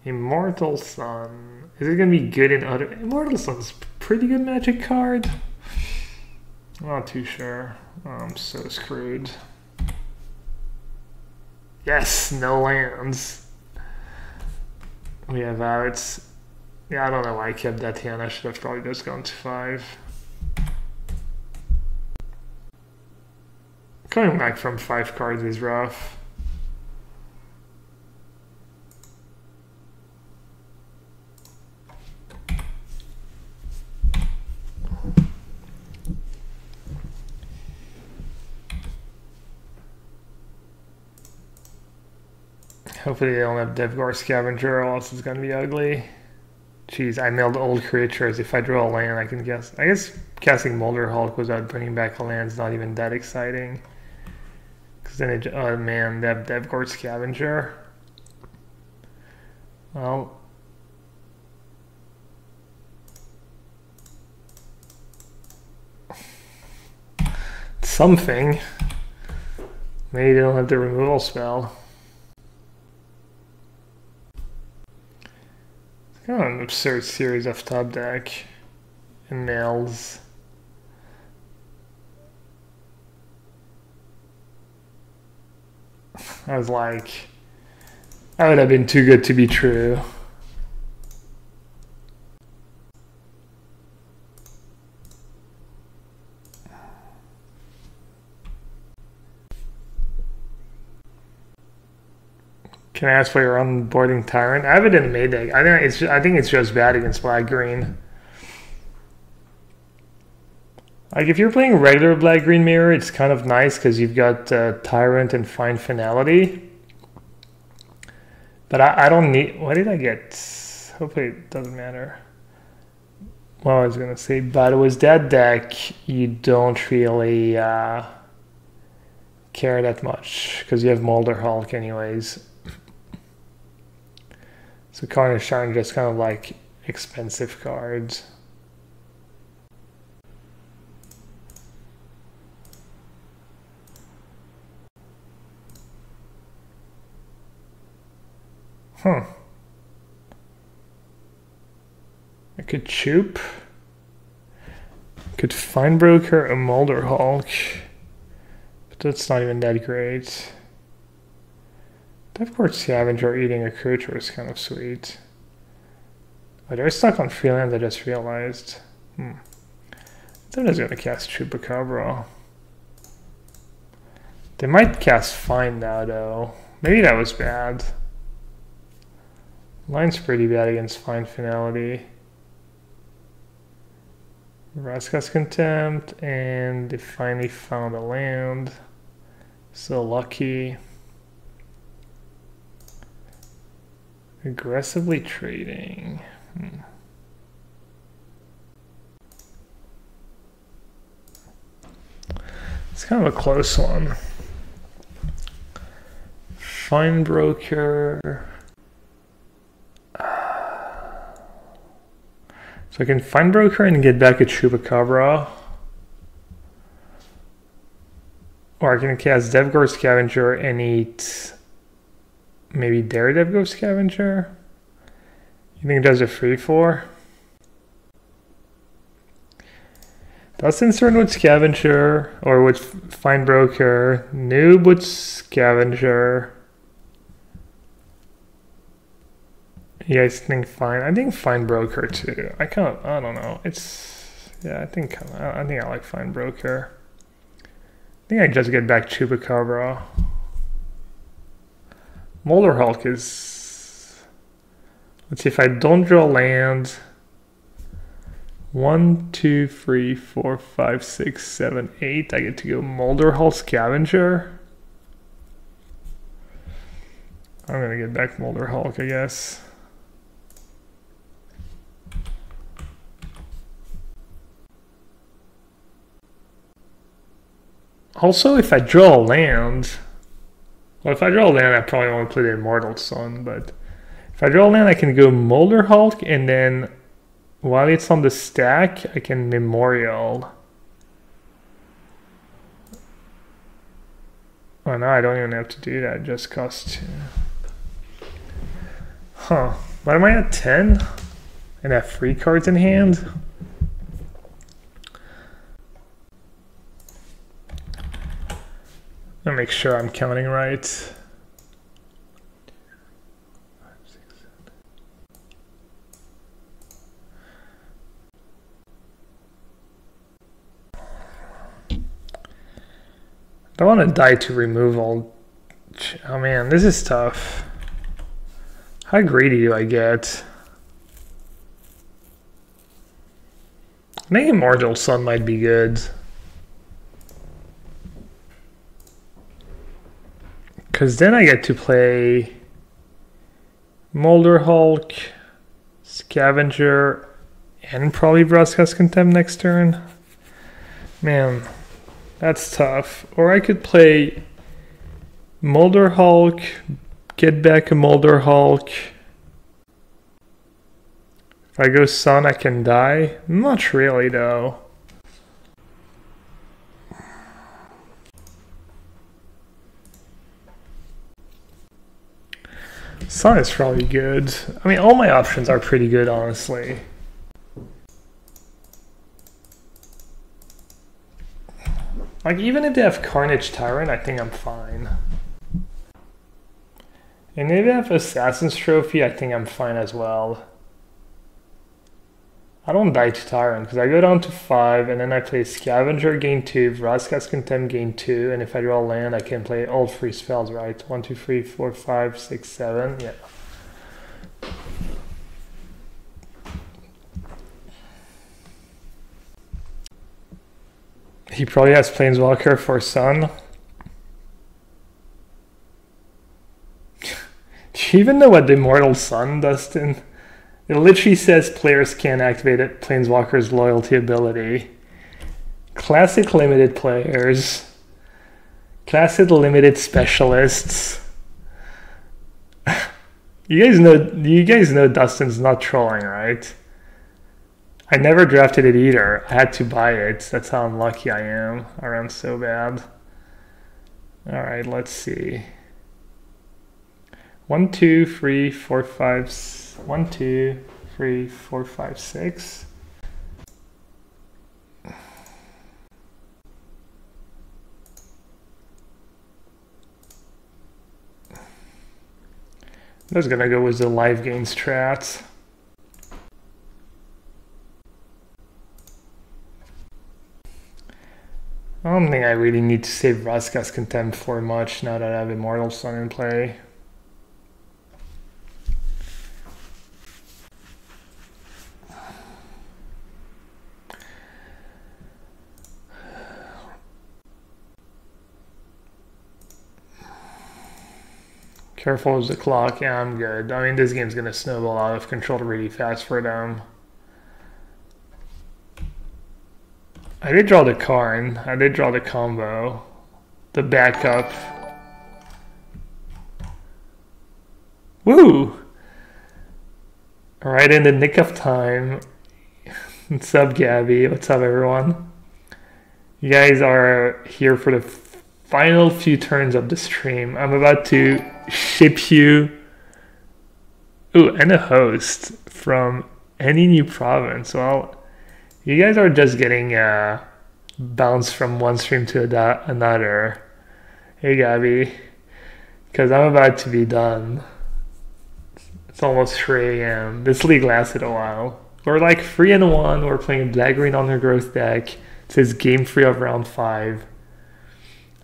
Immortal Sun. Is it going to be good in other... Immortal Sun's a pretty good Magic card. I'm not too sure. Oh, I'm so screwed. Yes, no lands. We have outs. Yeah, I don't know why I kept that hand. I should have probably just gone to 5. Coming back from 5 cards is rough. Hopefully they don't have Devgore Scavenger or else it's going to be ugly. Jeez, I milled old creatures. If I draw a land, I can guess. I guess casting Molder Hulk without bringing back a land is not even that exciting. Because then it... Oh man, that Devgore Scavenger. Well... Something. Maybe they don't have the removal spell. Kind of an absurd series of top deck and nails. I was like, that would have been too good to be true. Can I ask for your onboarding Tyrant? I have it in the main deck. I think it's just bad against black green. Like if you're playing regular black green mirror, it's kind of nice because you've got Tyrant and Fine Finality. But I don't need. What did I get? Hopefully it doesn't matter. Well, I was gonna say, but with that deck, you don't really care that much because you have Molder Hulk anyways. So Carnage Shine just kind of like expensive cards. I could Choop. Could Finebroker a Molder Hulk. But that's not even that great. Devgore Scavenger eating a creature is kind of sweet. Oh, they're stuck on Freeland, I just realized. I thought I was going to cast Chupacabra. They might cast Find now, though. Maybe that was bad. Line's pretty bad against Find Finality. Vraska's Contempt, and they finally found a land. So lucky. Aggressively trading. It's kind of a close one. Fine Broker. So I can Fine Broker and get back a Chupacabra. Or I can cast Devgor Scavenger and eat maybe Devgor Scavenger. You think it does a 3/4? That's insert with Scavenger or with Fine Broker. Noob with Scavenger. You guys think Fine? I think Fine Broker too. I don't know. I think I like Fine Broker. I think I just get back Chupacabra. Molder Hulk is. Let's see if I don't draw land. 1, 2, 3, 4, 5, 6, 7, 8. I get to go Molder Hulk Scavenger. I'm gonna get back Molder Hulk, I guess. Also, if I draw a land, well, if I draw a land, I probably won't play the Immortal Sun, but if I draw a land, I can go Molder Hulk, and then while it's on the stack, I can Memorial. Oh no, I don't even have to do that, just cost 2. Huh, but am I at 10? And have 3 cards in hand? I'll make sure I'm counting right. I don't want to die to removal. Oh man, this is tough. How greedy do I get? I think Immortal Sun might be good. Because then I get to play Molder Hulk, Scavenger, and probably Vraska's Contempt next turn. Man, that's tough. Or I could play Molder Hulk, get back a Molder Hulk. If I go Sun, I can die. Not really, though. Sun is probably good. I mean, all my options are pretty good, honestly. Like, even if they have Carnage Tyrant, I think I'm fine. And if they have Assassin's Trophy, I think I'm fine as well. I don't die to Tyrant, because I go down to 5, and then I play Scavenger, gain 2, Vraska's Contempt, gain 2, and if I draw land, I can play all 3 spells, right? 1, 2, 3, 4, 5, 6, 7, yeah. He probably has Planeswalker for Sun. Do you even know what the Immortal Sun, Dustin? It literally says players can't activate it, Planeswalker's loyalty ability. Classic limited players. Classic limited specialists. You guys know Dustin's not trolling, right? I never drafted it either. I had to buy it. That's how unlucky I am. I ran so bad. Alright, let's see. 1, 2, 3, 4, 5, 1, 2, 3, 4, 5, 6. I'm just gonna go with the live gain strat. I don't don't think I really need to save Vraska's Contempt for much now that I have Immortal Sun in play. Careful as the clock. Yeah, I'm good. I mean, this game's going to snowball out of control really fast for them. I did draw the Karn. I did draw the combo. The backup. Woo! Right in the nick of time. What's up, Gabby? What's up, everyone? You guys are here for the final few turns of the stream. I'm about to ship you, and a host from any new province. Well, you guys are just getting bounced from one stream to another. Hey, Gabby, because I'm about to be done. It's almost 3 a.m. This league lasted a while. We're like 3-1. We're playing Black-Green Undergrowth deck. It says game 3 of round 5.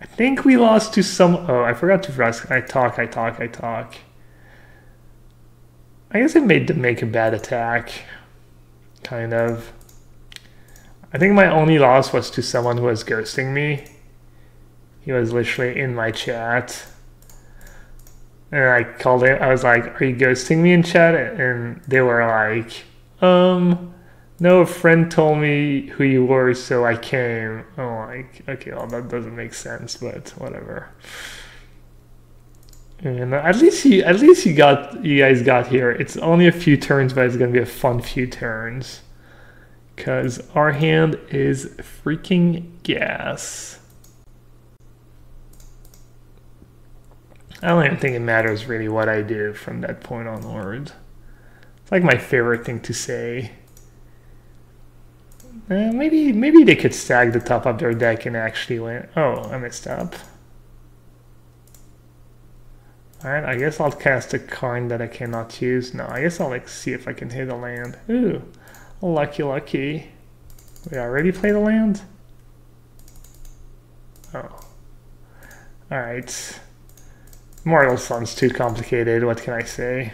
I think we lost to some... Oh, I forgot to ask. I talk. I guess it made them make a bad attack. Kind of. I think my only loss was to someone who was ghosting me. He was literally in my chat. And I called him. I was like, are you ghosting me in chat? And they were like, no, a friend told me who you were, so I came. I'm like, okay, well, that doesn't make sense, but whatever. And at least you guys got here. It's only a few turns, but it's gonna be a fun few turns. Because our hand is freaking gas. I don't even think it matters really what I do from that point onward. It's like my favorite thing to say. Maybe they could stack the top of their deck and actually win. Oh, I messed up. Alright, I guess I'll cast a card that I cannot use. No, I guess I'll see if I can hit a land. Ooh, lucky. We already played a land? Oh. Alright. Mortal Sun's too complicated, what can I say?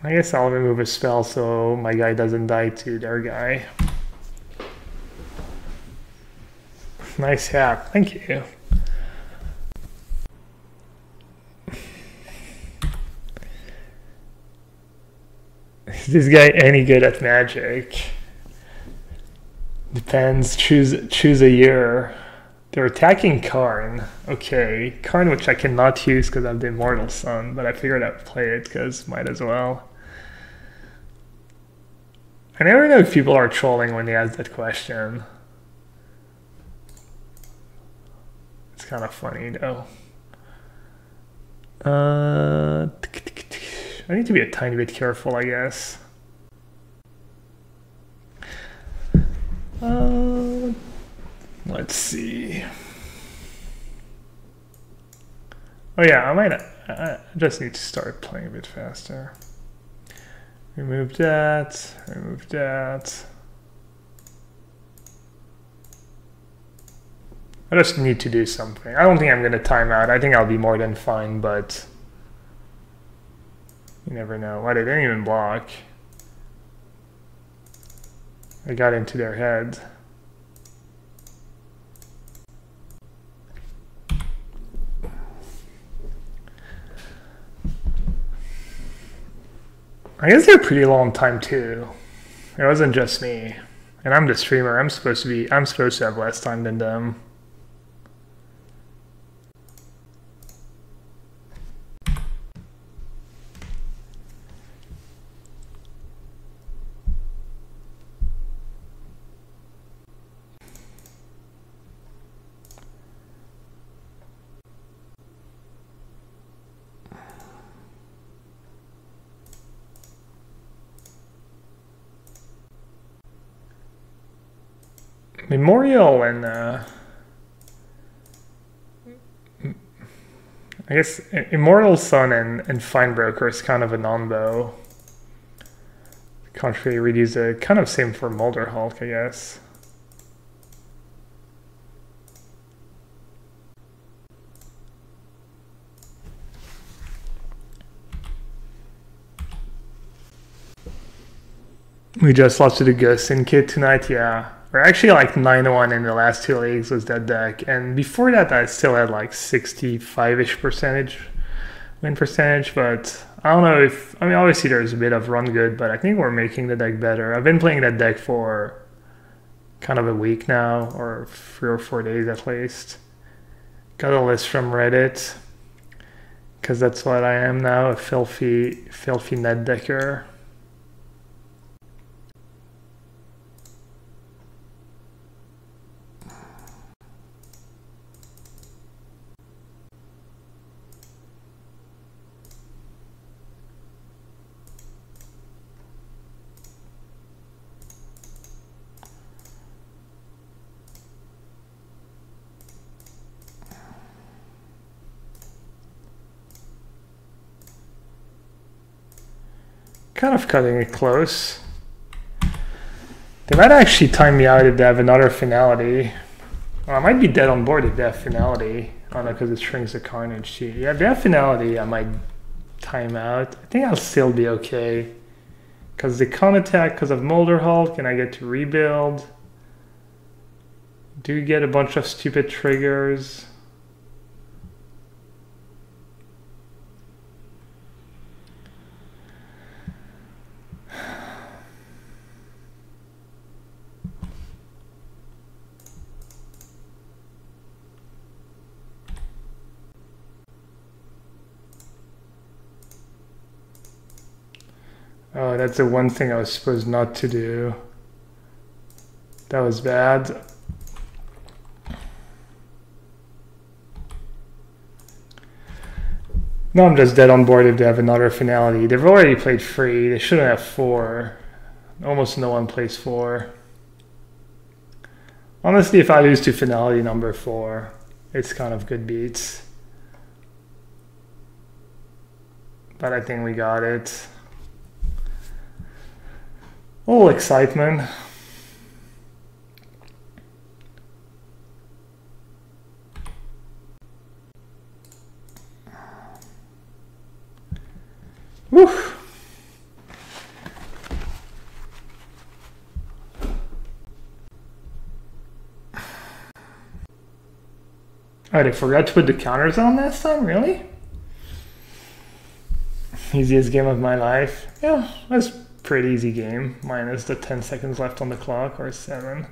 I guess I'll remove a spell so my guy doesn't die to their guy. Nice hat, thank you. Is this guy any good at Magic? Depends, choose a year. They're attacking Karn. Okay, Karn, which I cannot use because I have the Immortal Sun, but I figured I'd play it because might as well. I never know if people are trolling when they ask that question. It's kind of funny though. I need to be a tiny bit careful, I guess. Let's see. Oh yeah, I just need to start playing a bit faster. Remove that, remove that. I just need to do something. I don't think I'm going to time out. I think I'll be more than fine, but you never know. What, they didn't even block. I got into their head. I guess they're pretty long time too. It wasn't just me. And I'm the streamer. I'm supposed to have less time than them. Memorial and I guess Immortal Sun and Fine Broker is kind of a non-bow. Can't really read use the kind of same for Molder Hulk, I guess. We just lost to the Gustin kid tonight, yeah. We're actually like 9-1 in the last 2 leagues with that deck. And before that, I still had like 65-ish percentage win percentage. But I don't know if, I mean, obviously there's a bit of run good, but I think we're making the deck better. I've been playing that deck for kind of a week now, or 3 or 4 days at least. Got a list from Reddit, because that's what I am now, a filthy net decker. Kind of cutting it close. They might actually time me out if they have another finality. Well, I might be dead on board if they have finality. I don't know, because it shrinks the carnage too. Yeah, if they have finality, I might time out. I think I'll still be okay. Because they can't attack because of Molder Hulk, and I get to rebuild. Do get a bunch of stupid triggers. Oh, that's the one thing I was supposed not to do. That was bad. No, I'm just dead on board if they have another finality. They've already played 3. They shouldn't have 4. Almost no one plays 4. Honestly, if I lose to finality number 4, it's kind of good beats. But I think we got it. All excitement. Woo! Oh, they forgot to put the counters on this time? Really? Easiest game of my life. Yeah, that's pretty easy game, minus the 10 seconds left on the clock, or 7.